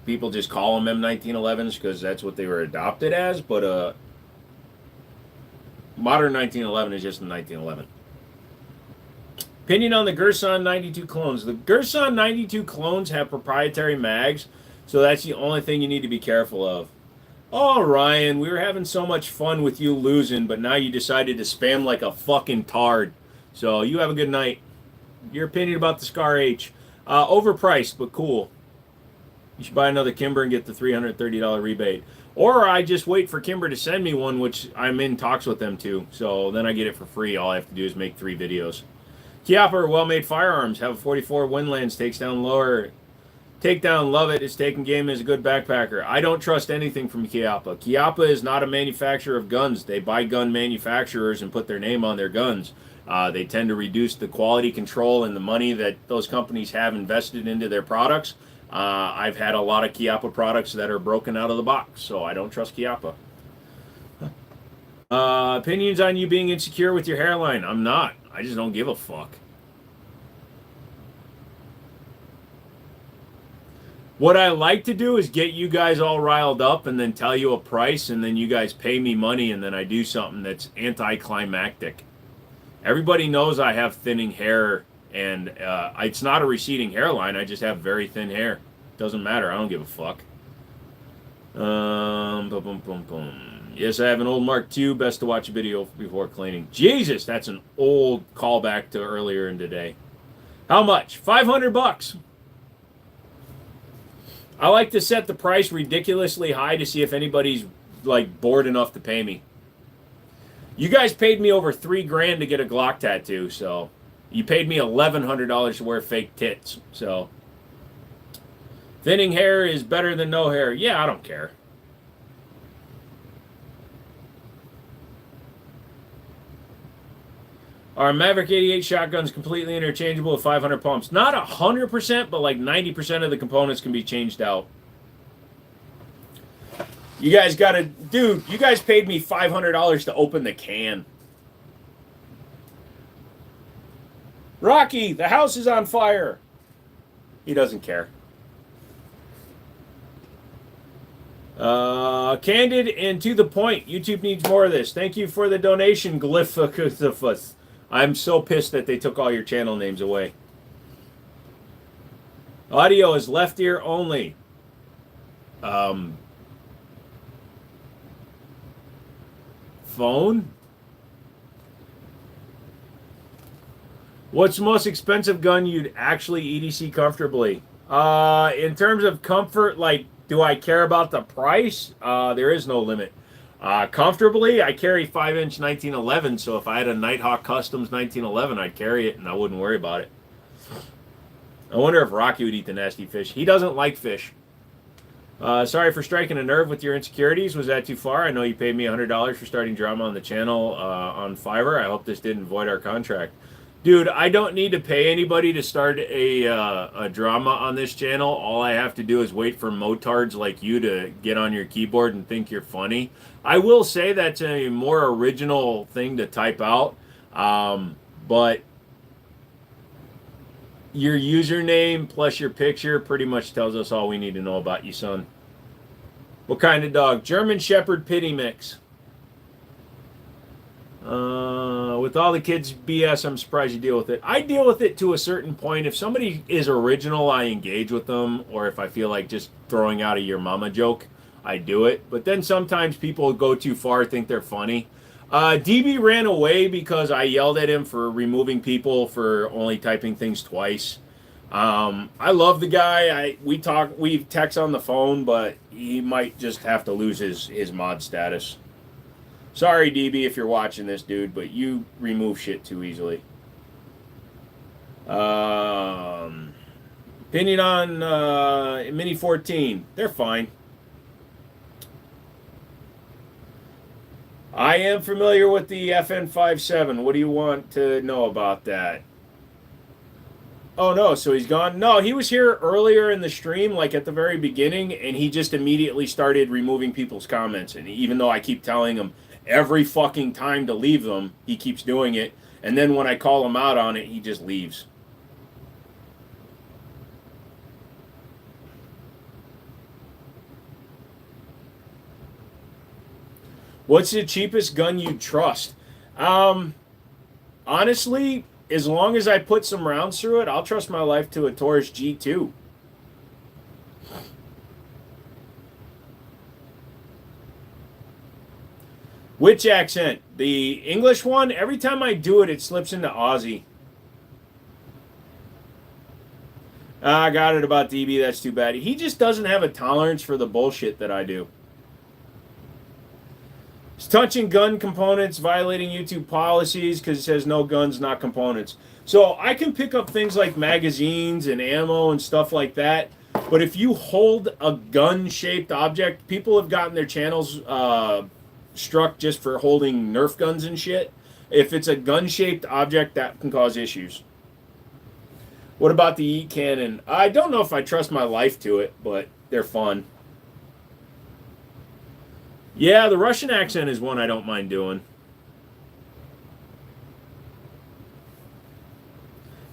People just call them M1911s because that's what they were adopted as. But modern 1911 is just a 1911. Opinion on the Gerson 92 clones. The Gerson 92 clones have proprietary mags, so that's the only thing you need to be careful of. Oh, Ryan, we were having so much fun with you losing, but now you decided to spam like a fucking tard. So you have a good night. Your opinion about the Scar H. Overpriced, but cool. You should buy another Kimber and get the $330 rebate. Or I just wait for Kimber to send me one, which I'm in talks with them too. So then I get it for free. All I have to do is make 3 videos. Chiappa, well-made firearms. Have a 44 Windlands. Takes down lower. Takedown, love it. His taken game is a good backpacker. I don't trust anything from Chiappa. Chiappa is not a manufacturer of guns. They buy gun manufacturers and put their name on their guns. They tend to reduce the quality control and the money that those companies have invested into their products. I've had a lot of Chiappa products that are broken out of the box, so I don't trust Chiappa. Opinions on you being insecure with your hairline? I'm not. I just don't give a fuck. What I like to do is get you guys all riled up and then tell you a price, and then you guys pay me money, and then I do something that's anticlimactic. Everybody knows I have thinning hair, and it's not a receding hairline. I just have very thin hair. Doesn't matter. I don't give a fuck. Yes, I have an old Mark II. Best to watch a video before cleaning. Jesus, that's an old callback to earlier in today. How much? $500. I like to set the price ridiculously high to see if anybody's like bored enough to pay me. You guys paid me over $3,000 to get a Glock tattoo, so you paid me $1,100 to wear fake tits. So thinning hair is better than no hair. Yeah, I don't care. Are Maverick 88 shotguns completely interchangeable with 500 pumps? Not 100%, but like 90% of the components can be changed out. You guys got to... Dude, you guys paid me $500 to open the can. Rocky, the house is on fire. He doesn't care. Candid and to the point. YouTube needs more of this. Thank you for the donation, Glyphocuthufus. I'm so pissed that they took all your channel names away. Audio is left ear only. Phone? What's the most expensive gun you'd actually EDC comfortably? In terms of comfort, like, do I care about the price? There is no limit. Comfortably, I carry 5-inch 1911, so if I had a Nighthawk Customs 1911, I'd carry it and I wouldn't worry about it. I wonder if Rocky would eat the nasty fish. He doesn't like fish. Sorry for striking a nerve with your insecurities. Was that too far? I know you paid me $100 for starting drama on the channel on Fiverr. I hope this didn't void our contract. Dude, I don't need to pay anybody to start a drama on this channel. All I have to do is wait for motards like you to get on your keyboard and think you're funny. I will say that's a more original thing to type out, but your username plus your picture pretty much tells us all we need to know about you, son. What kind of dog? German Shepherd Pity Mix. With all the kids' BS, I'm surprised you deal with it. I deal with it to a certain point. If somebody is original, I engage with them. Or if I feel like just throwing out a your mama joke, I do it. But then sometimes people go too far, think they're funny. DB ran away because I yelled at him for removing people for only typing things twice. I love the guy. We text on the phone, but he might just have to lose his mod status. Sorry, DB, if you're watching this, dude, but you remove shit too easily. Opinion on Mini 14. They're fine. I am familiar with the FN57. What do you want to know about that? Oh, no, so he's gone? No, he was here earlier in the stream, like at the very beginning, and he just immediately started removing people's comments. And even though I keep telling him every fucking time to leave them, he keeps doing it. And then when I call him out on it, he just leaves. What's the cheapest gun you'd trust? Honestly, as long as I put some rounds through it, I'll trust my life to a Taurus G2. Which accent? The English one? Every time I do it, it slips into Aussie. I got it about DB. That's too bad. He just doesn't have a tolerance for the bullshit that I do. It's touching gun components, violating YouTube policies because it says no guns, not components. So I can pick up things like magazines and ammo and stuff like that. But if you hold a gun-shaped object, people have gotten their channels struck just for holding Nerf guns and shit. If it's a gun-shaped object, that can cause issues. What about the E cannon? I don't know if I trust my life to it, but they're fun. Yeah, the Russian accent is one I don't mind doing.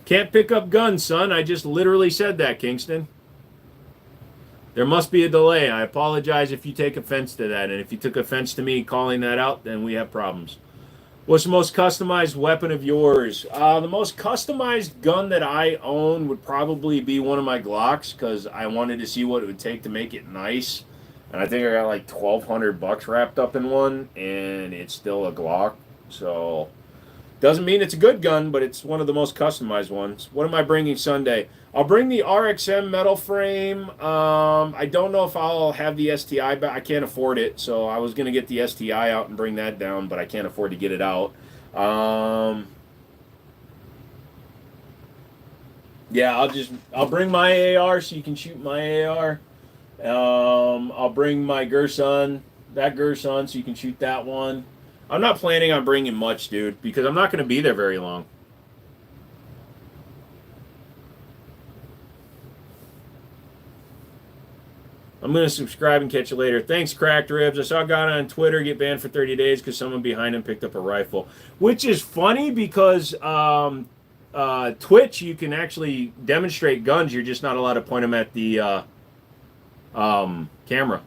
Can't pick up guns, son. I just literally said that, Kingston. There must be a delay. I apologize if you take offense to that. And if you took offense to me calling that out, then we have problems. What's the most customized weapon of yours? The most customized gun that I own would probably be one of my Glocks because I wanted to see what it would take to make it nice. And I think I got like $1,200 wrapped up in one, and it's still a Glock. So, doesn't mean it's a good gun, but it's one of the most customized ones. What am I bringing Sunday? I'll bring the RXM metal frame. I don't know if I'll have the STI, but I can't afford it. So I was going to get the STI out and bring that down, but I can't afford to get it out. Yeah, I'll bring my AR so you can shoot my AR. I'll bring my Gerson, so you can shoot that one. I'm not planning on bringing much, dude, because I'm not going to be there very long. I'm going to subscribe and catch you later. Thanks, Cracked Ribs. I saw a guy on Twitter get banned for 30 days because someone behind him picked up a rifle. Which is funny because Twitch, you can actually demonstrate guns. You're just not allowed to point them at the camera.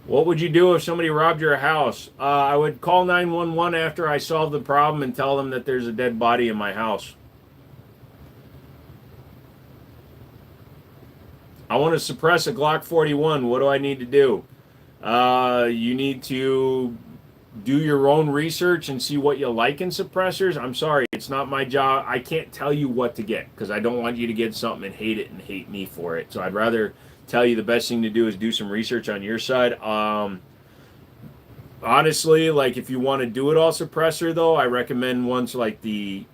What would you do if somebody robbed your house? I would call 911 after I solve the problem and tell them that there's a dead body in my house. I want to suppress a Glock 41. What do I need to do? You need to do your own research and see what you like in suppressors. I'm sorry, it's not my job. I can't tell you what to get because I don't want you to get something and hate it and hate me for it. So I'd rather tell you the best thing to do is do some research on your side. Honestly, like if you want to do it all suppressor though, I recommend ones like the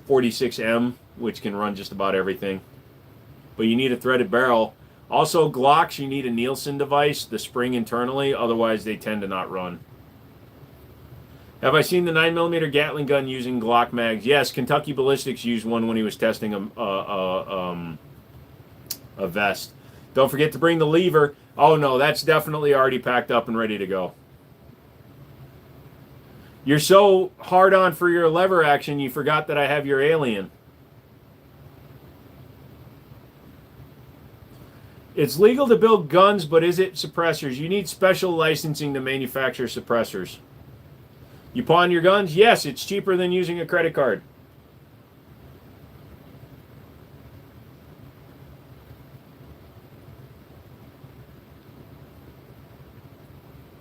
46M, which can run just about everything. But you need a threaded barrel. Also, Glocks, you need a Nielsen device, the spring internally, otherwise they tend to not run. Have I seen the 9mm Gatling gun using Glock mags? Yes, Kentucky Ballistics used one when he was testing a vest. Don't forget to bring the lever. Oh no, that's definitely already packed up and ready to go. You're so hard on for your lever action, you forgot that I have your alien. It's legal to build guns, but is it suppressors? You need special licensing to manufacture suppressors. You pawn your guns? Yes, it's cheaper than using a credit card.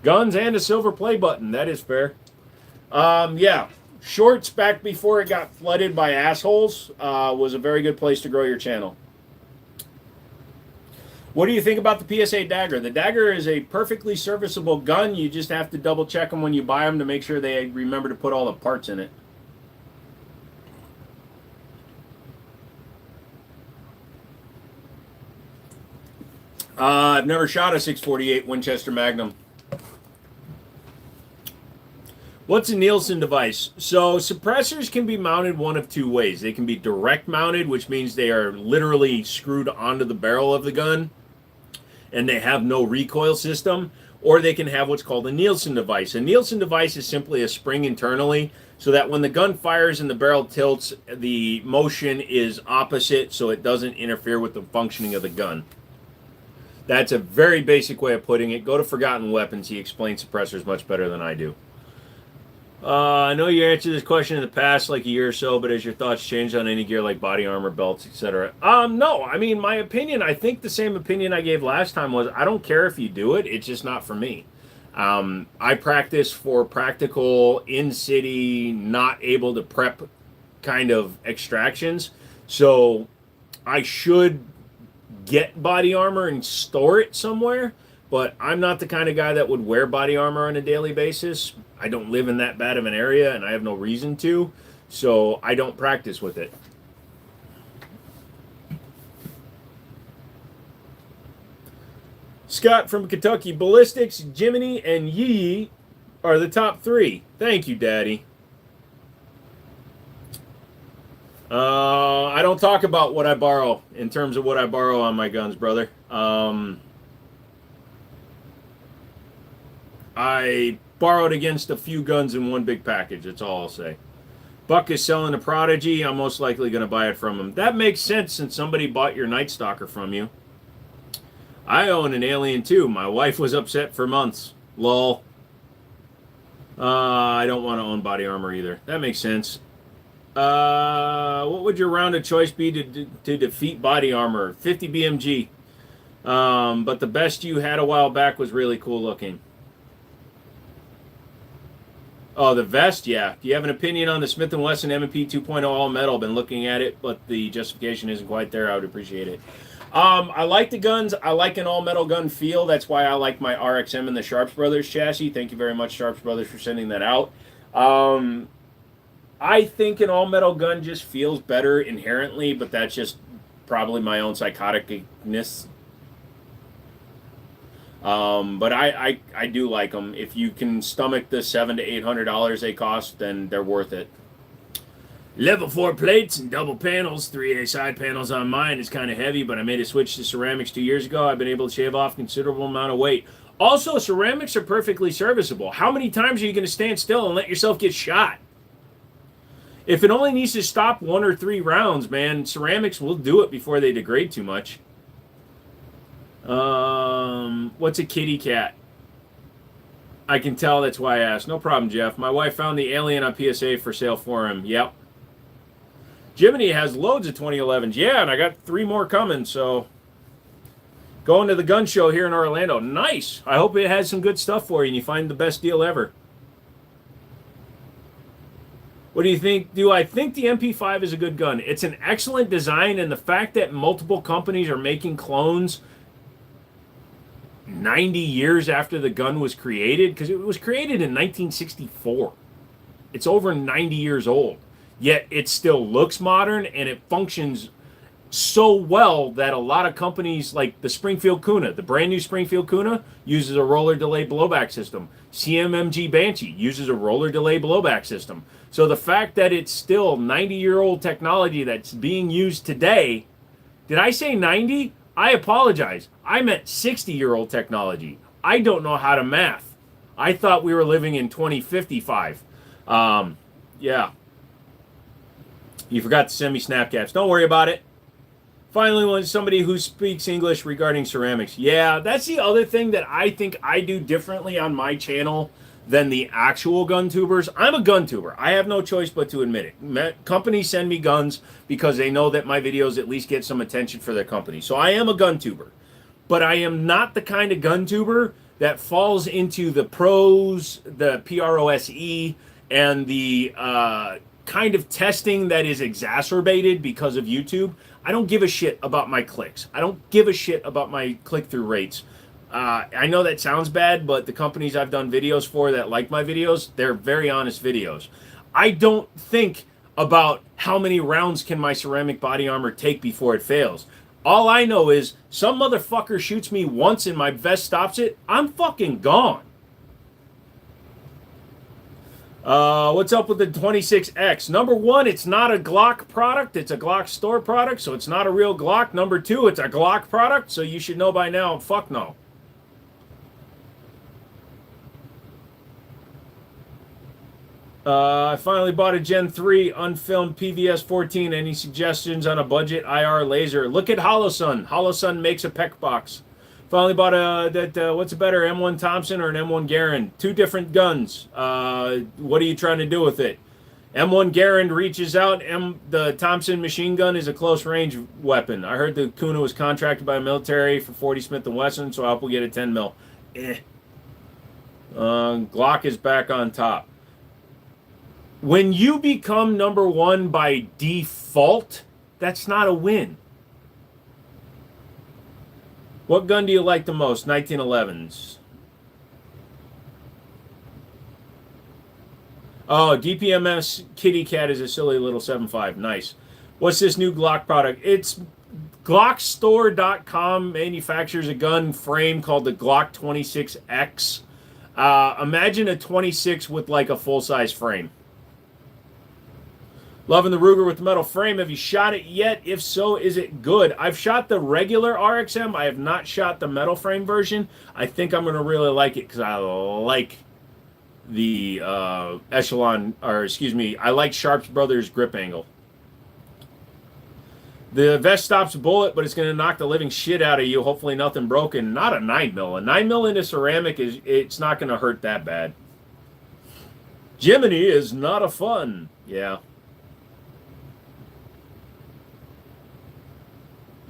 Guns and a silver play button. That is fair. Yeah. Shorts back before it got flooded by assholes was a very good place to grow your channel. What do you think about the PSA Dagger? The Dagger is a perfectly serviceable gun. You just have to double check them when you buy them to make sure they remember to put all the parts in it. I've never shot a 648 Winchester Magnum. What's a Nielsen device? So suppressors can be mounted one of two ways. They can be direct mounted, which means they are literally screwed onto the barrel of the gun and they have no recoil system, or they can have what's called a Nielsen device. A Nielsen device is simply a spring internally so that when the gun fires and the barrel tilts, the motion is opposite so it doesn't interfere with the functioning of the gun. That's a very basic way of putting it. Go to Forgotten Weapons. He explains suppressors much better than I do. I know you answered this question in the past, like a year or so, but has your thoughts changed on any gear like body armor, belts, etc.? No. I mean, my opinion, I think the same opinion I gave last time was, I don't care if you do it. It's just not for me. I practice for practical, in-city, not able to prep kind of extractions. So I should get body armor and store it somewhere, but I'm not the kind of guy that would wear body armor on a daily basis. I don't live in that bad of an area, and I have no reason to, so I don't practice with it. Scott from Kentucky, Ballistics, Jiminy, and Yee are the top three. Thank you, Daddy. I don't talk about what I borrow in terms of what I borrow on my guns, brother. I borrowed against a few guns in one big package. That's all I'll say. Buck is selling a Prodigy. I'm most likely going to buy it from him. That makes sense since somebody bought your Night Stalker from you. I own an Alien too. My wife was upset for months. Lol. I don't want to own body armor either. That makes sense. What would your round of choice be to defeat body armor? 50 BMG. But the best you had a while back was really cool looking. Oh, the vest, yeah. Do you have an opinion on the Smith & Wesson M&P 2.0 all metal? Been looking at it, but the justification isn't quite there. I would appreciate it. I like the guns. I like an all metal gun feel. That's why I like my RXM and the Sharps Brothers chassis. Thank you very much, Sharps Brothers, for sending that out. I think an all metal gun just feels better inherently, but that's just probably my own psychoticness. But I do like them. If you can stomach the $700 to $800 they cost, then they're worth it. Level 4 plates and double panels, 3A side panels on mine. Is kind of heavy, but I made a switch to ceramics 2 years ago. I've been able to shave off a considerable amount of weight. Also, ceramics are perfectly serviceable. How many times are you going to stand still and let yourself get shot? If it only needs to stop 1 or 3 rounds, man, ceramics will do it before they degrade too much. What's a kitty cat? I can tell, that's why I asked. No problem, Jeff. My wife found the Alien on PSA for sale for him. Yep. Jiminy has loads of 2011s. Yeah, and I got 3 more coming, so going to the gun show here in Orlando. Nice. I hope it has some good stuff for you and you find the best deal ever. What do you think? Do I think the MP5 is a good gun? It's an excellent design, and the fact that multiple companies are making clones 90 years after the gun was created, because it was created in 1964. It's over 90 years old. Yet it still looks modern, and it functions so well that a lot of companies, like the Springfield Kuna, the brand new Springfield Kuna, uses a roller delay blowback system. CMMG Banshee uses a roller delay blowback system. So the fact that it's still 90-year-old technology that's being used today, did I say 90? I apologize. I meant 60-year-old technology. I don't know how to math. I thought we were living in 2055. Yeah. You forgot to send me snap caps. Don't worry about it. Finally, when somebody who speaks English regarding ceramics. Yeah, that's the other thing that I think I do differently on my channel than the actual gun tubers. I'm a gun tuber. I have no choice but to admit it. Companies send me guns because they know that my videos at least get some attention for their company. So I am a gun tuber. But I am not the kind of gun tuber that falls into the pros, the PROSE, and the kind of testing that is exacerbated because of YouTube. I don't give a shit about my clicks. I don't give a shit about my click-through rates. I know that sounds bad, but the companies I've done videos for that like my videos, they're very honest videos. I don't think about how many rounds can my ceramic body armor take before it fails. All I know is some motherfucker shoots me once and my vest stops it, I'm fucking gone. What's up with the 26X? Number 1, it's not a Glock product. It's a Glock store product, so it's not a real Glock. Number 2, it's a Glock product, so you should know by now. Fuck no. I finally bought a Gen 3 unfilmed PVS 14. Any suggestions on a budget IR laser? Look at HoloSun. HoloSun makes a PEC box. Finally bought what's a better, M1 Thompson or an M1 Garand? 2 different guns. What are you trying to do with it? M1 Garand reaches out. The Thompson machine gun is a close range weapon. I heard the Kuna was contracted by a military for 40 Smith & Wesson, so I hope we get a 10 mil. Glock is back on top. When you become number 1 by default, that's not a win. What gun do you like the most? 1911s. Oh, DPMS Kitty Cat is a silly little 7.5. Nice. What's this new Glock product? It's Glockstore.com manufactures a gun frame called the Glock 26X. Imagine a 26 with like a full-size frame. Loving the Ruger with the metal frame. Have you shot it yet? If so, is it good? I've shot the regular RXM. I have not shot the metal frame version. I think I'm going to really like it because I like the Echelon, or excuse me, I like Sharps Brothers grip angle. The vest stops a bullet, but it's going to knock the living shit out of you. Hopefully nothing broken. Not a 9 mil. A 9 mil into ceramic, it's not going to hurt that bad. Jiminy is not a fun. Yeah.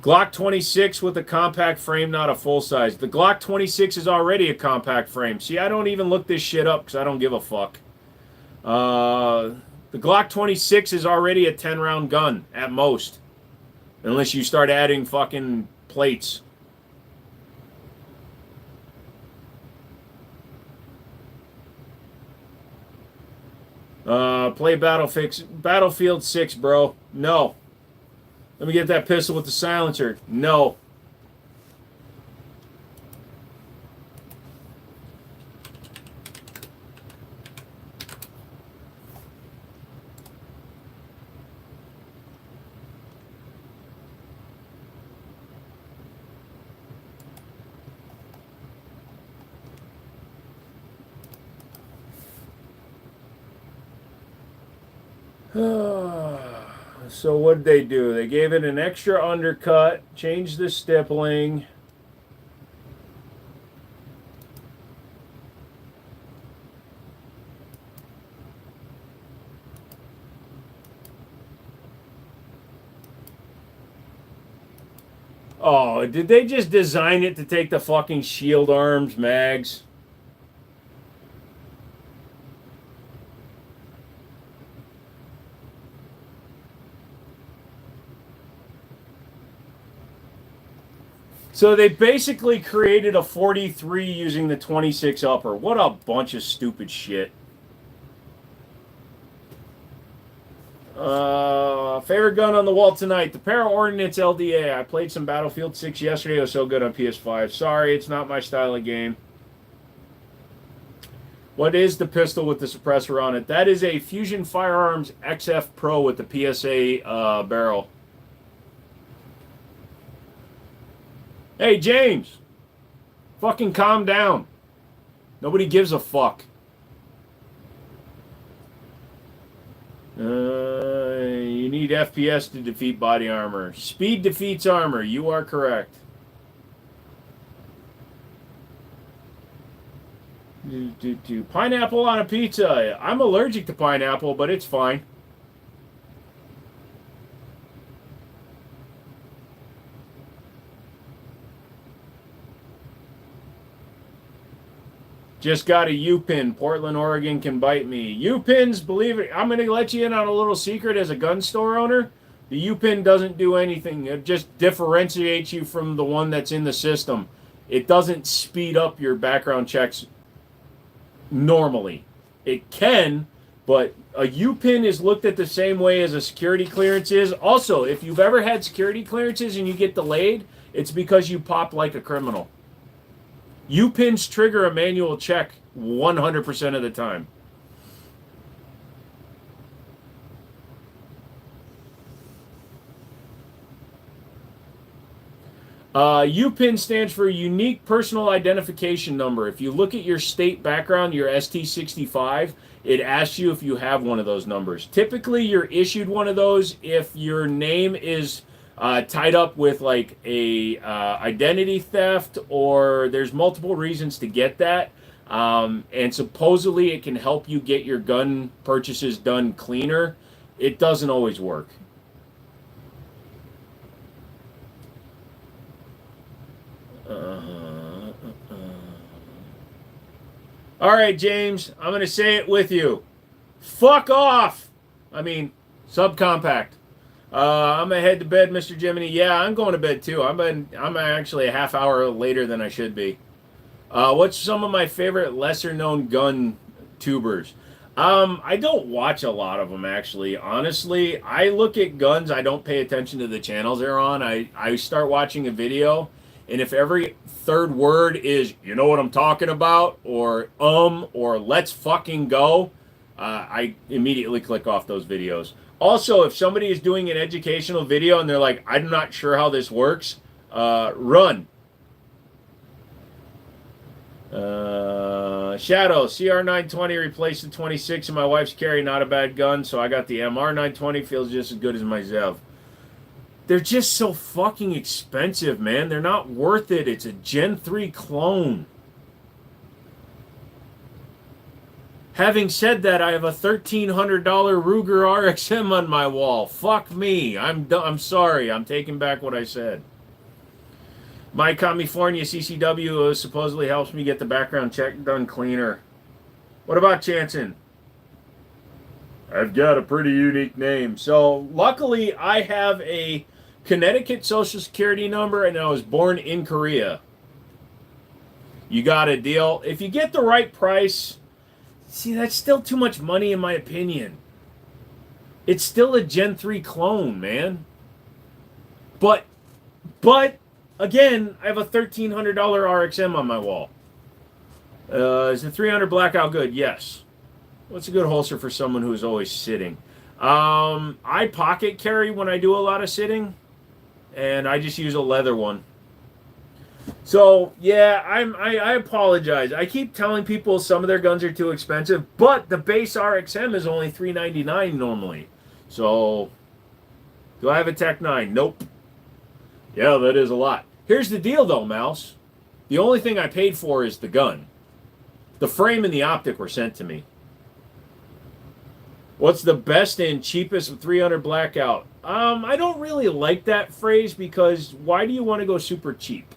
Glock 26 with a compact frame, not a full size. The Glock 26 is already a compact frame. See, I don't even look this shit up because I don't give a fuck. The Glock 26 is already a 10-round gun at most. Unless you start adding fucking plates. Play Battlefield 6, bro. No. Let me get that pistol with the silencer. No. So what did they do? They gave it an extra undercut, changed the stippling. Oh, did they just design it to take the fucking shield arms mags? So they basically created a 43 using the 26 upper. What a bunch of stupid shit. Favorite gun on the wall tonight. The Para-Ordnance LDA. I played some Battlefield 6 yesterday. It was so good on PS5. Sorry, it's not my style of game. What is the pistol with the suppressor on it? That is a Fusion Firearms XF Pro with the PSA barrel. Hey, James. Fucking calm down. Nobody gives a fuck. You need FPS to defeat body armor. Speed defeats armor. You are correct. Pineapple on a pizza. I'm allergic to pineapple, but it's fine. Just got a U-pin. Portland, Oregon can bite me. U-pins, believe it. I'm going to let you in on a little secret as a gun store owner. The U-pin doesn't do anything. It just differentiates you from the one that's in the system. It doesn't speed up your background checks normally. It can, but a U-pin is looked at the same way as a security clearance is. Also, if you've ever had security clearances and you get delayed, it's because you pop like a criminal. U-pins trigger a manual check 100% of the time. U-pin stands for Unique Personal Identification Number. If you look at your state background, your ST65, it asks you if you have one of those numbers. Typically, you're issued one of those if your name is tied up with like a identity theft, or there's multiple reasons to get that. And supposedly it can help you get your gun purchases done cleaner. It doesn't always work. All right, James, I'm going to say it with you. Fuck off. I mean, subcompact. I'm gonna head to bed, Mr. Jiminy. Yeah, I'm going to bed too. I'm actually a half hour later than I should be. What's some of my favorite lesser-known gun tubers? I don't watch a lot of them, actually. Honestly, I look at guns. I don't pay attention to the channels they're on. I start watching a video, and if every third word is, you know what I'm talking about, or let's fucking go, I immediately click off those videos. Also, if somebody is doing an educational video and they're like, I'm not sure how this works, run. Shadow, CR920 replaced the 26 in my wife's carry. Not a bad gun, so I got the MR920. Feels just as good as my Zev. They're just so fucking expensive, man. They're not worth it. It's a Gen 3 clone. Having said that, I have a $1,300 Ruger RXM on my wall. Fuck me. I'm sorry. I'm taking back what I said. My California CCW supposedly helps me get the background check done cleaner. What about Chanson? I've got a pretty unique name. So, luckily, I have a Connecticut Social Security number, and I was born in Korea. You got a deal. If you get the right price... See, that's still too much money in my opinion. It's still a Gen 3 clone, man. But, again, I have a $1,300 RXM on my wall. Is the 300 blackout good? Yes. What's a good holster for someone who is always sitting? I pocket carry when I do a lot of sitting, and I just use a leather one. So, yeah, I apologize. I keep telling people some of their guns are too expensive, but the base RXM is only $399 normally. So, do I have a Tech 9? Nope. Yeah, that is a lot. Here's the deal, though, Mouse. The only thing I paid for is the gun. The frame and the optic were sent to me. What's the best and cheapest 300 blackout? I don't really like that phrase because why do you want to go super cheap?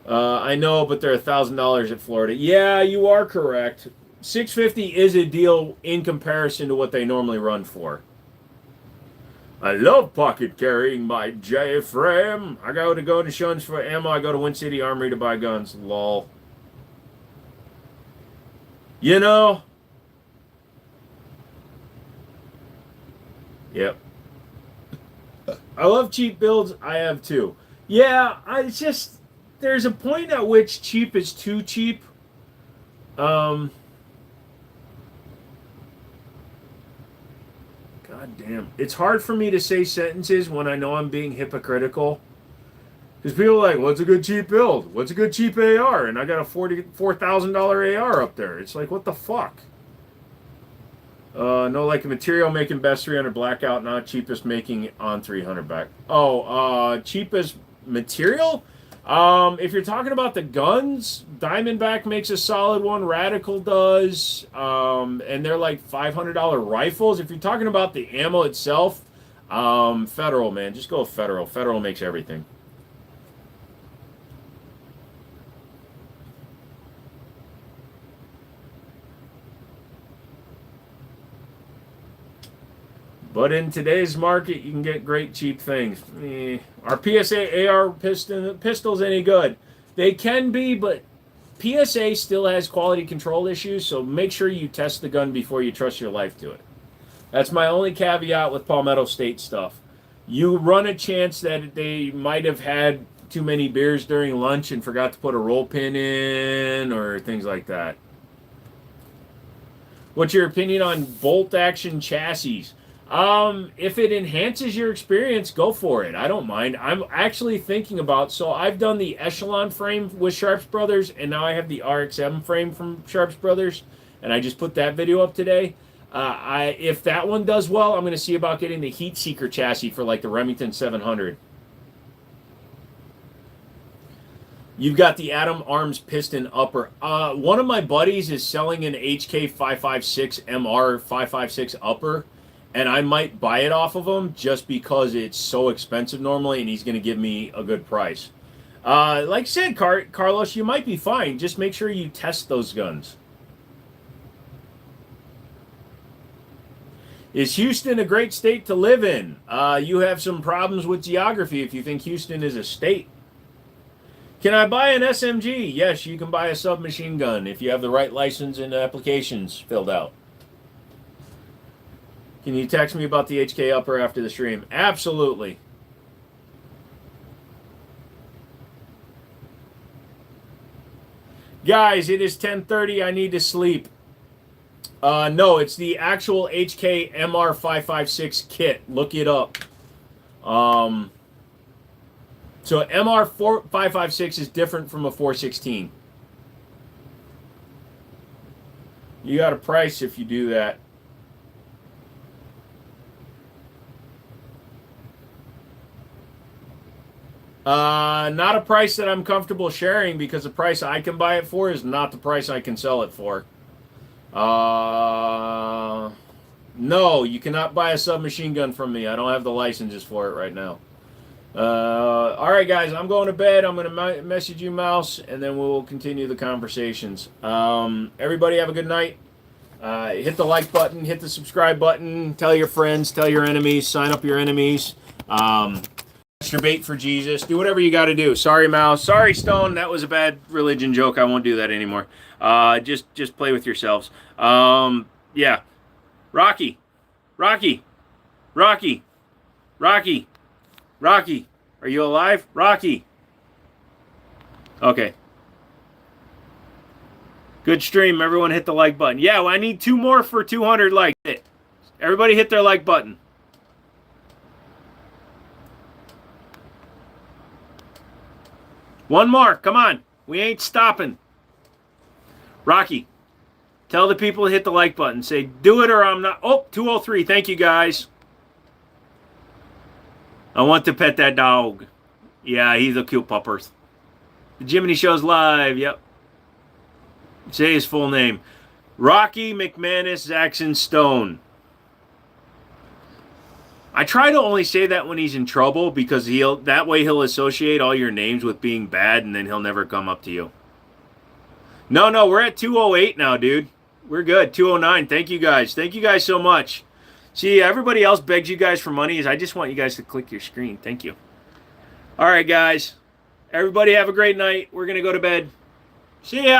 I know, but they're $1,000 at Florida. Yeah, you are correct. $650 is a deal in comparison to what they normally run for. I love pocket carrying my J-frame. I go to Golden Shuns for ammo. I go to Wind City Armory to buy guns. Lol. You know. Yep. I love cheap builds. I have too. Yeah, it's just there's a point at which cheap is too cheap. God damn. It's hard for me to say sentences when I know I'm being hypocritical. Because people are like, what's a good cheap build? What's a good cheap AR? And I got a $44,000 AR up there. It's like, what the fuck? No, like a material making best 300 blackout, not cheapest making on 300 back. Cheapest material? If you're talking about the guns, Diamondback makes a solid one. Radical does. And they're like $500 rifles. If you're talking about the ammo itself, Federal, man. Just go with Federal. Federal makes everything. But in today's market, you can get great cheap things. Are PSA AR pistols any good? They can be, but PSA still has quality control issues, so make sure you test the gun before you trust your life to it. That's my only caveat with Palmetto State stuff. You run a chance that they might have had too many beers during lunch and forgot to put a roll pin in or things like that. What's your opinion on bolt action chassis? If it enhances your experience, go for it. I don't mind. I'm actually thinking about, so I've done the Echelon frame with Sharps Brothers, and now I have the RXM frame from Sharps Brothers, and I just put that video up today. If that one does well, I'm going to see about getting the Heat Seeker chassis for like the Remington 700. You've got the Atom Arms piston upper. One of my buddies is selling an HK 556 MR 556 upper. And I might buy it off of him just because it's so expensive normally, and he's going to give me a good price. Like I said, Carlos, you might be fine. Just make sure you test those guns. Is Houston a great state to live in? You have some problems with geography if you think Houston is a state. Can I buy an SMG? Yes, you can buy a submachine gun if you have the right license and applications filled out. Can you text me about the HK upper after the stream? Absolutely. Guys, it is 10:30. I need to sleep. No, it's the actual HK MR 556 kit. Look it up. So MR 556 is different from a 416. You got a price if you do that. Not a price that I'm comfortable sharing because the price I can buy it for is not the price I can sell it for. No, you cannot buy a submachine gun from me. I don't have the licenses for it right now. All right, guys, I'm going to bed. I'm going to message you, Mouse, and then we'll continue the conversations. Everybody have a good night. Hit the like button, hit the subscribe button, tell your friends, tell your enemies, sign up your enemies. Your bait for Jesus. Do whatever you got to do. Sorry, Mouse. Sorry, Stone. That was a bad religion joke. I won't do that anymore. Just play with yourselves. Yeah. Rocky. Rocky. Rocky. Rocky. Rocky. Are you alive? Rocky. Okay. Good stream. Everyone hit the like button. Yeah, well, I need 2 more for 200 likes. Everybody hit their like button. One more. Come on. We ain't stopping. Rocky. Tell the people to hit the like button. Say, do it or I'm not. Oh, 203. Thank you, guys. I want to pet that dog. Yeah, he's a cute pupper. The Jiminy Show's live. Yep. Say his full name. Rocky McManus Jackson Stone. I try to only say that when he's in trouble because that way he'll associate all your names with being bad and then he'll never come up to you. No, we're at 208 now, dude. We're good. 209. Thank you guys. Thank you guys so much. See, everybody else begs you guys for money. I just want you guys to click your screen. Thank you. All right, guys. Everybody have a great night. We're going to go to bed. See ya.